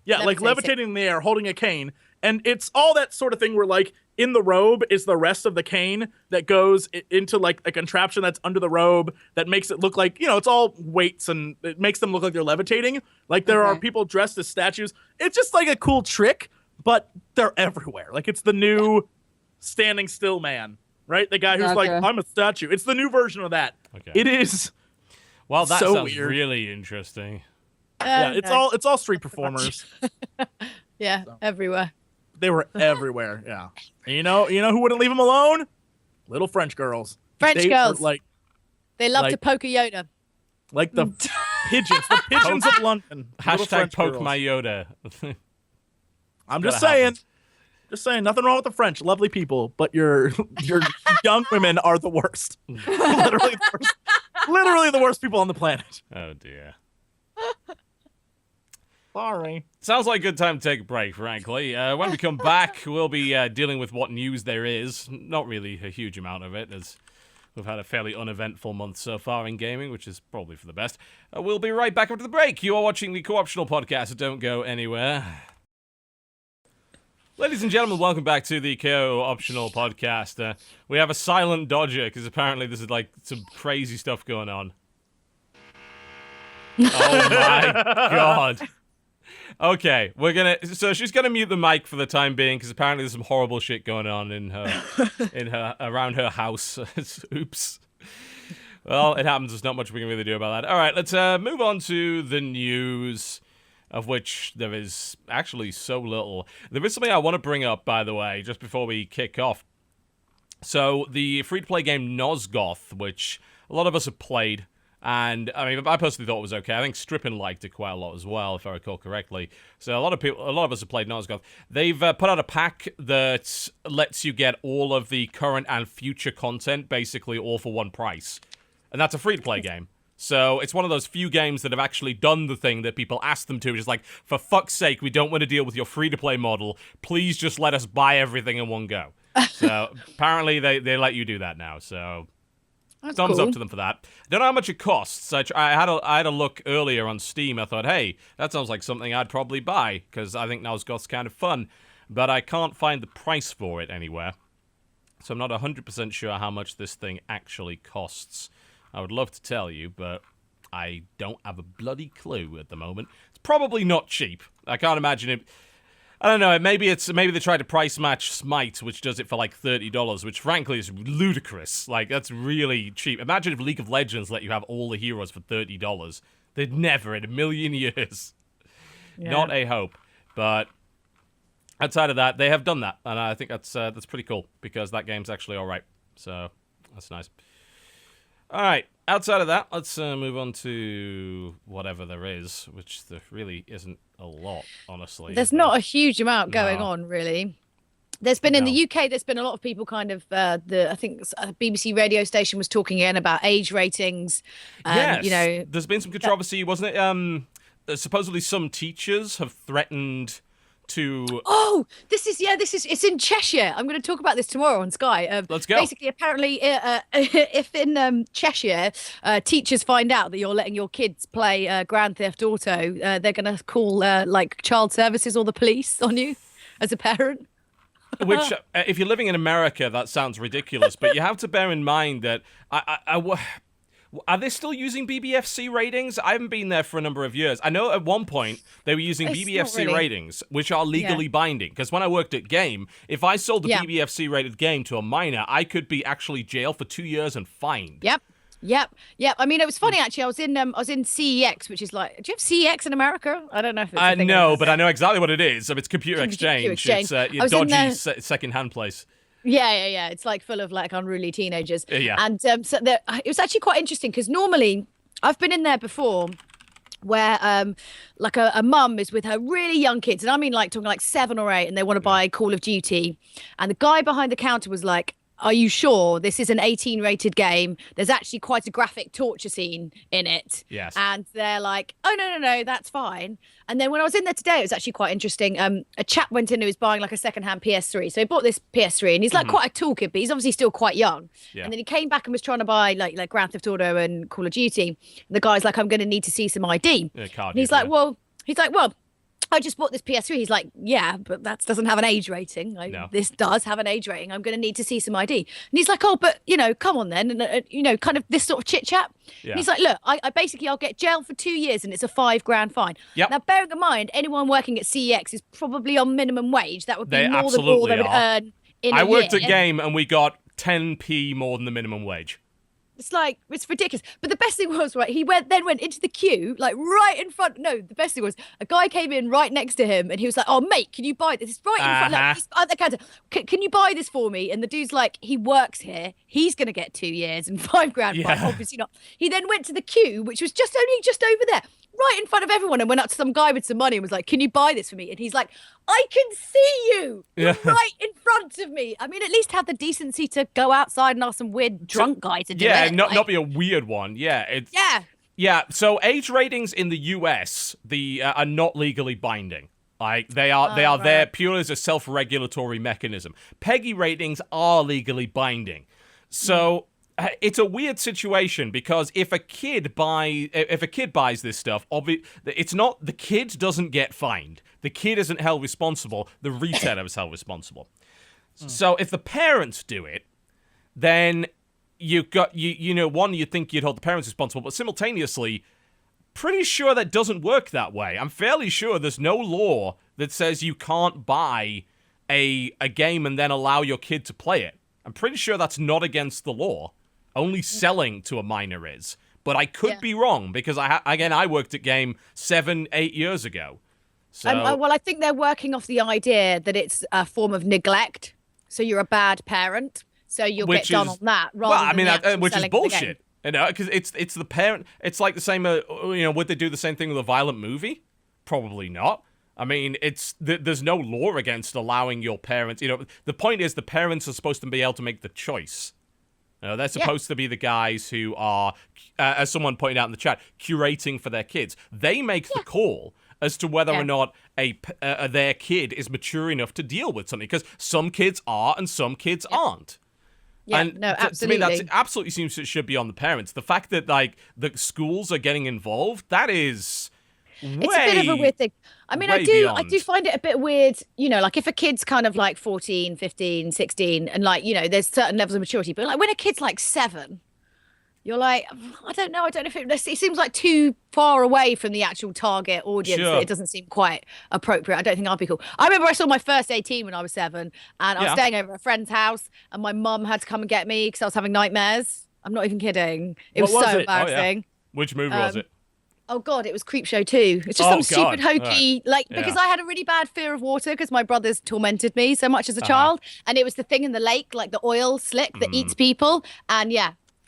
Yeah, like levitating. levitating in the air, holding a cane. And it's all that sort of thing where, like, in the robe is the rest of the cane that goes into, like, a contraption that's under the robe that makes it look like, it's all weights and it makes them look like they're levitating. Like, there are Okay. people dressed as statues. It's just, like, a cool trick, but they're everywhere. Like, it's the new standing still man, right? The guy who's like, Gotcha. I'm a statue. It's the new version of that. Okay. It is. Well, that so sounds weird. really interesting. Yeah, it's No. all street performers. Yeah, everywhere. They were everywhere. Yeah. And you know who wouldn't leave them alone? Little French girls. French They girls. were like They love to like- poke a Yoda. the pigeons of London. Little Hashtag French poke girls. my Yoda. I'm gotta just saying. happen. Just saying, nothing wrong with the French, lovely people, but your young women are the worst. Literally the worst people on the planet. Oh dear. Sorry. Sounds like a good time to take a break, frankly. When we come back, we'll be dealing with what news there is. Not really a huge amount of it, as we've had a fairly uneventful month so far in gaming, which is probably for the best. We'll be right back after the break. You are watching the Co-Optional Podcast, so don't go anywhere. Ladies and gentlemen, welcome back to the Co-Optional Podcast. We have a silent dodger, because apparently this is like some crazy stuff going on. Oh my god. Okay, so she's gonna mute the mic for the time being because apparently there's some horrible shit going on in her around her house. Oops. Well, it happens. There's not much we can really do about that. All right, let's move on to the news, of which there is actually so little. There is something I want to bring up, by the way, just before we kick off. So the free-to-play game Nosgoth, which a lot of us have played. And, I mean, I personally thought it was okay. I think Strippin liked it quite a lot as well, if I recall correctly. So a lot of us have played Nosgoth. They've put out a pack that lets you get all of the current and future content, basically all for one price. And that's a free-to-play game. So it's one of those few games that have actually done the thing that people ask them to, which is like, for fuck's sake, we don't want to deal with your free-to-play model. Please just let us buy everything in one go. So apparently they let you do that now, so... That's Thumbs cool. up to them for that. Don't know how much it costs. I had a look earlier on Steam. I thought, hey, that sounds like something I'd probably buy, because I think Nosgoth's kind of fun. But I can't find the price for it anywhere. So I'm not 100% sure how much this thing actually costs. I would love to tell you, but I don't have a bloody clue at the moment. It's probably not cheap. I can't imagine it... I don't know, maybe they tried to price match Smite, which does it for like $30, which frankly is ludicrous. Like, that's really cheap. Imagine if League of Legends let you have all the heroes for $30. They'd never in a million years. Yeah. Not a hope. But outside of that, they have done that, and I think that's pretty cool, because that game's actually alright. So, that's nice. Alright, outside of that, let's move on to whatever there is, which there really isn't a lot, honestly. There's not a huge amount going on, really. There's been in the UK. There's been a lot of people kind of I think a BBC radio station was talking again about age ratings. Yes, there's been some controversy, wasn't it? Supposedly some teachers have threatened to. Oh, it's in Cheshire. I'm going to talk about this tomorrow on Sky. Let's go. Basically, apparently, if in Cheshire, teachers find out that you're letting your kids play Grand Theft Auto, they're going to call like child services or the police on you as a parent. Which, if you're living in America, that sounds ridiculous. But you have to bear in mind that are they still using BBFC ratings? I haven't been there for a number of years. I know at one point they were using It's not BBFC really. ratings, which are legally binding. Because when I worked at Game, if I sold a Yeah. BBFC rated game to a minor, I could be actually jailed for 2 years and fined. Yep. Yep. I mean, it was funny actually. I was in CEX, which is like, do you have CEX in America? I don't know if it's a thing. No, but I know exactly what it is. It's computer Computer exchange. exchange. It's your dodgy second-hand place. Yeah. It's like full of like unruly teenagers. Yeah. And it was actually quite interesting because normally I've been in there before where like a mum is with her really young kids, and I mean like talking like 7 or 8, and they want to buy Call of Duty, and the guy behind the counter was like, are you sure this is an 18 rated game? There's actually quite a graphic torture scene in it. Yes. And they're like, oh, no, that's fine. And then when I was in there today, it was actually quite interesting. A chap went in who was buying like a secondhand PS3. So he bought this PS3 and he's like quite a tool kid, but he's obviously still quite young. Yeah. And then he came back and was trying to buy like Grand Theft Auto and Call of Duty. And the guy's like, I'm going to need to see some ID. Yeah, and he's like, well, I just bought this PS3. He's like, yeah, but that doesn't have an age rating. Like, no. This does have an age rating. I'm going to need to see some ID. And he's like, oh, but, come on then. And, kind of this sort of chit chat. Yeah. And he's like, look, I basically, I'll get jail for 2 years and it's a $5,000 fine. Yep. Now, bearing in mind, anyone working at CEX is probably on minimum wage. That would be more than all they would earn in a year. I worked at Game and we got 10p more than the minimum wage. It's like, it's ridiculous. But the best thing was, right, he then went into the queue, like right in front. No, the best thing was a guy came in right next to him and he was like, oh, mate, can you buy this? It's right in front. Like, he's at the counter. Can you buy this for me? And the dude's like, he works here. He's going to get 2 years and $5,000 fine. Obviously not. He then went to the queue, which was just over there, right in front of everyone, and went up to some guy with some money and was like, can you buy this for me? And he's like, I can see you. You're right in front of me. I mean, at least have the decency to go outside and ask some weird drunk guy to do it. Yeah, not be a weird one. Yeah. Yeah, so age ratings in the US are not legally binding. Like they are there purely as a self-regulatory mechanism. PEGI ratings are legally binding. So it's a weird situation because if a kid buys this stuff, it's not the kid doesn't get fined. The kid isn't held responsible. The retailer is held responsible. So if the parents do it, then you've got one, you think you'd hold the parents responsible, but simultaneously, pretty sure that doesn't work that way. I'm fairly sure there's no law that says you can't buy a game and then allow your kid to play it. I'm pretty sure that's not against the law. Only selling to a minor is. But I could be wrong because I worked at Game 7-8 years ago. So well, I think they're working off the idea that it's a form of neglect. So you're a bad parent. So you'll get done on that rather than which is bullshit. Because it's the parent. It's like the same. Would they do the same thing with a violent movie? Probably not. I mean, there's no law against allowing your parents. The point is the parents are supposed to be able to make the choice. They're supposed to be the guys who are, as someone pointed out in the chat, curating for their kids. They make the call as to whether or not their kid is mature enough to deal with something. Because some kids are and some kids aren't. Yeah, and no, absolutely. To me, that absolutely seems it should be on the parents. The fact that the schools are getting involved, that is it's a bit of a weird thing. I mean, I do find it a bit weird, like if a kid's kind of like 14, 15, 16, and like, there's certain levels of maturity, but like when a kid's like 7, you're like, I don't know if it seems like too far away from the actual target audience. Sure. It doesn't seem quite appropriate. I don't think I'd be cool. I remember I saw my first 18 when I was 7, and I was staying over at a friend's house, and my mum had to come and get me because I was having nightmares. I'm not even kidding. It was so embarrassing. Oh, yeah. Which movie was it? Oh God, it was Creepshow 2. It's just some stupid hokey, because I had a really bad fear of water because my brothers tormented me so much as a child, and it was the thing in the lake, like the oil slick that eats people, and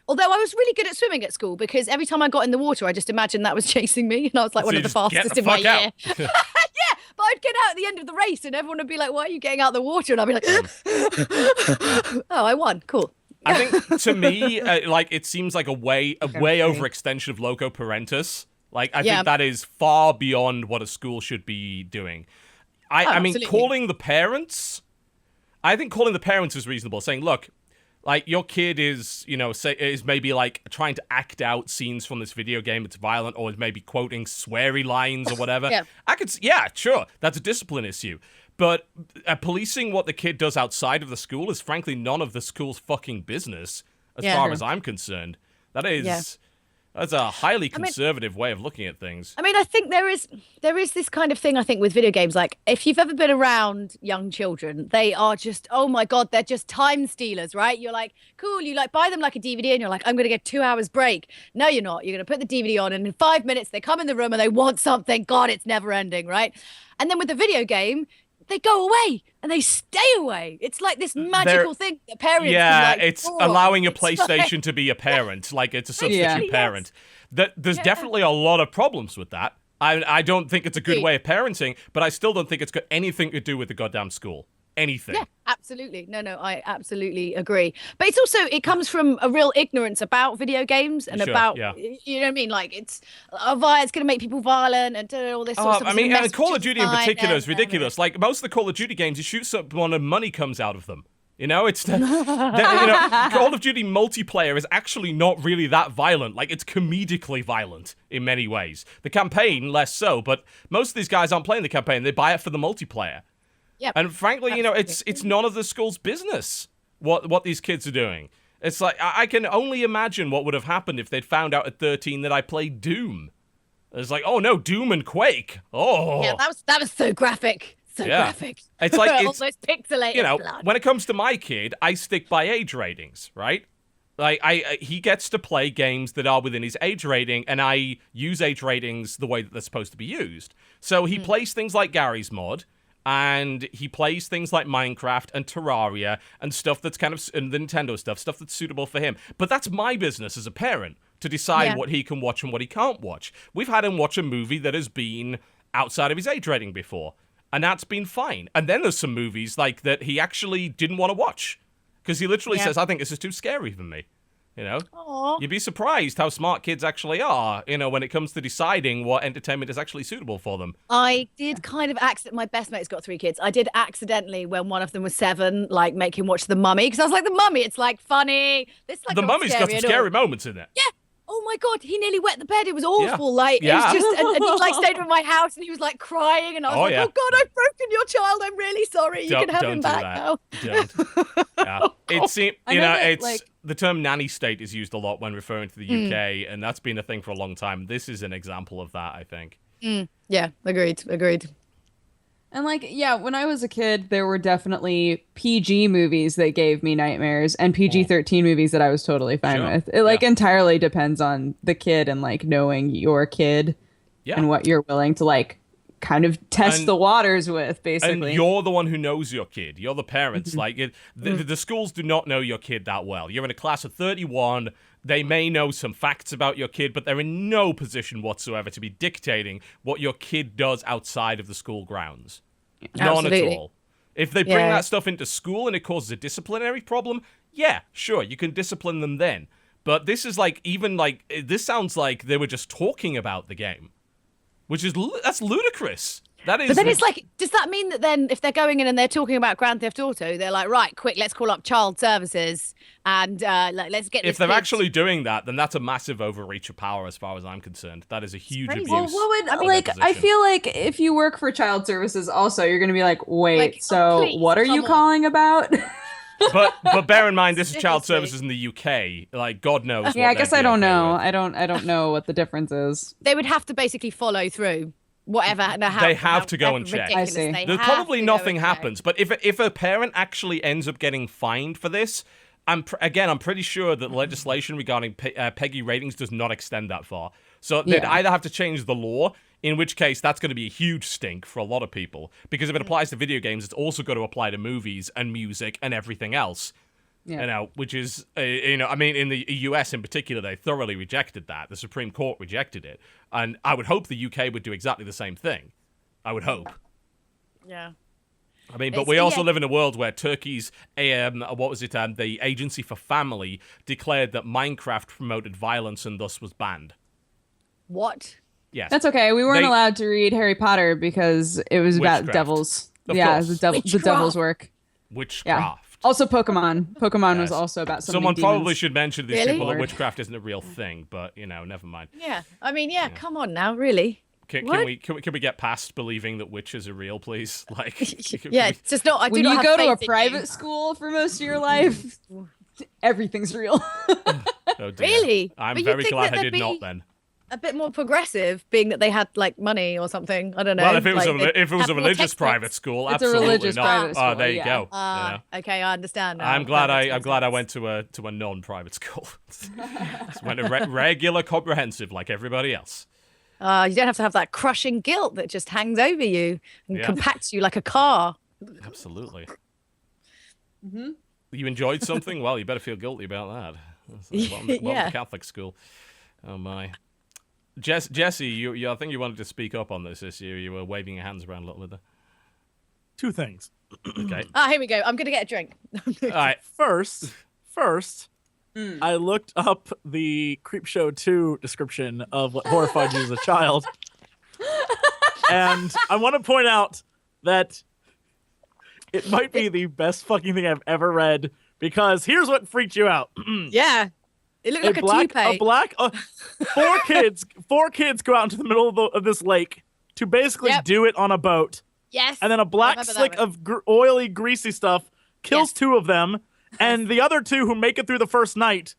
although I was really good at swimming at school because every time I got in the water, I just imagined that was chasing me, and I was like one of the fastest in my year. Yeah, but I'd get out at the end of the race, and everyone would be like, "Why are you getting out of the water?" And I'd be like, "Oh, I won. Cool." I think to me, it seems like a way overextension of loco parentis. Like, I think that is far beyond what a school should be doing. I mean, calling the parents is reasonable. Saying, look, like, your kid is, is maybe, like, trying to act out scenes from this video game that's violent, or is maybe quoting sweary lines or whatever. Sure, that's a discipline issue. But policing what the kid does outside of the school is, frankly, none of the school's fucking business, as far as I'm concerned. That is... That's a highly conservative way of looking at things. I mean, I think there is this kind of thing, I think, with video games. Like, if you've ever been around young children, they are just, oh my God, they're just time stealers, right? You're like, cool, you like buy them like a DVD and you're like, I'm going to get 2 hours break. No, you're not. You're going to put the DVD on and in 5 minutes they come in the room and they want something. God, it's never ending, right? And then with the video game, they go away and they stay away. It's like this magical thing that parents can, like, it's allowing a PlayStation to be a parent, like it's a substitute parent. There's definitely a lot of problems with that. I don't think it's a good way of parenting, but I still don't think it's got anything to do with the goddamn school. Anything. Yeah, absolutely. No, I absolutely agree. But it's also, it comes from a real ignorance about video games and about, you know what I mean? Like, it's going to make people violent and all this sort of stuff. I mean, and Call of Duty in particular is ridiculous. Like, most of the Call of Duty games, you shoot someone and money comes out of them. You know, it's Call of Duty multiplayer is actually not really that violent. Like, it's comedically violent in many ways. The campaign, less so, but most of these guys aren't playing the campaign. They buy it for the multiplayer. Yep. And frankly, you know, it's none of the school's business what these kids are doing. It's like, I can only imagine what would have happened if they'd found out at 13 that I played Doom. It's like, oh no, Doom and Quake. Oh. Yeah, that was so graphic. So graphic. It's like, it's almost pixelated. You know, blood. when it comes to my kid, I stick by age ratings, right? Like, he gets to play games that are within his age rating, and I use age ratings the way that they're supposed to be used. So he plays things like Gary's Mod, and he plays things like Minecraft and Terraria and stuff that's kind of and the Nintendo stuff that's suitable for him. But that's my business as a parent to decide what he can watch and what he can't watch. We've had him watch a movie that has been outside of his age rating before, and that's been fine. And then there's some movies like that he actually didn't want to watch because he literally says, I think this is too scary for me. You know, You'd be surprised how smart kids actually are, you know, when it comes to deciding what entertainment is actually suitable for them. I did kind of my best mate's got 3 kids. I did accidentally, when one of them was 7, like make him watch The Mummy, because I was like, The Mummy, it's like funny. It's like The Mummy's got some scary moments in it. Yeah. Oh my God, he nearly wet the bed. It was awful. Like, it was just, and he like stayed with my house and he was like crying. And I was oh God, I've broken your child. I'm really sorry. You can have him back now. Don't. It seems, you know, it's like, the term nanny state is used a lot when referring to the UK, and that's been a thing for a long time. This is an example of that, I think. Yeah, agreed. And like, when I was a kid, there were definitely PG movies that gave me nightmares and PG-13 movies that I was totally fine with. It like entirely depends on the kid and like knowing your kid and what you're willing to like kind of test the waters with, basically. And you're the one who knows your kid. You're the parents. Like, the schools do not know your kid that well. You're in a class of 31. They may know some facts about your kid, but they're in no position whatsoever to be dictating what your kid does outside of the school grounds. None at all. If they bring that stuff into school and it causes a disciplinary problem, sure, you can discipline them then. But this is like, this sounds like they were just talking about the game, which is, that's ludicrous. That is. But then it's like, does that mean that then if they're going in and they're talking about Grand Theft Auto, they're like, right, quick, let's call up child services and like, let's get this. If they're actually doing that, then that's a massive overreach of power as far as I'm concerned. That is a huge abuse. Well, what would, I feel like if you work for child services also, you're going to be like, wait, like, so what are you calling about? But bear in mind, this is child services in the UK. Like, God knows. I guess I don't know. I don't know what the difference is. They would have to basically follow through. Whatever, they have to go and check. I see. There's probably nothing happens, but if a parent actually ends up getting fined for this, I'm pretty sure that legislation regarding PEGI ratings does not extend that far. So they'd either have to change the law, in which case that's going to be a huge stink for a lot of people, because if it applies to video games, it's also got to apply to movies and music and everything else. You know, which is, I mean, in the US in particular, they thoroughly rejected that. The Supreme Court rejected it. And I would hope the UK would do exactly the same thing. I would hope. Yeah. I mean, but we also live in a world where Turkey's, the Agency for Family declared that Minecraft promoted violence and thus was banned. What? Yes. That's okay. We weren't allowed to read Harry Potter because it was about devils. Of course. The devil's work. Witchcraft. Yeah. Also, Pokemon. Pokemon was also about something. Someone probably should mention to these people that witchcraft isn't a real thing, but never mind. Yeah, I mean, come on now, really. Can we get past believing that witches are real, please? Like, it's just not. When you go to a private school for most of your life, everything's real. Oh, dear. Really? I'm But you'd very think glad that I they'd did not be then. a bit more progressive, being that they had like money or something. I don't know. Well, if it was like, a have more religious textbooks. private school, It's a absolutely religious not. private school, there you yeah. go. you know. Okay, I understand now. I'm glad That makes I sense. went to a non-private school. Just went to regular comprehensive like everybody else. You don't have to have that crushing guilt that just hangs over you and Yeah. compacts you like a car. Absolutely. You enjoyed something? Well, you better feel guilty about that. Welcome to Yeah. Catholic school. Oh my. Jesse, you I think you wanted to speak up on this issue. You were waving your hands around a little bit there. 2 things. Okay. Here we go. I'm gonna get a drink. All right. First, I looked up the Creepshow 2 description of what horrified you as a child. And I want to point out that it might be the best fucking thing I've ever read, because here's what freaked you out. Yeah. It looked like a toupee. Four kids go out into the middle of this lake to basically Yep. do it on a boat. Yes. And then a black remember that slick one. of oily, greasy stuff kills Yes. 2 of them, and the other 2 who make it through the first night,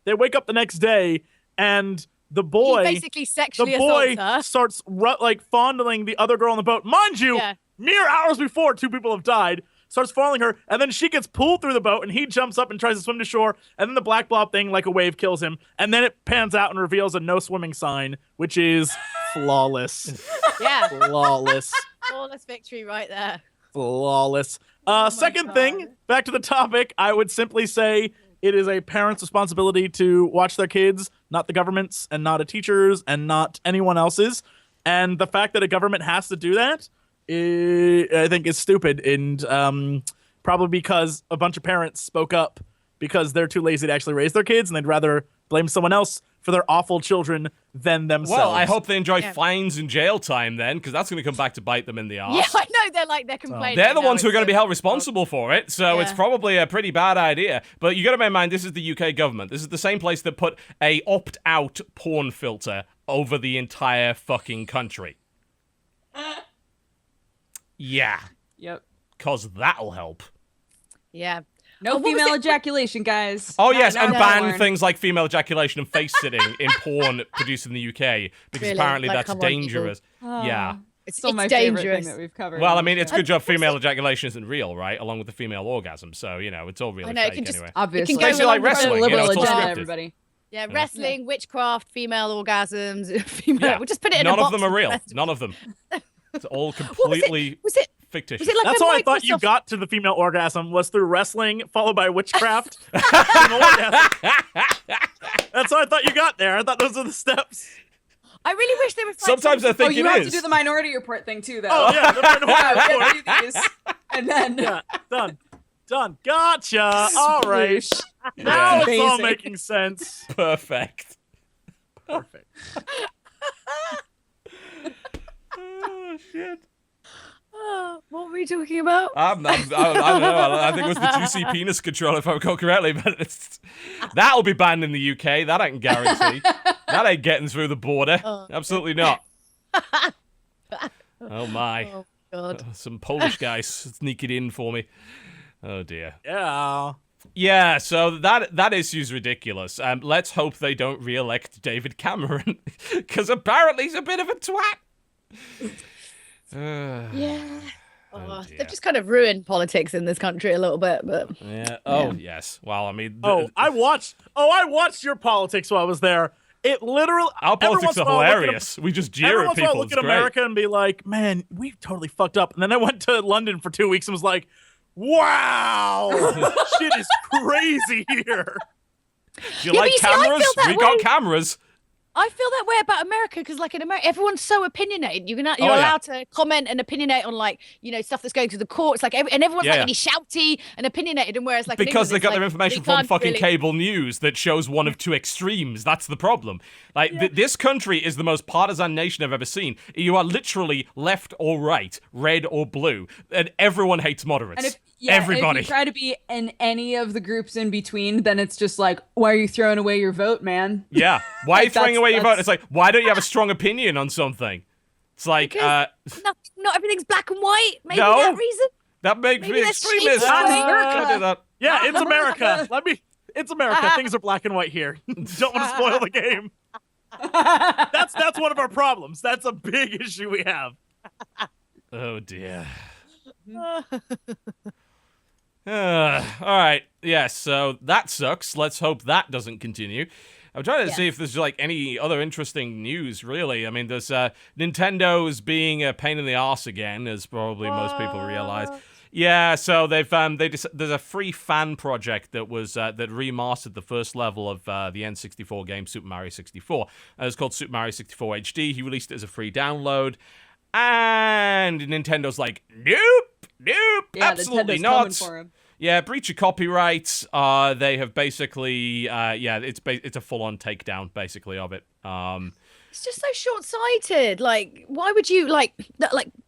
they wake up the next day, and the boy, He basically sexually boy assaults her. starts fondling the other girl on the boat. Mind you, Yeah. mere hours before, 2 people have died. Starts fondling her, and then she gets pulled through the boat, and he jumps up and tries to swim to shore, and then the black blob thing, like a wave, kills him, and then it pans out and reveals a no swimming sign, which is flawless. Yeah. Flawless. Flawless victory right there. Flawless. Second God. thing, back to the topic, I would simply say it is a parent's responsibility to watch their kids, not the government's, and not a teacher's, and not anyone else's. And the fact that a government has to do that, I think is stupid, and probably because a bunch of parents spoke up because they're too lazy to actually raise their kids, and they'd rather blame someone else for their awful children than themselves. Well, I hope they enjoy Yeah. fines and jail time then, because that's going to come back to bite them in the arse. Yeah, I know. They're complaining. They're the now. ones who are It's going to be a- held responsible for it, so it's Yeah. probably a pretty bad idea. But you got to bear in mind, this is the UK government. This is the same place that put a opt-out porn filter over the entire fucking country. Yeah, Yep. because that'll help. Yeah. No what was female it- ejaculation, guys. Oh, Not- yes, not and that ban learned. things like female ejaculation and face-sitting in porn produced in the UK, because Really? apparently Like, that's come on, people. dangerous. Yeah. It's Still my dangerous. favorite thing that we've covered. Well, I mean, it's Yeah. good job female ejaculation isn't real, right? Along with the female orgasm, so, you know, it's all really I know, it fake can just- anyway. Obviously. It can go Basically like along with wrestling, the you know, liberal it's all agenda, scripted. everybody. Yeah, wrestling, witchcraft, female orgasms, female. Yeah. We'll just put it in None a of box them are and real. rest- None of them. It's all What completely was it? fictitious. Was it like That's a how I thought you Microsoft- got to the female orgasm, was through wrestling, followed by witchcraft. Female orgasm. That's how I thought you got there. I thought those were the steps. I really wish there was. Like, Sometimes I some- think Oh, you it have is. to do the minority report thing too, though. Oh, yeah. The Yeah, we minority have to do these. And then report. Yeah, done. Gotcha. All right. Sploosh. Now it's all Amazing. making sense. Perfect. Perfect. Oh, shit. What were we talking about? I don't know. I think it was the juicy penis control, if I recall correctly. But that'll be banned in the UK. That I can guarantee. That ain't getting through the border. Absolutely not. Oh my! Oh God. Some Polish guys sneak it in for me. Oh dear. Yeah. Yeah, so that issue's ridiculous. Let's hope they don't re-elect David Cameron, because apparently he's a bit of a twat. Yeah. dear. They've just kind of ruined politics in this country a little bit, but Yeah. Oh yes. Well, I mean. I watched your politics while I was there. It literally. Our every politics once in are a while I look at hilarious. We just Every jeer at once in a while, I people. look It's at great. America and be like, man, we totally fucked up. And then I went to London for 2 weeks and was like, wow, shit is crazy here. Do you Yeah, like but you see, I cameras? feel that We got way. cameras. I feel that way about America because, like in America, everyone's so opinionated. You're yeah. allowed to comment and opinionate on, like, you know, stuff that's going through the courts. Like, and everyone's Yeah, like yeah. really shouty and opinionated. And whereas, like, in Because they England, got it's their like, information they from can't fucking really- cable news that shows one of two extremes. That's the problem. Like, this country is the most partisan nation I've ever seen. You are literally left or right, red or blue, and everyone hates moderates. And if Everybody. if you try to be in any of the groups in between, then it's just like, why are you throwing away your vote, man? Yeah. Why are you Like, throwing away your vote? that's- It's like, why don't you have a strong opinion on something? It's like, Because not everything's black and white. Maybe No. that reason. that makes me Maybe that's extremist. shaped I'm by not gonna do that. Yeah, it's America. It's America. Things are black and white here. Don't want to spoil the game. That's one of our problems. That's a big issue we have. Oh dear. All right. Yeah, so that sucks. Let's hope that doesn't continue. I'm trying to see if there's like any other interesting news, really. I mean, there's Nintendo's being a pain in the arse again, as probably most people realize. Yeah, so there's a free fan project that was that remastered the first level of the N64 game Super Mario 64. It's called Super Mario 64 HD. He released it as a free download, and Nintendo's like, nope, absolutely Nintendo's not. coming for him. Yeah, breach of copyright. They have basically, it's a full-on takedown, basically, of it. It's just so short-sighted. Like, why would you like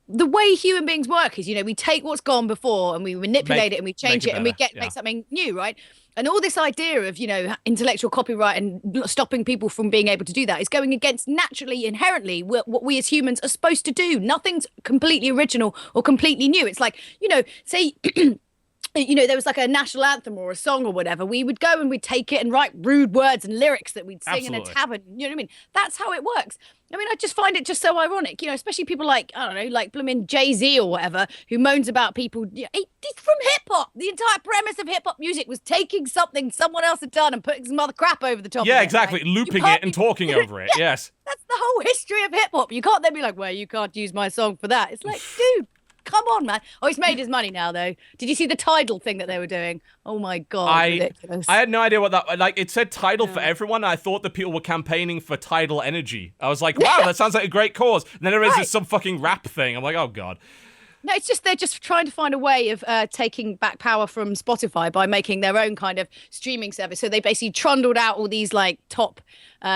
the way human beings work is, we take what's gone before and we manipulate it and we change it and we make something new, right? And all this idea of, intellectual copyright and stopping people from being able to do that is going against naturally, inherently, what we as humans are supposed to do. Nothing's completely original or completely new. It's like, say there was like a national anthem or a song or whatever, we would go and we'd take it and write rude words and lyrics that we'd sing in a tavern. You know what I mean? That's how it works. I mean, I just find it just so ironic, especially people like, I don't know, like blooming Jay-Z or whatever, who moans about people. He's from hip-hop. The entire premise of hip-hop music was taking something someone else had done and putting some other crap over the top of it. Yeah, exactly. Right? Looping it and talking over it. Yes. That's the whole history of hip-hop. You can't then be like, well, you can't use my song for that. It's like, dude. Come on, man. Oh, he's made his money now, though. Did you see the Tidal thing that they were doing? Oh, my God. Ridiculous. I had no idea what that... Like, it said Tidal for everyone. I thought that people were campaigning for tidal energy. I was like, wow, that sounds like a great cause. And then there is some fucking rap thing. I'm like, oh, God. No, it's just they're just trying to find a way of taking back power from Spotify by making their own kind of streaming service. So they basically trundled out all these like top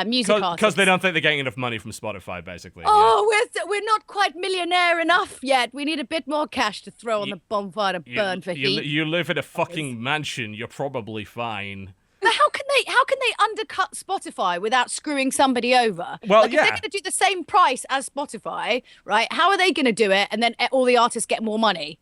music artists. Because they don't think they're getting enough money from Spotify, basically. Oh, we're not quite millionaire enough yet. We need a bit more cash to throw on the bonfire to burn for heat. You live in a fucking mansion. You're probably fine. But how can they undercut Spotify without screwing somebody over? Well, if they're going to do the same price as Spotify, right? How are they going to do it? And then all the artists get more money.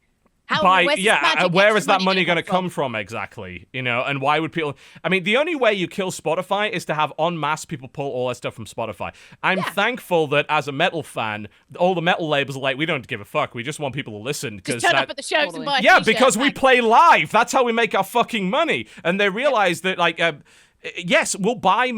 Where is that money going to come from exactly? And why would people... I mean, the only way you kill Spotify is to have en masse people pull all their stuff from Spotify. I'm thankful that as a metal fan, all the metal labels are like, we don't give a fuck. We just want people to listen. Just turn up at the shows and buy a t-shirt. Because we play live. That's how we make our fucking money. And they realize that, like... yes, we'll buy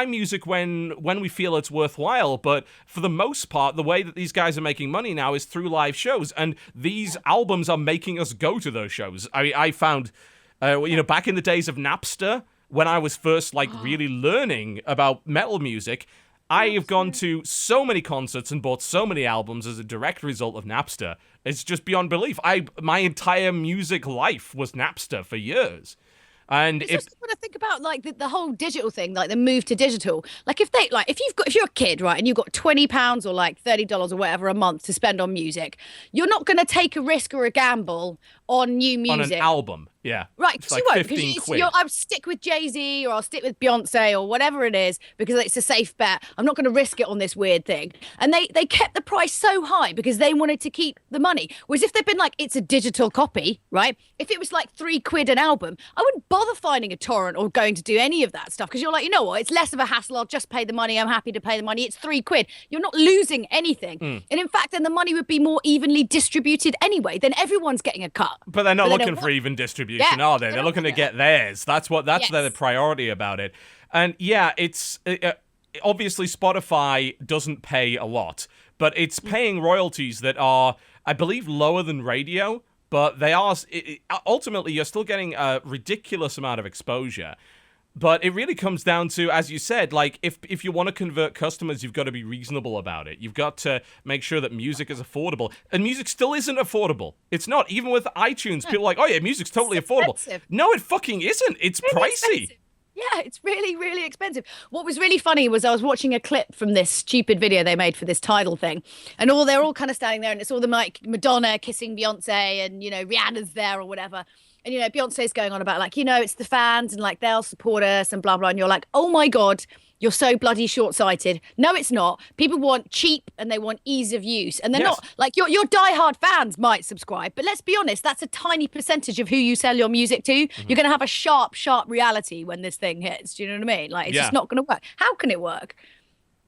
music when we feel it's worthwhile, but for the most part, the way that these guys are making money now is through live shows, and these albums are making us go to those shows. I found, back in the days of Napster, when I was first really learning about metal music, I have gone to so many concerts and bought so many albums as a direct result of Napster. It's just beyond belief. My entire music life was Napster for years. And it's just when I think about like the whole digital thing, like the move to digital, like if you're a kid, right, and you've got £20 or like $30 or whatever a month to spend on music, you're not going to take a risk or a gamble on new music. On an album, yeah. Right, it's like you won't, 15 quid. I'll stick with Jay-Z or I'll stick with Beyonce or whatever it is because it's a safe bet. I'm not going to risk it on this weird thing. And they kept the price so high because they wanted to keep the money. Whereas if they'd been like, it's a digital copy, right? If it was like £3 an album, I wouldn't bother finding a torrent or going to do any of that stuff because you're like, you know what? It's less of a hassle. I'll just pay the money. I'm happy to pay the money. It's £3. You're not losing anything. And in fact, then the money would be more evenly distributed anyway. Then everyone's getting a cut. But they're not looking for even distribution, are they? They're looking to get theirs. That's their priority about it. And yeah, it's obviously Spotify doesn't pay a lot, but it's paying royalties that are, I believe, lower than radio. But they are ultimately you're still getting a ridiculous amount of exposure. But it really comes down to, as you said, like if you want to convert customers, you've got to be reasonable about it. You've got to make sure that music is affordable. And music still isn't affordable. It's not. Even with iTunes, people are like, oh yeah, music's totally affordable. No, it fucking isn't. It's pricey. Expensive. Yeah, it's really, really expensive. What was really funny was I was watching a clip from this stupid video they made for this Tidal thing. And they're all kind of standing there and it's all them like Madonna kissing Beyonce and, Rihanna's there or whatever. And, Beyonce's going on about like, it's the fans and like they'll support us and blah, blah. And you're like, oh my God, you're so bloody short-sighted. No, it's not. People want cheap and they want ease of use. And they're Yes. not like your diehard fans might subscribe, but let's be honest, that's a tiny percentage of who you sell your music to. You're going to have a sharp reality when this thing hits. Do you know what I mean? Like, it's just not going to work. How can it work?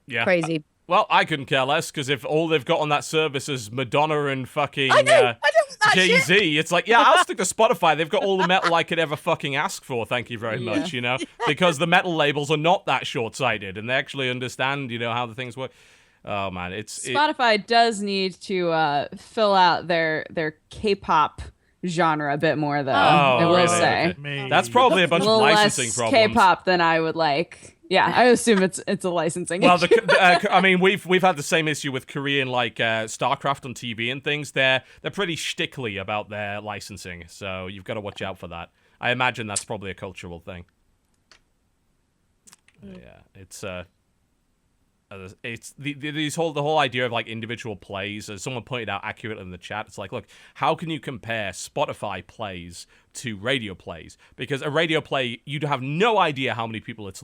Yeah. Crazy. Well, I couldn't care less, because if all they've got on that service is Madonna and fucking I don't want that Jay-Z, shit. it's like, yeah, I'll stick to Spotify. They've got all the metal I could ever fucking ask for, thank you very much, you know? Because the metal labels are not that short-sighted, and they actually understand, you know, how the things work. Oh, man, Spotify does need to fill out their K-pop genre a bit more, though. I will really? say. Okay. That's probably a bunch A of little licensing less problems. K-pop than I would like. Yeah, I assume it's a licensing Well, issue. I mean, we've had the same issue with Korean, like StarCraft on TV and things. They're pretty shtickly about their licensing, so you've got to watch out for that. I imagine that's probably a cultural thing. Yeah, it's the whole idea of like individual plays, as someone pointed out accurately in the chat. It's like, look, how can you compare Spotify plays to radio plays? Because a radio play, you'd have no idea how many people it's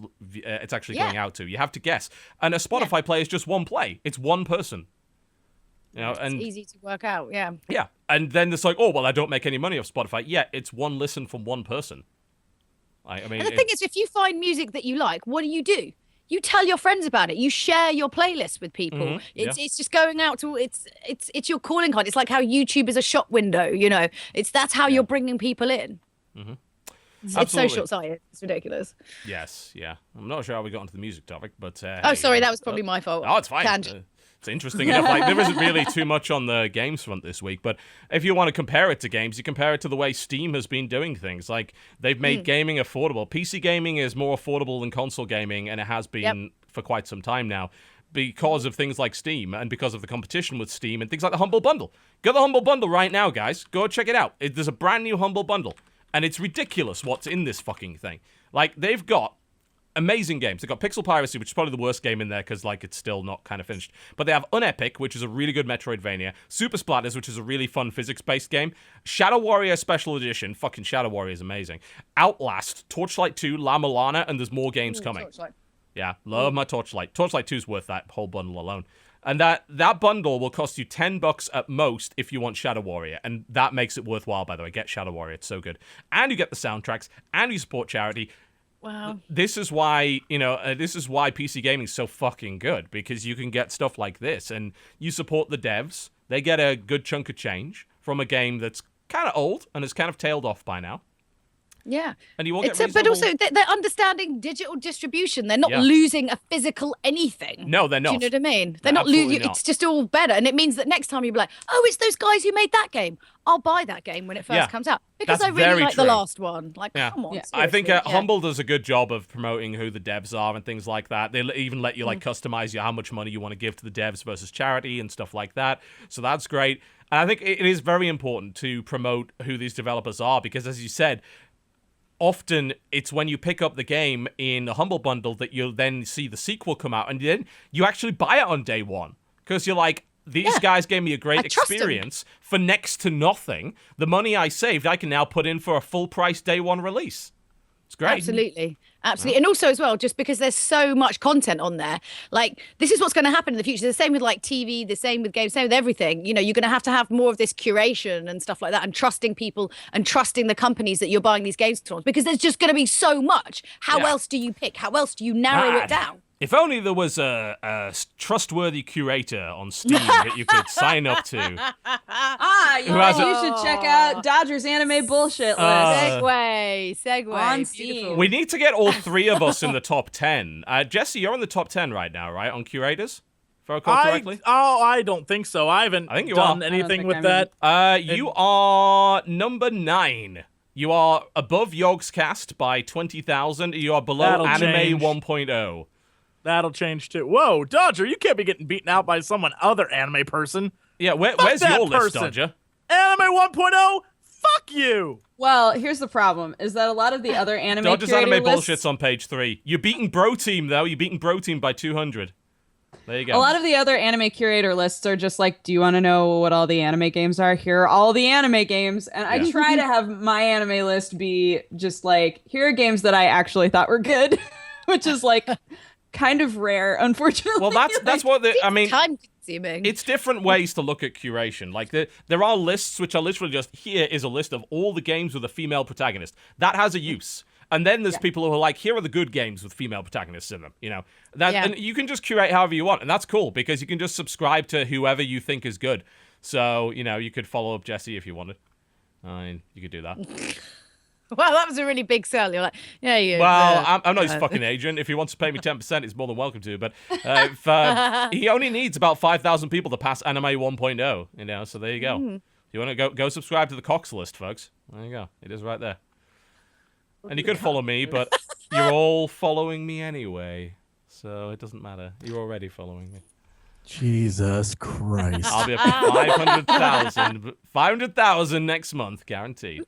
actually going out to. You have to guess. And a Spotify play is just one play. It's one person. You know, and It's easy to work out. Yeah. yeah, and then it's like, oh well, I don't make any money off Spotify. Yeah, it's one listen from one person. I mean, And the thing is, if you find music that you like, what do? You tell your friends about it. You share your playlist with people. It's just going out to it's your calling card. It's like how YouTube is a shop window. You know, that's how you're bringing people in. It's so Absolutely. short-sighted. It's ridiculous. Yes, yeah. I'm not sure how we got onto the music topic, but Oh, sorry, that was probably my fault. Oh, it's fine. Tangent. It's interesting enough. Like, there isn't really too much on the games front this week, but if you want to compare it to games, you compare it to the way Steam has been doing things. Like, they've made gaming affordable. PC gaming is more affordable than console gaming, and it has been for quite some time now, because of things like Steam and because of the competition with Steam and things like the Humble Bundle. Go to the Humble Bundle right now, guys. Go check it out. There's a brand new Humble Bundle, and it's ridiculous what's in this fucking thing. Like, they've got amazing games. They've got Pixel Piracy, which is probably the worst game in there because, like, it's still not kind of finished. But they have Unepic, which is a really good Metroidvania. Super Splatters, which is a really fun physics-based game. Shadow Warrior Special Edition. Fucking Shadow Warrior is amazing. Outlast, Torchlight 2, La Milana, and there's more games coming. Torchlight. Yeah, love my Torchlight. Torchlight 2 is worth that whole bundle alone. And that bundle will cost you $10 at most if you want Shadow Warrior. And that makes it worthwhile, by the way. Get Shadow Warrior. It's so good. And you get the soundtracks, and you support charity. Wow. This is why, this is why PC gaming is so fucking good, because you can get stuff like this, and you support the devs. They get a good chunk of change from a game that's kind of old and has kind of tailed off by now. Yeah. And you all get But also they're understanding digital distribution. They're not losing a physical anything. No, they're not. Do you know what I mean? They're No, not losing. absolutely not. It's just all better, and it means that next time you'll be like, "Oh, it's those guys who made that game. I'll buy that game when it first comes out because That's I really very like the true. last one." Like, come on. I think seriously. Humble does a good job of promoting who the devs are and things like that. They even let you like customize how much money you want to give to the devs versus charity and stuff like that. So that's great. And I think it is very important to promote who these developers are, because, as you said, often it's when you pick up the game in a Humble Bundle that you'll then see the sequel come out, and then you actually buy it on day one because you're like, these guys gave me a great experience for next to nothing. The money I saved, I can now put in for a full price day one release. It's great. Absolutely. And also as well, just because there's so much content on there, like this is what's going to happen in the future. The same with like TV, the same with games, same with everything. You know, you're going to have more of this curation and stuff like that, and trusting people and trusting the companies that you're buying these games from, because there's just going to be so much. How else do you pick? How else do you narrow it down? If only there was a trustworthy curator on Steam that you could sign up to. You should check out Dodger's anime bullshit list. Segue. On Steam. We need to get all three of us in the top 10. Jesse, you're in the top 10 right now, right, on curators? If I recall correctly? I don't think so. I haven't done anything with that. You are number 9. You are above Yogscast by 20,000. You are below That'll Anime change. 1.0. That'll change too. Whoa, Dodger, you can't be getting beaten out by someone other anime person. Yeah, where's that your list, person. Dodger? Anime 1.0? Fuck you! Well, here's the problem: is that a lot of the other anime Dodger's curator anime lists, bullshit's on page 3. You're beating Bro Team, though. You're beating Bro Team by 200. There you go. a lot of the other anime curator lists are just like, do you want to know what all the anime games are? Here are all the anime games. And I try to have my anime list be just like, here are games that I actually thought were good, which is like kind of rare, unfortunately. Well, that's what I mean. Time consuming. It's different ways to look at curation. Like there are lists which are literally just, here is a list of all the games with a female protagonist. That has a use. And then there's people who are like, here are the good games with female protagonists in them. You know, and you can just curate however you want, and that's cool because you can just subscribe to whoever you think is good. So you know, you could follow up Jesse if you wanted. I mean, you could do that. Well, that was a really big sell. You're like, yeah, you. Well, I'm not his fucking agent. If he wants to pay me 10%, he's more than welcome to. But if he only needs about 5,000 people to pass Anime 1.0, you know. So there you go. You want to go subscribe to the Cox list, folks. There you go. It is right there. And you could follow me, but you're all following me anyway, so it doesn't matter. You're already following me. Jesus Christ. I'll be up to 500,000 next month, guaranteed.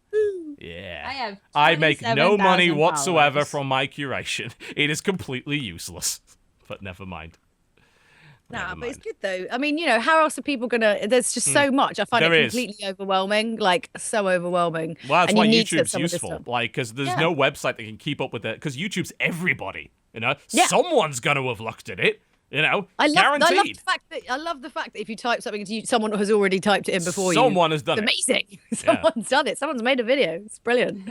Yeah. I make no money whatsoever from my curation. It is completely useless. But never mind. Nah, but it's good though. I mean, you know, how else are people gonna? There's just so much. I find it completely overwhelming, like so overwhelming. Well, that's why YouTube's useful, like, because there's no website that can keep up with it. Because YouTube's everybody, you know. Someone's gonna have looked at it, you know. Guaranteed. I love the fact that if you type something into someone has already typed it in before you. Someone has done it. Amazing. Someone's done it. Someone's made a video. It's brilliant.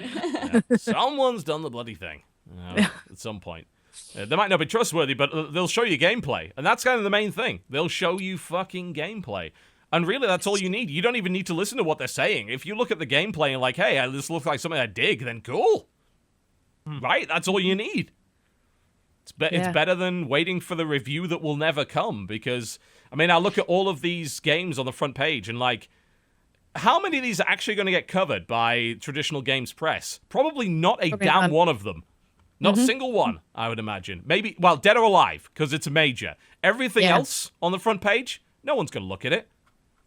Someone's done the bloody thing, you know, at some point. They might not be trustworthy, but they'll show you gameplay. And that's kind of the main thing. They'll show you fucking gameplay. And really, that's all you need. You don't even need to listen to what they're saying. If you look at the gameplay and like, hey, this looks like something I dig, then cool. Right? That's all you need. It's better than waiting for the review that will never come. Because, I mean, I look at all of these games on the front page and like, how many of these are actually going to get covered by traditional games press? Probably not a damn one of them. Not a single one, I would imagine. Maybe, well, Dead or Alive, because it's a major. Everything else on the front page, no one's going to look at it.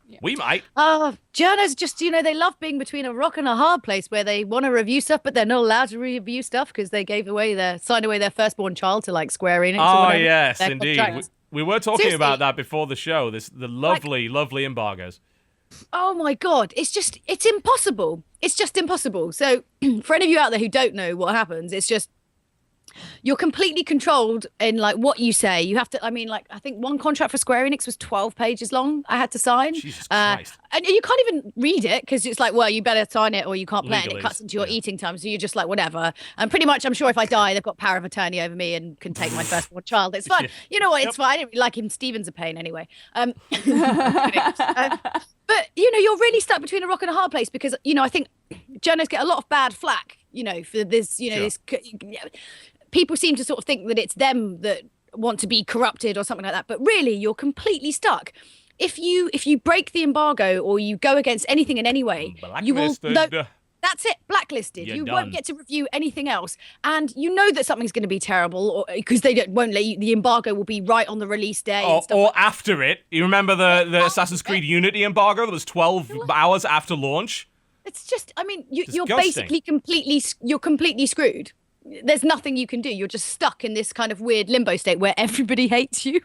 Yeah. We might. Journos just, you know, they love being between a rock and a hard place where they want to review stuff, but they're not allowed to review stuff because they signed away their firstborn child to like Square Enix or whatever. Oh, yes, indeed. We were talking about that before the show, the lovely, lovely embargoes. Oh my God, it's impossible. It's just impossible. So for any of you out there who don't know what happens, it's just, you're completely controlled in like what you say. You have to, I mean, like, I think one contract for Square Enix was 12 pages long I had to sign. Jesus Christ. And you can't even read it because it's like, well, you better sign it or you can't play it, and it cuts into your yeah. eating time. So you're just like, whatever. And pretty much, I'm sure if I die, they've got power of attorney over me and can take my firstborn child. It's fine. You know what? It's fine. I didn't really like him. Steven's a pain anyway. But, you know, you're really stuck between a rock and a hard place because, you know, I think journalists get a lot of bad flack, you know, for this, you know, this... People seem to sort of think that it's them that want to be corrupted or something like that. But really, you're completely stuck. If you break the embargo or you go against anything in any way, you will know. That's it, blacklisted. You won't get to review anything else. And you know that something's going to be terrible because they won't let you, the embargo will be right on the release day. Or after it. You remember the Assassin's Creed Unity embargo that was 12 hours after launch? It's just, I mean, you're basically completely screwed. There's nothing you can do. You're just stuck in this kind of weird limbo state where everybody hates you.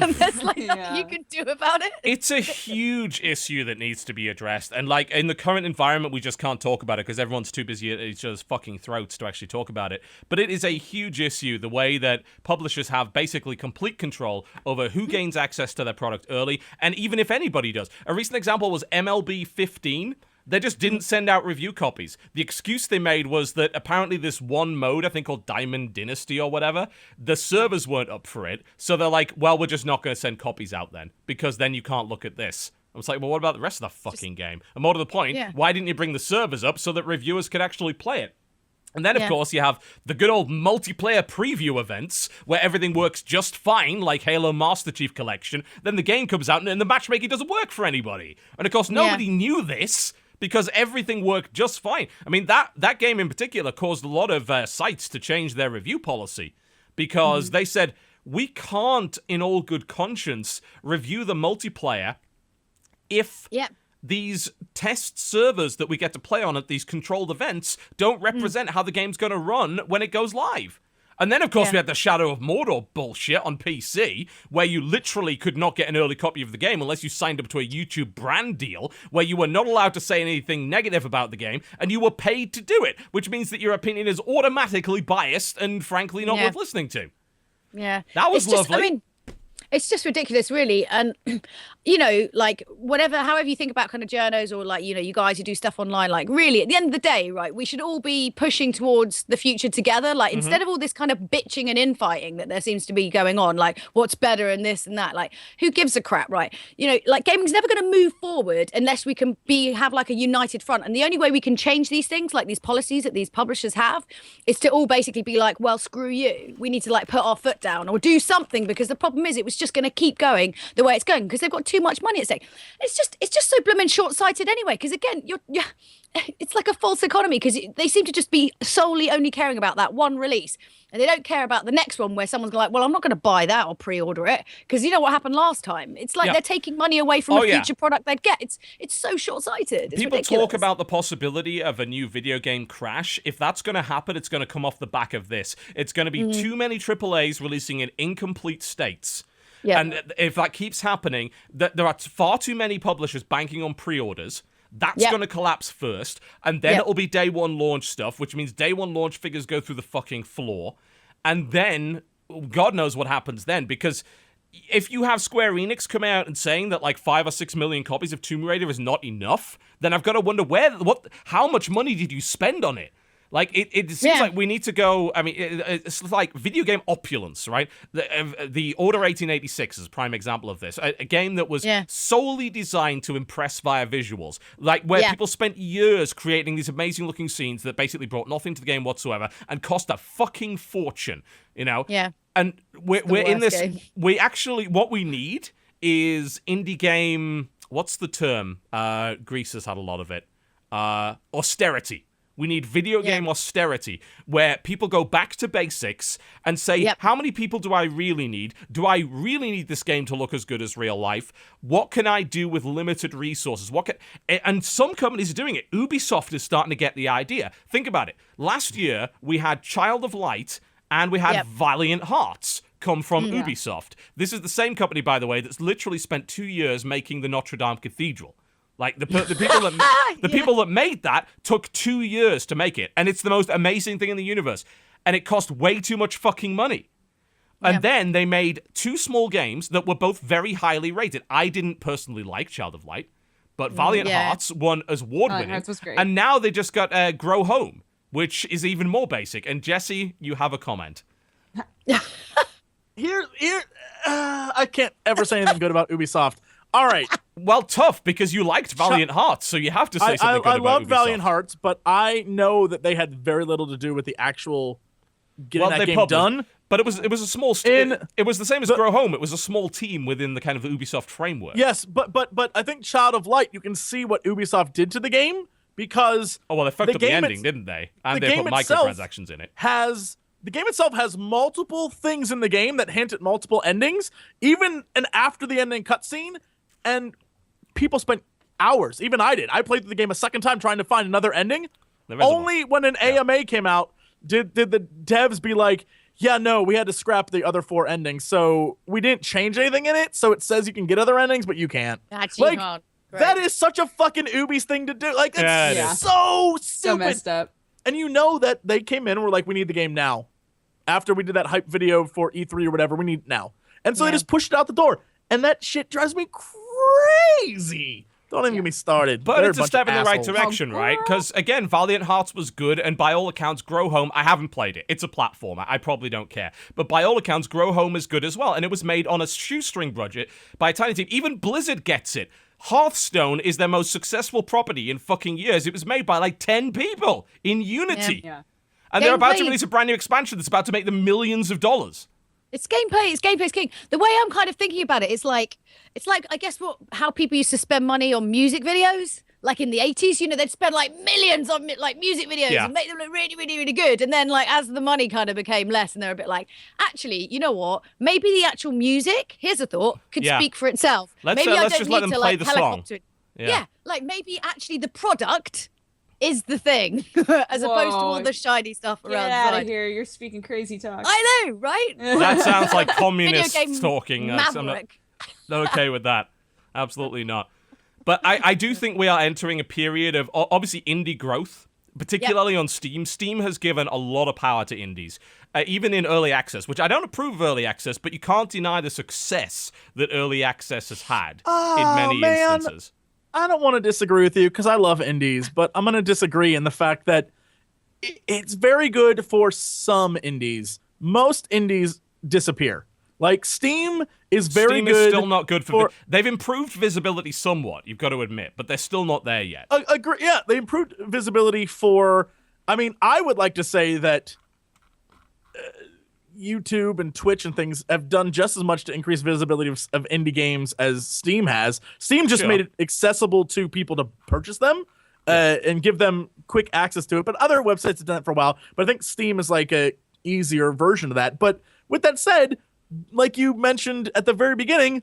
And there's like nothing you can do about it. It's a huge issue that needs to be addressed. And like in the current environment, we just can't talk about it because everyone's too busy at each other's fucking throats to actually talk about it. But it is a huge issue, the way that publishers have basically complete control over who gains access to their product early. And even if anybody does. A recent example was MLB 15. They just didn't send out review copies. The excuse they made was that apparently this one mode, I think called Diamond Dynasty or whatever, the servers weren't up for it. So they're like, well, we're just not going to send copies out then, because then you can't look at this. I was like, well, what about the rest of the fucking game? And more to the point, why didn't you bring the servers up so that reviewers could actually play it? And then, of course, you have the good old multiplayer preview events where everything works just fine, like Halo Master Chief Collection. Then the game comes out and the matchmaking doesn't work for anybody. And, of course, nobody knew this, because everything worked just fine. I mean, that game in particular caused a lot of sites to change their review policy because they said, we can't, in all good conscience, review the multiplayer if these test servers that we get to play on at these controlled events don't represent how the game's going to run when it goes live. And then, of course, we had the Shadow of Mordor bullshit on PC, where you literally could not get an early copy of the game unless you signed up to a YouTube brand deal, where you were not allowed to say anything negative about the game, and you were paid to do it, which means that your opinion is automatically biased and, frankly, not worth listening to. Yeah. That was It's just, lovely. I mean, it's just ridiculous, really. And, like however you think about kind of journos or like, you guys who do stuff online, like really at the end of the day, right, we should all be pushing towards the future together. Like instead of all this kind of bitching and infighting that there seems to be going on, like what's better and this and that, like who gives a crap, right? Like gaming's never going to move forward unless we can have like a united front. And the only way we can change these things, like these policies that these publishers have, is to all basically be like, well, screw you. We need to like put our foot down or do something, because the problem is it was just going to keep going the way it's going because they've got too much money at stake. It's just so blooming short-sighted anyway, because again you're it's like a false economy, because they seem to just be solely only caring about that one release, and they don't care about the next one where someone's like, well, I'm not going to buy that or pre-order it because you know what happened last time. It's like they're taking money away from a future product they'd get. It's so short-sighted. It's People ridiculous. talk about the possibility of a new video game crash. If that's going to happen, it's going to come off the back of this. It's going to be too many AAAs releasing in incomplete states. Yeah. And if that keeps happening, there are far too many publishers banking on pre-orders. That's going to collapse first, and then it'll be day one launch stuff, which means day one launch figures go through the fucking floor. And then, God knows what happens then, because if you have Square Enix come out and saying that like 5 or 6 million copies of Tomb Raider is not enough, then I've got to wonder how much money did you spend on it? Like, it seems like we need to go, I mean, it's like video game opulence, right? The Order 1886 is a prime example of this. A game that was solely designed to impress via visuals. Like, where people spent years creating these amazing-looking scenes that basically brought nothing to the game whatsoever and cost a fucking fortune, Yeah. And we're in this, game. What we need is indie game, what's the term? Greece has had a lot of it. Austerity. We need video game austerity, where people go back to basics and say, how many people do I really need? Do I really need this game to look as good as real life? What can I do with limited resources? And some companies are doing it. Ubisoft is starting to get the idea. Think about it. Last year, we had Child of Light and we had Valiant Hearts come from Ubisoft. This is the same company, by the way, that's literally spent 2 years making the Notre Dame Cathedral. Like, the people that made that took 2 years to make it, and it's the most amazing thing in the universe, and it cost way too much fucking money. And then they made 2 small games that were both very highly rated. I didn't personally like Child of Light, but Valiant Hearts won as award-winning. Hearts was great. And now they just got Grow Home, which is even more basic. And Jesse, you have a comment. I can't ever say anything good about Ubisoft. All right. Well, tough, because you liked Valiant Hearts, so you have to say something good I about love Ubisoft. Valiant Hearts, but I know that they had very little to do with the actual getting that game done. But it was a small. It was the same as Grow Home. It was a small team within the kind of Ubisoft framework. Yes, but I think Child of Light, you can see what Ubisoft did to the game, because they fucked up the ending, didn't they? And they put microtransactions in it. The game itself has multiple things in the game that hint at multiple endings, even an after the ending cutscene, and people spent hours. Even I did. I played through the game a second time trying to find another ending. Only when an AMA came out did the devs be like, yeah, no, we had to scrap the other 4 endings, so we didn't change anything in it, so it says you can get other endings, but you can't. That's like, hard. that is such a fucking Ubi's thing to do. Like, it's so stupid. So messed up. And you know that they came in and were like, we need the game now. After we did that hype video for E3 or whatever, we need it now. And so they just pushed it out the door. And that shit drives me crazy. Don't even get me started. But it's a step in the right direction, right? Because, again, Valiant Hearts was good, and by all accounts, Grow Home, I haven't played it. It's a platformer. I probably don't care. But by all accounts, Grow Home is good as well. And it was made on a shoestring budget by a tiny team. Even Blizzard gets it. Hearthstone is their most successful property in fucking years. It was made by like 10 people in Unity. Yeah. And they're about to release a brand new expansion that's about to make them millions of dollars. It's gameplay's king. The way I'm kind of thinking about it, it's like I guess how people used to spend money on music videos, like in the 80s. They'd spend like millions on like music videos and make them look really, really, really good. And then like as the money kind of became less, and they're a bit like, actually, you know what? Maybe the actual music, here's a thought, could speak for itself. Let's just let them play the song. Yeah, like maybe actually the product is the thing, as opposed to all the shiny stuff around. Get out of here! You're speaking crazy talk. I know, right? That sounds like communist talking. Maverick. I'm not okay with that. Absolutely not. But I do think we are entering a period of obviously indie growth, particularly on Steam. Steam has given a lot of power to indies, even in early access, which I don't approve of early access, but you can't deny the success that early access has had in many instances. I don't want to disagree with you because I love indies, but I'm going to disagree in the fact that it's very good for some indies. Most indies disappear. Like Steam is very Steam good. is still not good for. They've improved visibility somewhat, you've got to admit, but they're still not there yet. Agree. Yeah, they improved visibility for. I mean, I would like to say that YouTube and Twitch and things have done just as much to increase visibility of indie games as Steam has. Steam just made it accessible to people to purchase them and give them quick access to it. But other websites have done it for a while. But I think Steam is like a easier version of that. But with that said, like you mentioned at the very beginning,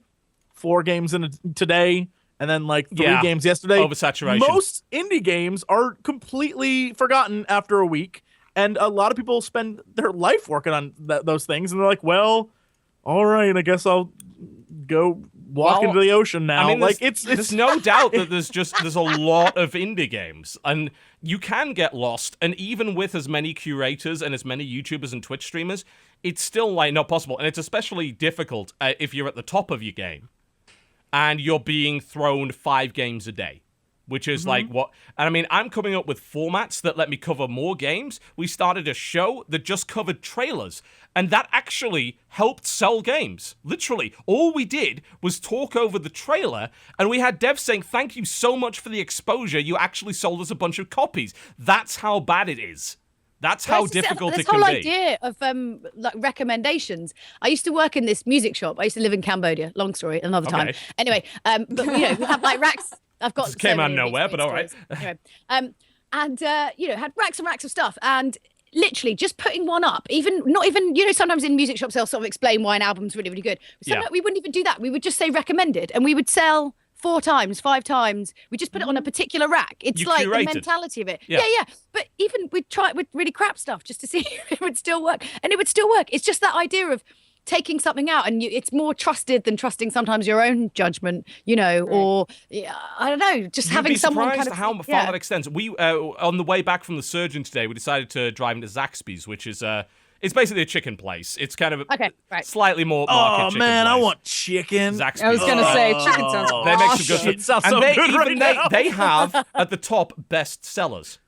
4 games in today and then like 3 games yesterday. Oversaturation. Most indie games are completely forgotten after a week. And a lot of people spend their life working on those things. And they're like, well, all right, I guess I'll go walk into the ocean now. I mean, like there's no doubt that there's a lot of indie games, and you can get lost. And even with as many curators and as many YouTubers and Twitch streamers, it's still like not possible. And it's especially difficult if you're at the top of your game and you're being thrown 5 games a day, which is like what. And I mean, I'm coming up with formats that let me cover more games. We started a show that just covered trailers, and that actually helped sell games. Literally, all we did was talk over the trailer, and we had devs saying, "Thank you so much for the exposure. You actually sold us a bunch of copies." That's how bad it is. That's how difficult it can be. This whole idea of like recommendations. I used to work in this music shop. I used to live in Cambodia. Long story, another time. Anyway, but we have like racks. I've got this came out of nowhere, but all right. Anyway, and had racks and racks of stuff, and literally just putting one up, not even sometimes in music shops they'll sort of explain why an album's really, really good. Sometimes we wouldn't even do that. We would just say recommended, and we would sell 4 times, 5 times. We just put it on a particular rack. It's like the mentality of it. Yeah. But even we'd try it with really crap stuff just to see if it would still work, and it would still work. It's just that idea of taking something out, and it's more trusted than trusting sometimes your own judgment, or I don't know, just having someone kind of how far that extends. We on the way back from the Surgeon today, we decided to drive into Zaxby's, which is it's basically a chicken place. It's kind of slightly more market chicken place. I want chicken. Zaxby's. I was gonna say chicken sounds awesome. They make some good stuff. And they have at the top best sellers.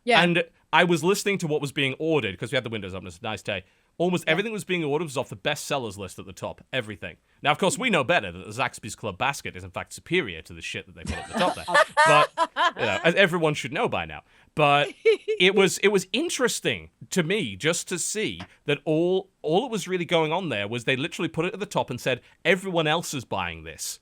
Yeah. And I was listening to what was being ordered because we had the windows up. It's a nice day. Almost everything was being ordered was off the best sellers list at the top. Everything. Now, of course, we know better that the Zaxby's Club basket is, in fact, superior to the shit that they put at the top there. But, as everyone should know by now. But it was interesting to me just to see that all that was really going on there was they literally put it at the top and said, everyone else is buying this.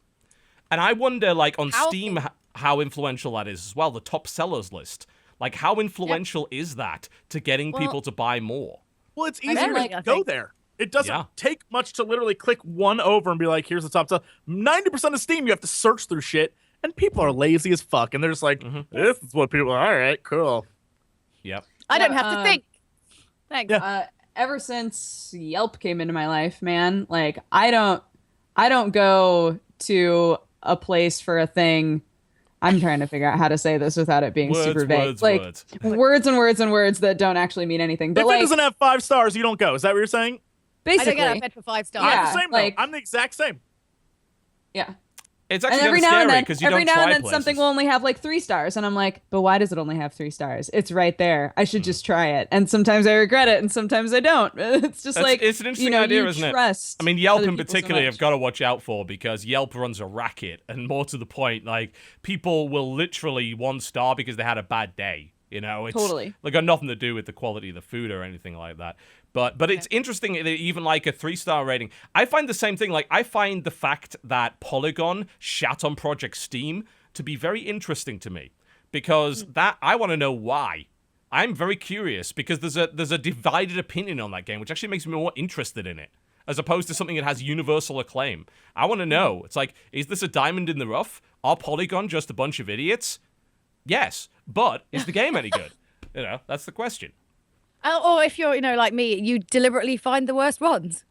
And I wonder, like, on Steam, how influential that is as well, the top sellers list. Like, how influential is that to getting people to buy more? Well, it's easier to go there. It doesn't take much to literally click one over and be like, here's the top stuff. 90% of Steam, you have to search through shit, and people are lazy as fuck, and they're just like, this is what people are. All right, cool. Yep. I don't have to think. Thanks. Yeah. Ever since Yelp came into my life, man, like I don't go to a place for a thing. I'm trying to figure out how to say this without it being super vague. Words and words and words that don't actually mean anything. But if it doesn't have 5 stars, you don't go. Is that what you're saying? Basically. I don't get out of bed for 5 stars. I'm the same, though. I'm the exact same. Yeah. It's actually kind of scary because you don't try Every now and then places. something will only have like 3 stars, and I'm like, but why does it only have 3 stars? It's right there. I should just try it. And sometimes I regret it, and sometimes I don't. It's just it's an interesting idea, isn't it? Trust I mean, Yelp in other people so particular, much. you've got to watch out for because Yelp runs a racket, and more to the point, like people will literally 1 star because they had a bad day. It's Totally. like got nothing to do with the quality of the food or anything like that. But it's interesting that even like a 3-star rating. I find the same thing. Like I find the fact that Polygon shat on Project Steam to be very interesting to me because that I want to know why. I'm very curious because there's a divided opinion on that game, which actually makes me more interested in it as opposed to something that has universal acclaim. I want to know. It's like, is this a diamond in the rough? Are Polygon just a bunch of idiots? Yes, but is the game any good? That's the question. Or if you're, like me, you deliberately find the worst ones.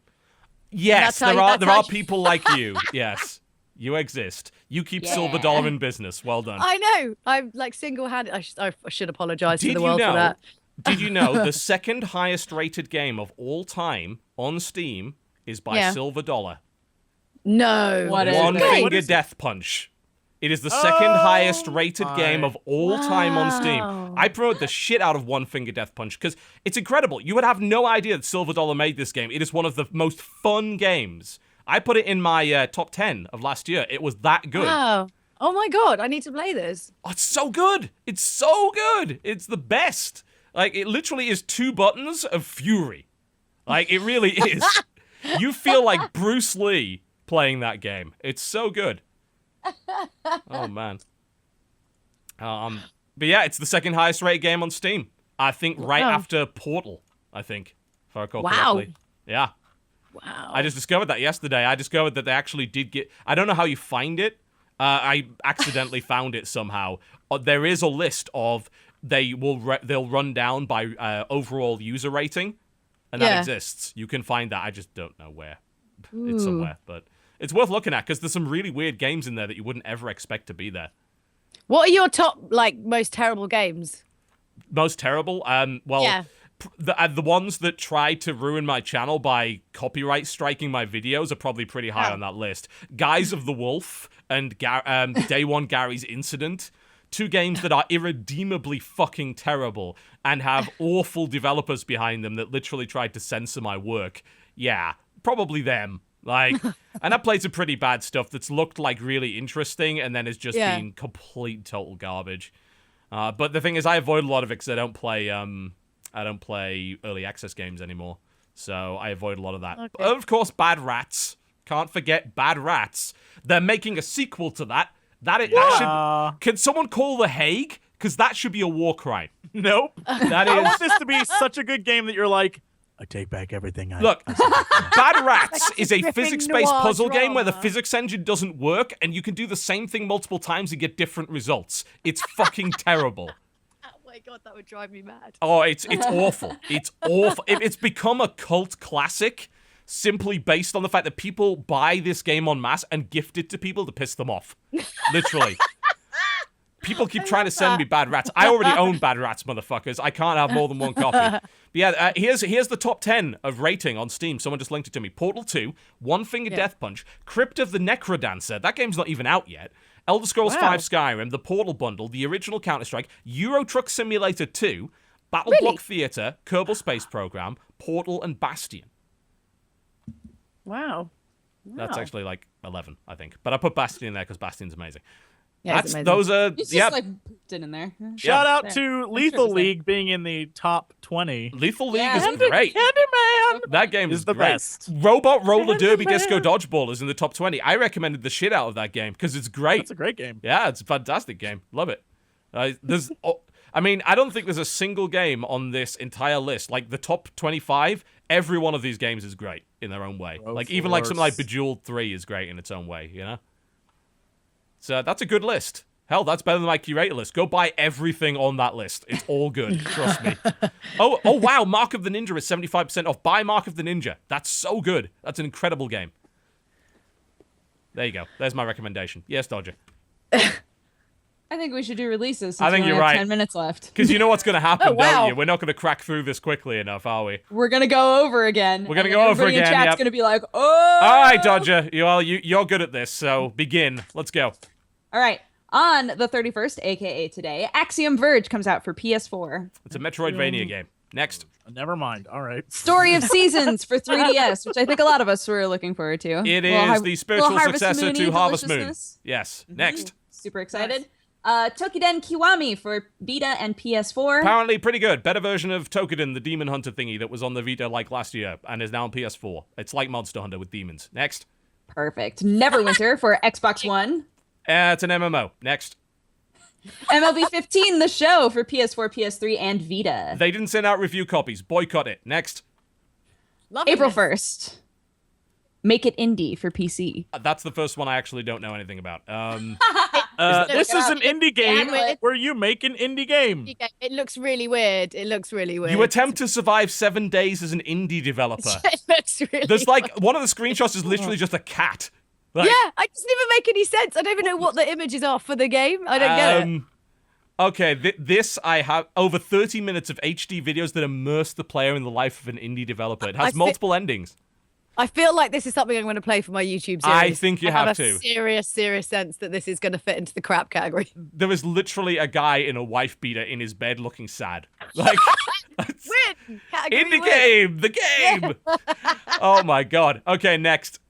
Yes, there are people like you. Yes. You exist. You keep Yeah. Silver Dollar in business. Well done. I know. I'm like single-handed. I should apologize to Did the you world know? for that. Did you know the second highest rated game of all time on Steam is by Yeah. Silver Dollar? No. What is One it? Finger What is it? Death Punch. It is the second highest rated my- game of all time on Steam. Wow. I promote the shit out of One Finger Death Punch because it's incredible. You would have no idea that Silver Dollar made this game. It is one of the most fun games. I put it in my top 10 of last year. It was that good. Wow. Oh my god, I need to play this. Oh, it's so good. It's so good. It's the best. Like, it literally is 2 buttons of fury. Like, it really is. You feel like Bruce Lee playing that game. It's so good. Oh, man. But yeah, it's the second highest rated game on Steam. I think right Wow. after Portal, I think, if I recall Wow. correctly. Yeah. Wow. I just discovered that yesterday. I discovered that they actually did get... I don't know how you find it. I accidentally found it somehow. There is a list of... They'll run down by overall user rating, and that Yeah. exists. You can find that. I just don't know where. It's Ooh. somewhere, but it's worth looking at because there's some really weird games in there that you wouldn't ever expect to be there. What are your top like most terrible games? Most terrible? Well, Yeah. the ones that tried to ruin my channel by copyright striking my videos are probably pretty high Oh. on that list. Guys of the Wolf and Day One Gary's Incident. 2 games that are irredeemably fucking terrible and have awful developers behind them that literally tried to censor my work. Yeah, probably them. Like, and I played some pretty bad stuff that's looked like really interesting and then has just Yeah. been complete total garbage. But the thing is, I avoid a lot of it because I don't play early access games anymore. So I avoid a lot of that. Okay. Of course, Bad Rats. Can't forget Bad Rats. They're making a sequel to that. That should. Can someone call The Hague? Because that should be a war crime. Nope. That I is. want this to be such a good game that you're like, I take back everything I Look, I said before." Bad Rats Like is a gripping physics-based noir puzzle game where the drama. physics engine doesn't work, and you can do the same thing multiple times and get different results. It's fucking terrible. Oh my god, that would drive me mad. Oh, it's awful. It's awful. It's become a cult classic simply based on the fact that people buy this game en masse and gift it to people to piss them off. Literally. People keep trying to send me Bad Rats. I already own Bad Rats, motherfuckers. I can't have more than one copy. But yeah, here's the top 10 of rating on Steam. Someone just linked it to me. Portal 2, One Finger Death Punch, Crypt of the Necrodancer. That game's not even out yet. Elder Scrolls Wow. 5 Skyrim, the Portal Bundle, the original Counter-Strike, Euro Truck Simulator 2, Battle Really? Block Theater, Kerbal Space Program, Portal, and Bastion. Wow. That's actually like 11, I think. But I put Bastion in there because Bastion's amazing. Yeah, it's amazing. Those are It's just yeah. like pooped it in there. Shout out There. to sure Lethal it was there. League being in the top 20. Lethal League Yeah. is great. Candyman That game is is the great. best. Robot Roller Derby Candyman. Disco Dodgeball is in the top 20. I recommended the shit out of that game because it's great. That's a great game. Yeah, it's a fantastic game. Love it. I mean, I don't think there's a single game on this entire list. Like the top 25, every one of these games is great in their own way. Like even like something like Broforce. Bejeweled 3 is great in its own way, you know? So that's a good list. Hell, that's better than my curator list. Go buy everything on that list. It's all good. Trust me. Oh, wow. Mark of the Ninja is 75% off. Buy Mark of the Ninja. That's so good. That's an incredible game. There you go. There's my recommendation. Yes, Dodger. I think we should do releases. Since I think we only you're have right. 10 minutes left. Because you know what's going to happen, Oh, wow. don't you? We're not going to crack through this quickly enough, are we? We're gonna go over again. We're gonna and go then over everybody again, In chat's yep. gonna be like, oh. All right, Dodger. You're good at this, so begin. Let's go. All right. On the 31st, aka today, Axiom Verge comes out for PS4. It's a Metroidvania game. Next. Never mind. All right. Story of Seasons for 3DS, which I think a lot of us were looking forward to. It Little is har- the spiritual little Harvest successor Moon-y to Harvest Moon. deliciousness. Yes. Next. Super excited. Tokiden Kiwami for Vita and PS4. Apparently pretty good. Better version of Tokiden, the demon hunter thingy that was on the Vita like last year and is now on PS4. It's like Monster Hunter with demons. Next. Perfect. Neverwinter for Xbox One. It's an MMO. Next. MLB 15, the show for PS4, PS3, and Vita. They didn't send out review copies. Boycott it. Next. Loving April this. 1st. Make it indie for PC. That's the first one I actually don't know anything about. This is an indie game Yeah, where you make an indie game. It looks really weird. It looks really weird. You attempt to survive 7 days as an indie developer. It looks really There's like, one of the screenshots is literally just a cat. Like, yeah, it doesn't even make any sense. I don't even know what the images are for the game. I don't get it. Okay, this I have over 30 minutes of HD videos that immerse the player in the life of an indie developer. It has multiple endings. I feel like this is something I'm going to play for my YouTube series. I think you have a to. serious sense that this is going to fit into the crap category. There is literally a guy in a wife beater in his bed looking sad. Like, Win! Category indie win. game! The game! Oh my god. Okay, next.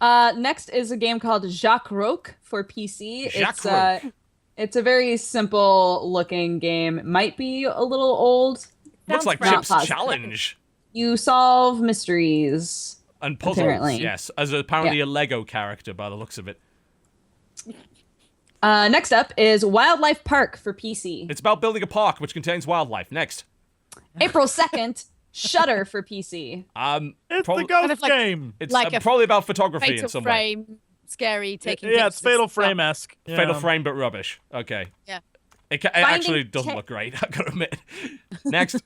Next is a game called Jacques Roque for PC. Jacques Roque. It's a very simple looking game. Might be a little old. Looks like Not Chip's positive. Challenge. You solve mysteries. And puzzles, Apparently. yes. As apparently a Lego character by the looks of it. Next up is Wildlife Park for PC. It's about building a park which contains wildlife. Next. April 2nd, Shutter for PC. It's Probably- the ghost Kind of like- game. It's Like a probably about photography in Fatal some way. Frame, scary, taking Yeah, it's pictures Fatal and stuff. Frame-esque. Yeah. Fatal Frame, but rubbish. Okay. Yeah. It actually doesn't look great, I gotta admit. Next.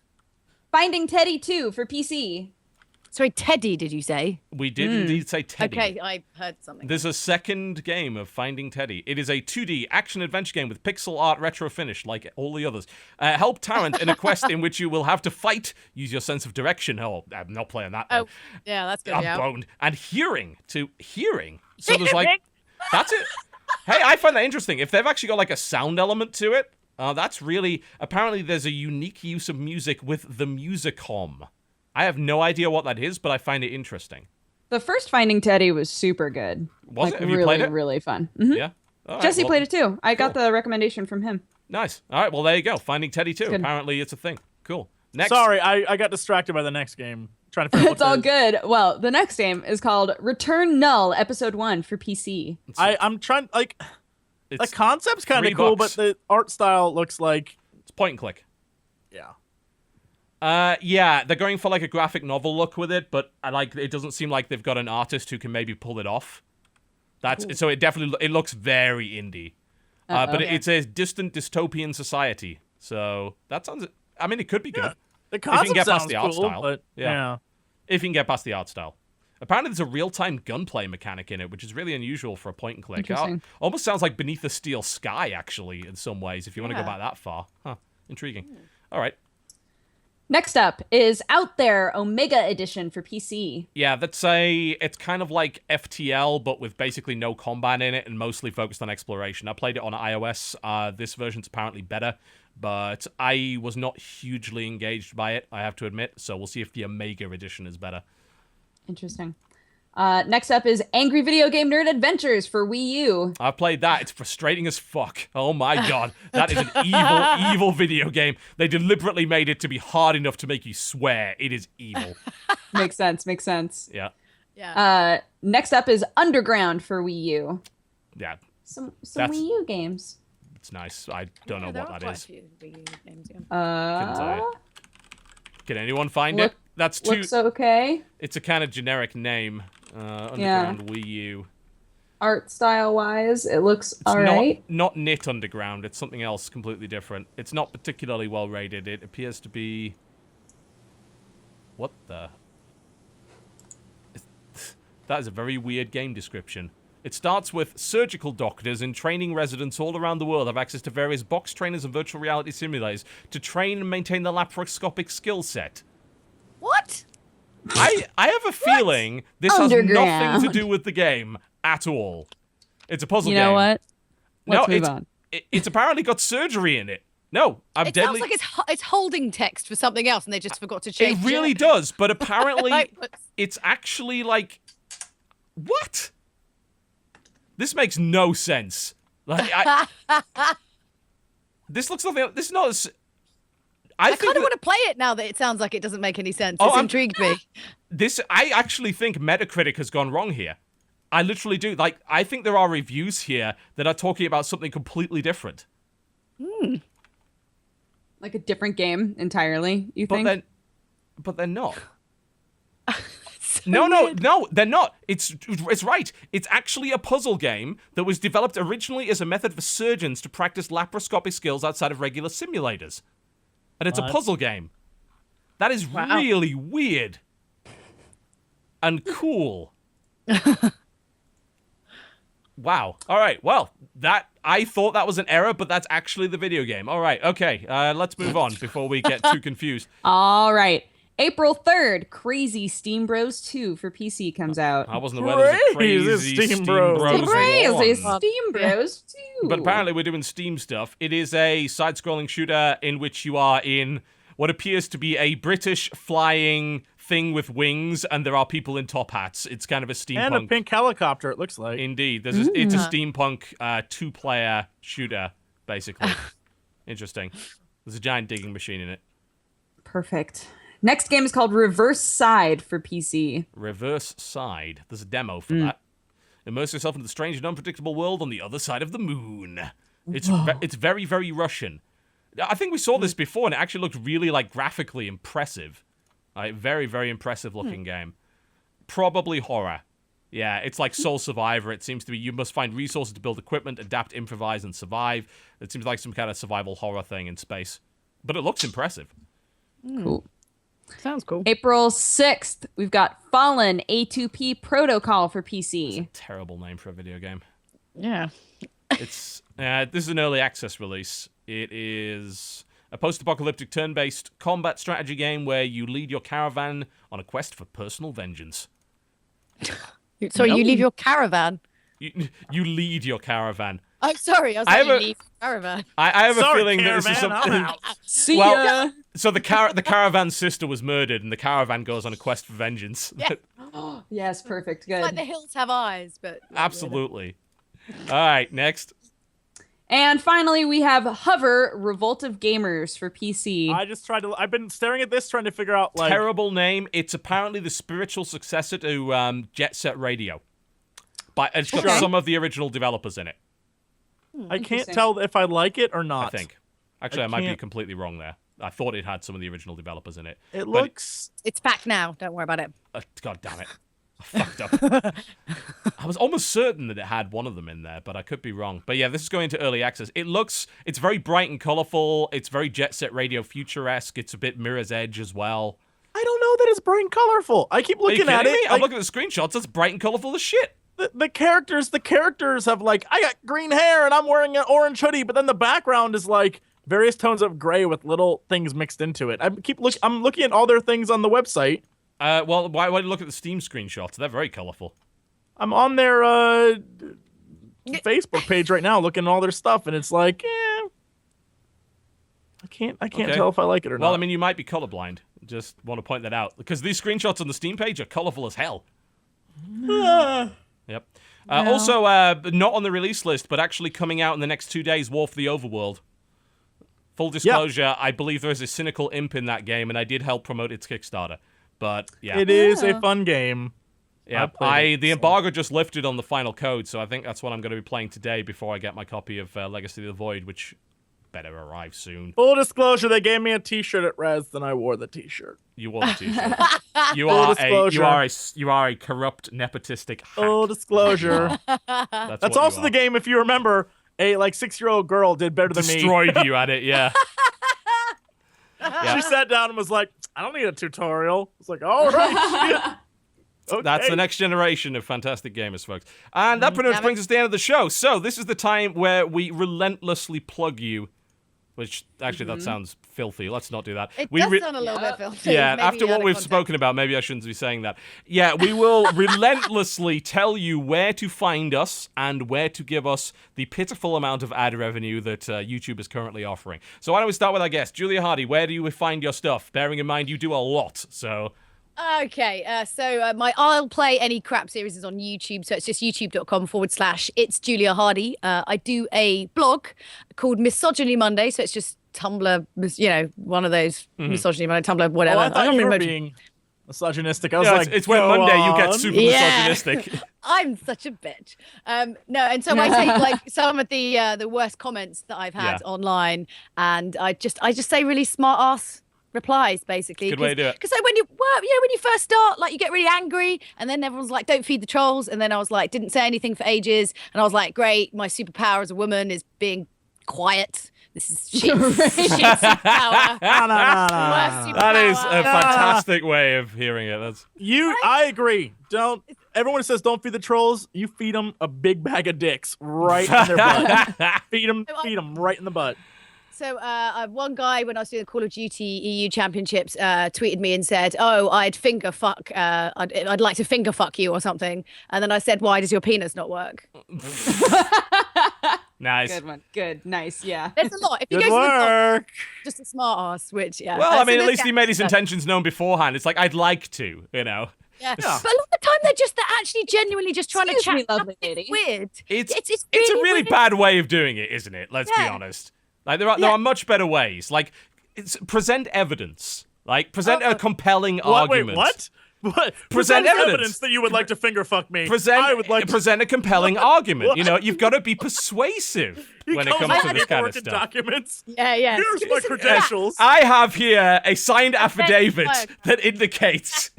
Finding Teddy 2 for PC. Sorry, Teddy, did you say? We did indeed say Teddy. Okay, I heard something. There's a second game of Finding Teddy. It is a 2D action-adventure game with pixel art retro finish, like all the others. Help Tarrant in a quest in which you will have to fight, use your sense of direction. Oh, I'm not playing that. Oh, yeah, that's good. I'm Yeah. boned. And hearing. So there's like, that's it. Hey, I find that interesting. If they've actually got like a sound element to it, that's really, apparently there's a unique use of music with the Musicom. I have no idea what that is, but I find it interesting. The first Finding Teddy was super good. Was it? Have really, you played it? really fun. Mhm. Yeah. All right, Jesse well, played it too. I got cool. the recommendation from him. Nice. All right, well, there you go. Finding Teddy too. good. Apparently it's a thing. Cool. Next. Sorry, I got distracted by the next game. Trying to figure out It's all good. Well, the next game is called Return Null Episode 1 for PC. I'm trying, like, the It's concept's kind of $3. cool, but the art style looks like, It's point and click. yeah. Yeah, they're going for like a graphic novel look with it, but I like it doesn't seem like they've got an artist who can maybe pull it off. So it definitely it looks very indie. But it's a distant dystopian society. So that sounds I mean it could be good. The If you can concept get past sounds the art cool, style. but yeah. If you can get past the art style. Apparently there's a real-time gunplay mechanic in it, which is really unusual for a point and click. Interesting. Almost sounds like Beneath the Steel Sky actually in some ways if you want to go Yeah. back that far. Huh. Intriguing. All right. Next up is Out There Omega Edition for PC. Yeah, it's kind of like FTL, but with basically no combat in it and mostly focused on exploration. I played it on iOS. This version's apparently better, but I was not hugely engaged by it, I have to admit. So we'll see if the Omega Edition is better. Interesting. Next up is Angry Video Game Nerd Adventures for Wii U. I've played that. It's frustrating as fuck. Oh my god. That is an evil video game. They deliberately made it to be hard enough to make you swear. It is evil. Makes sense. Yeah. Yeah. Next up is Underground for Wii U. Yeah. Some That's- Wii U games. It's nice. I don't know there what are that quite a is. few Wii U games, yeah. Couldn't tell you. Can anyone find Look- it? That's too. Looks okay. It's a kind of generic name. Underground Wii U. Art style wise, it looks It's alright. not Knit Underground. It's something else completely different. It's not particularly well rated. It appears to be. What the? That is a very weird game description. It starts with surgical doctors and training residents all around the world have access to various box trainers and virtual reality simulators to train and maintain their laparoscopic skill set. What? I have a feeling this has nothing Underground. to do with the game at all. It's a puzzle You game. know what? No, Let's move on. it's apparently got surgery in it. No, I'm It deadly. sounds like it's holding text for something else, and they just forgot to It change really does, but apparently Like, it's actually like what? This makes no sense. Like this looks something. This is not. I think kind of that- want to play it now that it sounds like it doesn't make any sense. Oh, It's I'm- intrigued me. This I actually think Metacritic has gone wrong here. I literally do. Like I think there are reviews here that are talking about something completely different. Like a different game entirely, you think? But they're not. No, they're not. It's right. It's actually a puzzle game that was developed originally as a method for surgeons to practice laparoscopic skills outside of regular simulators. And it's a What? puzzle game. That is really weird. And cool. Wow. All right. Well, I thought that was an error, but that's actually the video game. All right. Okay. Let's move on before we get too confused. All right. April 3rd, Crazy Steam Bros 2 for PC comes out. I wasn't aware there was a crazy Steam Bros. Crazy 1. Steam Bros 2. But apparently we're doing Steam stuff. It is a side-scrolling shooter in which you are in what appears to be a British flying thing with wings, and there are people in top hats. It's kind of a steampunk. And a pink helicopter, it looks like. Indeed. It's a steampunk two-player shooter, basically. Interesting. There's a giant digging machine in it. Perfect. Next game is called Reverse Side for PC. Reverse Side. There's a demo for that. Immerse yourself into the strange and unpredictable world on the other side of the moon. It's very, very Russian. I think we saw this before, and it actually looked really, graphically impressive. Very, very impressive looking game. Probably horror. Yeah, it's like Soul Survivor. It seems to be you must find resources to build equipment, adapt, improvise, and survive. It seems like some kind of survival horror thing in space. But it looks impressive. Cool. Sounds cool. April 6th, we've got Fallen A2P Protocol for PC. Terrible name for a video game. Yeah. It's this is an early access release. It is a post-apocalyptic turn-based combat strategy game where you lead your caravan on a quest for personal vengeance. Sorry, you leave your caravan. You lead your caravan. Oh, sorry. I was like, you leave your caravan. I have Sorry, a feeling that this is caravan, something. I'm out. See ya! So the caravan's sister was murdered, and the caravan goes on a quest for vengeance. Yeah. Yes, perfect. Good. Like the hills have eyes, but Absolutely. All right, next. And finally, we have Hover Revolt of Gamers for PC. I've been staring at this trying to figure out, Terrible name. It's apparently the spiritual successor to Jet Set Radio. But it's got some of the original developers in it. I can't tell if I like it or not. I think. Actually, I might be completely wrong there. I thought it had some of the original developers in it. It looks... it's back now. Don't worry about it. God damn it. I fucked up. I was almost certain that it had one of them in there, but I could be wrong. But yeah, this is going into early access. It's very bright and colorful. It's very Jet Set Radio future-esque. It's a bit Mirror's Edge as well. I don't know that it's bright and colorful. I keep looking at it. Me? I'm looking at the screenshots. It's bright and colorful as shit. The characters have I got green hair and I'm wearing an orange hoodie, but then the background is various tones of gray with little things mixed into it. I'm looking at all their things on the website. Well, why don't you look at the Steam screenshots? They're very colorful. I'm on their Facebook page right now looking at all their stuff, and it's I can't tell if I like it or not. Well, I mean, you might be colorblind. Just want to point that out because these screenshots on the Steam page are colorful as hell. Yep. Also, not on the release list, but actually coming out in the next 2 days, War for the Overworld. Full disclosure, I believe there is a cynical imp in that game, and I did help promote its Kickstarter. But, yeah. It is a fun game. Yeah, the embargo just lifted on the final code, so I think that's what I'm going to be playing today before I get my copy of Legacy of the Void, which better arrive soon. Full disclosure, they gave me a t-shirt at Res, then I wore the t-shirt. You wore the t-shirt. You are a corrupt, nepotistic hack. Full disclosure. That's also the game, if you remember, a 6-year-old girl did better than me. Destroyed you at it, yeah. She sat down and was like, I don't need a tutorial. It's like, all right. Okay. That's the next generation of fantastic gamers, folks. And that pretty much brings us to the end of the show. So this is the time where we relentlessly plug you. Which, actually, that sounds filthy. Let's not do that. It does sound a little bit filthy. Yeah, maybe after what we've context. spoken about, maybe I shouldn't be saying that. Yeah, we will relentlessly tell you where to find us and where to give us the pitiful amount of ad revenue that YouTube is currently offering. So why don't we start with our guest, Julia Hardy. Where do you find your stuff? Bearing in mind you do a lot, so... Okay, so my I'll Play Any Crap series is on YouTube, so it's just youtube.com/it's Julia Hardy. I do a blog called Misogyny Monday, so it's just Tumblr, one of those Misogyny Monday, Tumblr, whatever. Oh, I thought you were remember being misogynistic. I was it's when Monday you get super misogynistic. I'm such a bitch. No, and so I take some of the worst comments that I've had online, and I just say really smart ass replies, basically. Good way to do it. Because when you first start, you get really angry, and then everyone's like, "Don't feed the trolls," and then I was like, didn't say anything for ages, and I was like, "Great, my superpower as a woman is being quiet. This is shit superpower." That is a fantastic way of hearing it. I agree. Don't. everyone says don't feed the trolls. You feed them a big bag of dicks right in their butt. feed them right in the butt. So one guy, when I was doing the Call of Duty EU Championships, tweeted me and said, "Oh, I'd like to finger fuck you or something." And then I said, "Why does your penis not work?" Nice. Good one. Good. Nice. Yeah. There's a lot. If you Good go to the top, work. just a smart ass, which yeah. Well, I mean, so at least he there's made his that. intentions known beforehand. It's like, I'd like to, you know. Yeah. But a lot of the time they're actually genuinely just trying Excuse to me, chat. lovely lady. It's weird. It's really a really weird. bad way of doing it, isn't it? Let's be Yeah. honest. Like there are much better ways. Like present evidence. Like present a compelling argument. Wait, what? What? Present evidence that you would like to finger fuck me. Present I would like to present a compelling argument. You know, you've got to be persuasive when it comes to this kind of paperwork and stuff. documents. Yeah, yeah. Here's my credentials. I have here a signed affidavit fire. that indicates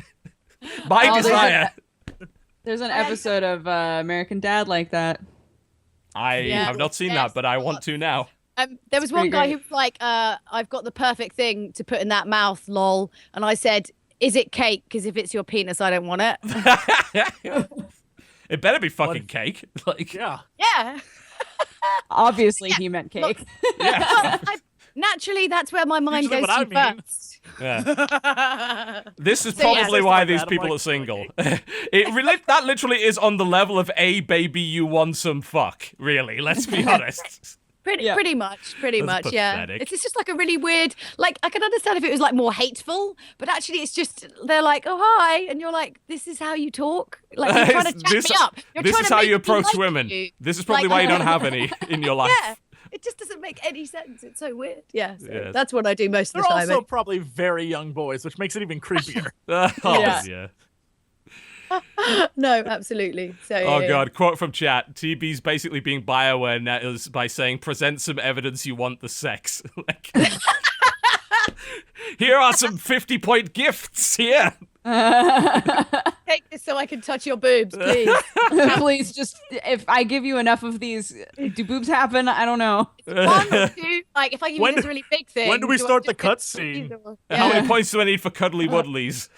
my Oh, desire. There's an episode of American Dad like that. I Yeah. have not seen Yes. that, but I want to now. There was one pretty guy great. who was like, "I've got the perfect thing to put in that mouth, lol." And I said, "Is it cake? Because if it's your penis, I don't want it." It better be fucking cake. Like, Yeah. Yeah. Obviously, he meant cake. Naturally, that's where my mind Usually goes what to I mean. first. yeah. This is So, yeah, probably stuff why like these that, I'm people like, are single. That literally is on the level of a baby you want some fuck. Really, let's be honest. Pretty much, That's yeah. pathetic. It's just like a really weird, like, I can understand if it was like more hateful, but actually it's just, they're like, "Oh, hi," and you're like, "This is how you talk?" Like, you're trying to chat me up. You're This trying is to how make you me approach like women. you. This is probably Like- why you don't have any in your life. Yeah. It just doesn't make any sense. It's so weird. Yeah, so Yes. that's what I do most of They're the time. also probably very young boys, which makes it even creepier. Oh, Yeah. yeah. No, absolutely. So Oh yeah. god, quote from chat. TB's basically being Bioware now is by saying, present some evidence you want the sex. Like, here are some 50-point gifts here. Take this so I can touch your boobs, please. Please, just if I give you enough of these, do boobs happen? I don't know. One or two, like if I give you When this do- really big thing. when do we I start the just get cutscene? either one? How Yeah. many points do I need for cuddly woodleys?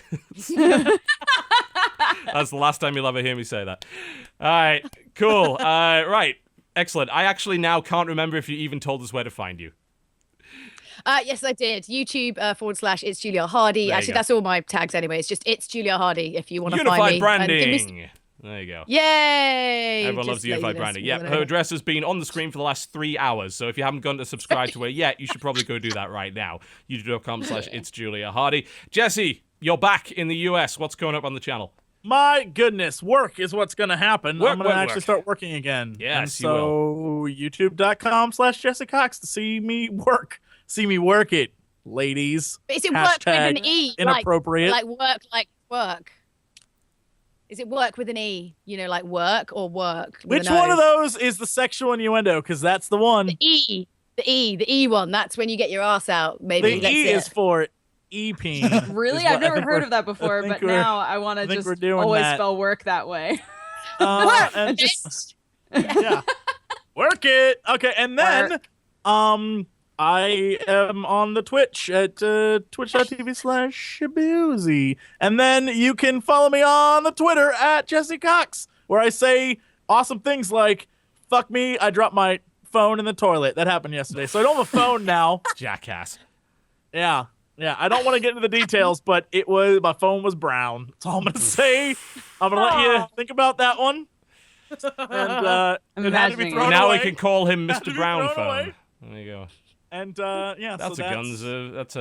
That's the last time you'll ever hear me say that. All right, cool. Right, excellent. I actually now can't remember if you even told us where to find you. Yes, I did. YouTube / It's Julia Hardy. There you Actually, go. that's all my tags anyway. It's just It's Julia Hardy if you want to find Unified me. branding. There you go. Yay! Everyone loves Just Unified laziness branding. more Yep, than her anything. address has been on the screen for the last 3 hours, so if you haven't gone to subscribe to her yet, you should probably go do that right now. youtube.com / It's Julia Hardy. Jesse, you're back in the US. What's going up on the channel? My goodness, work is what's going to happen. Work, I'm going to work, actually work. start working again. Yes, and you so youtube.com / Jesse Cox to see me work. See me work it, ladies. But is it work with an Hashtag E? inappropriate. Like work. Is it work with an E? You know, like work or work? with Which an one O? of those is the sexual innuendo? Because that's the one. The E one. That's when you get your ass out. Maybe The that's E it. is for E-peen. Really? is what I've never I think heard we're- of that before, think but we're- now I want to think just we're doing always that. spell work that way. And Bitch. yeah. Work it. Okay, and then I am on the Twitch at twitch.tv/Shabuzi. And then you can follow me on the Twitter at Jesse Cox, where I say awesome things like, fuck me, I dropped my phone in the toilet. That happened yesterday. So I don't have a phone now. Jackass. Yeah. Yeah, I don't want to get into the details, but my phone was brown. That's all I'm going to say. I'm going to let you think about that one. And I'm it had to be imagining thrown it. Now away. we can call him Had to Mr. be Brown thrown phone. away. There you go. And yeah, That's so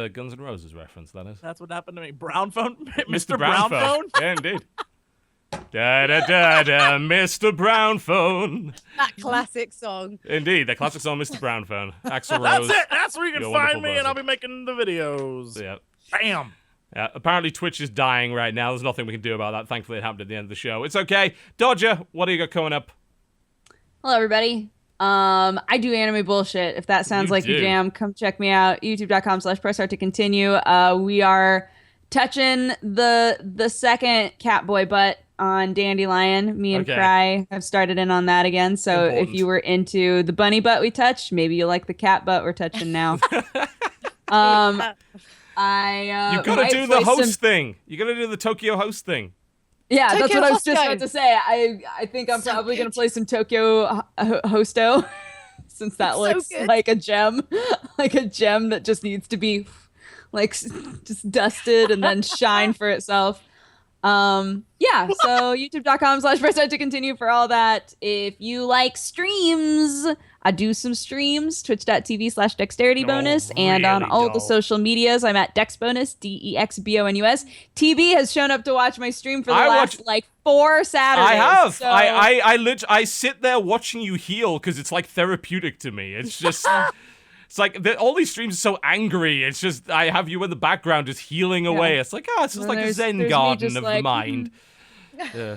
a Guns N' Roses reference, that is. That's what happened to me. Brown phone, Mr. Brown phone. Yeah, indeed. Da da da da, Mr. Brown phone. That classic song. Indeed, the classic song, Mr. Brown phone. Axl That's Rose. it. That's where you can You're a find wonderful me, and I'll person. be making the videos. Yeah. Bam. Apparently Twitch is dying right now. There's nothing we can do about that. Thankfully, it happened at the end of the show. It's okay. Dodger, what do you got coming up? Hello, everybody. I do anime bullshit. If that sounds You like do. your jam, come check me out. YouTube.com / press start to continue. We are touching the second Catboy butt on Dandelion. Me and Okay. Cry have started in on that again. So Important. if you were into the bunny butt we touched, maybe you like the cat butt we're touching now. I You gotta might do the voice host some- thing. You gotta do the Tokyo host thing. Yeah, that's Tokyo what I was just Hosto. about to say. I think I'm So probably going to good. play some Tokyo Hosto since that So looks good. like a gem, like a gem that just needs to be like just dusted and then shine for itself. Yeah, so youtube.com/press to continue for all that. If you like streams, I do some streams, twitch.tv/dexterity bonus, and on really all the dull. social medias, I'm at dexbonus, DEXBONUS. TB has shown up to watch my stream for the last like 4 Saturdays. I have. So... I sit there watching you heal because it's like therapeutic to me. It's just. It's like all these streams are so angry. It's just I have you in the background just healing away. It's like it's just like a Zen garden of the mind. Yeah.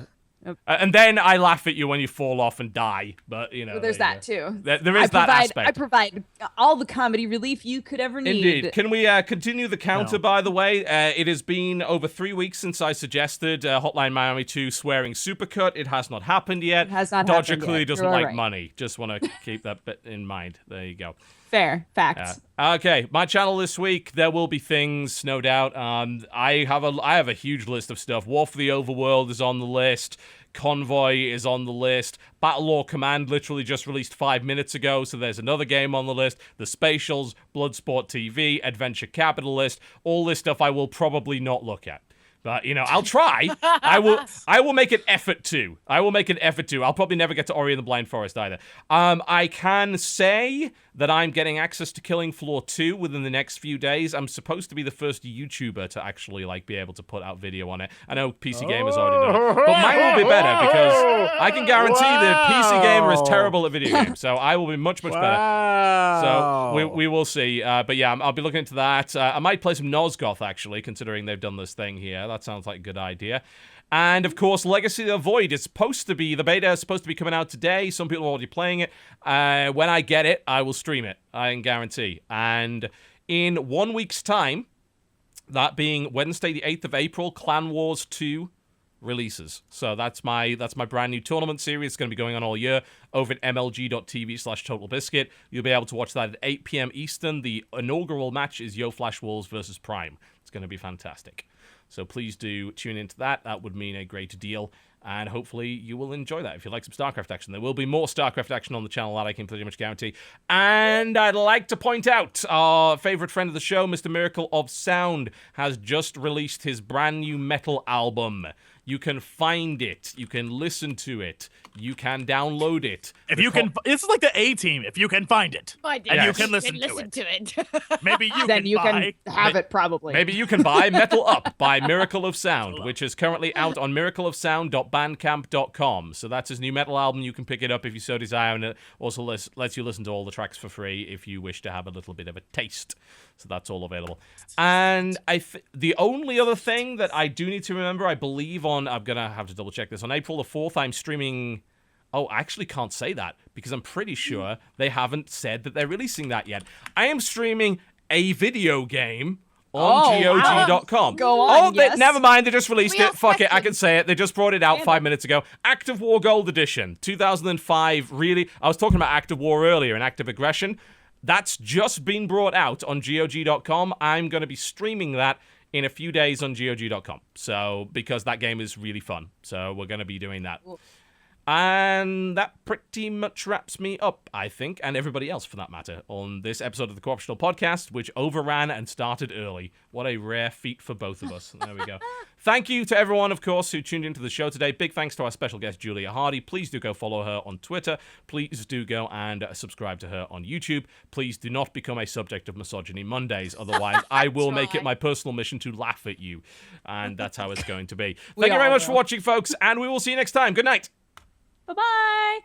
And then I laugh at you when you fall off and die. But you know, there's that too. There is that aspect. I provide all the comedy relief you could ever need. Indeed. Can we continue the counter? By the way, it has been over 3 weeks since I suggested Hotline Miami 2 swearing supercut. It has not happened yet. It has not Dodger happened clearly yet. doesn't You're like right. money. Just want to keep that bit in mind. There you go. Fair facts. Okay, my channel this week, there will be things, no doubt. I have a huge list of stuff. War for the Overworld is on the list. Convoy is on the list. Battle Law Command literally just released 5 minutes ago, so there's another game on the list. The Spatials, Bloodsport TV, Adventure Capitalist, all this stuff I will probably not look at. But, you know, I'll try. I will make an effort to. I'll probably never get to Ori and the Blind Forest either. I can say that I'm getting access to Killing Floor 2 within the next few days. I'm supposed to be the first YouTuber to actually, like, be able to put out video on it. I know PC Gamer's already done it. But mine will be better because I can guarantee that PC Gamer is terrible at video games. So I will be much, much better. So we will see. But yeah, I'll be looking into that. I might play some Nosgoth, actually, considering they've done this thing here. That sounds like a good idea. And, of course, Legacy of the Void is supposed to be, the beta is supposed to be coming out today. Some people are already playing it. When I get it, I will stream it, I can guarantee. And in 1 week's time, that being Wednesday the 8th of April, Clan Wars 2 releases. So that's my brand new tournament series. It's going to be going on all year over at mlg.tv/TotalBiscuit. You'll be able to watch that at 8 p.m. Eastern. The inaugural match is Yo Flash Wolves versus Prime. It's going to be fantastic. So please do tune into that. That would mean a great deal. And hopefully you will enjoy that if you like some StarCraft action. There will be more StarCraft action on the channel, that I can pretty much guarantee. And I'd like to point out our favorite friend of the show, Mr. Miracle of Sound, has just released his brand new metal album. You can find it. You can listen to it. You can download it. If you can, this is like the A-Team. If you can find it, Find it. and you Yes. can listen to it. Maybe you Then can you buy. can have it probably. Maybe you can buy Metal Up by Miracle of Sound, which is currently out on miracleofsound.bandcamp.com. So that's his new metal album. You can pick it up if you so desire, and it also lets you listen to all the tracks for free if you wish to have a little bit of a taste. So that's all available. And the only other thing that I do need to remember, I believe I'm going to have to double check this. On April the 4th, I'm streaming... Oh, I actually can't say that because I'm pretty sure they haven't said that they're releasing that yet. I am streaming a video game on GOG.com. Go on, yes. Never mind, they just released We it. are Fuck it, I second. can say it. They just brought it out 5 minutes ago. Active War Gold Edition, 2005. Really, I was talking about Active War earlier and Active Aggression. That's just been brought out on GOG.com. I'm going to be streaming that in a few days on GOG.com. So, because that game is really fun. So, we're going to be doing that. And that pretty much wraps me up, I think, and everybody else for that matter, on this episode of the Co-optional Podcast, which overran and started early. What a rare feat for both of us. There we go. Thank you to everyone, of course, who tuned into the show today. Big thanks to our special guest, Julia Hardy. Please do go follow her on Twitter. Please do go and subscribe to her on YouTube. Please do not become a subject of Misogyny Mondays. Otherwise, I will make it my personal mission to laugh at you. And that's how it's going to be. Thank you very much for watching, folks, and we will see you next time. Good night. Bye-bye.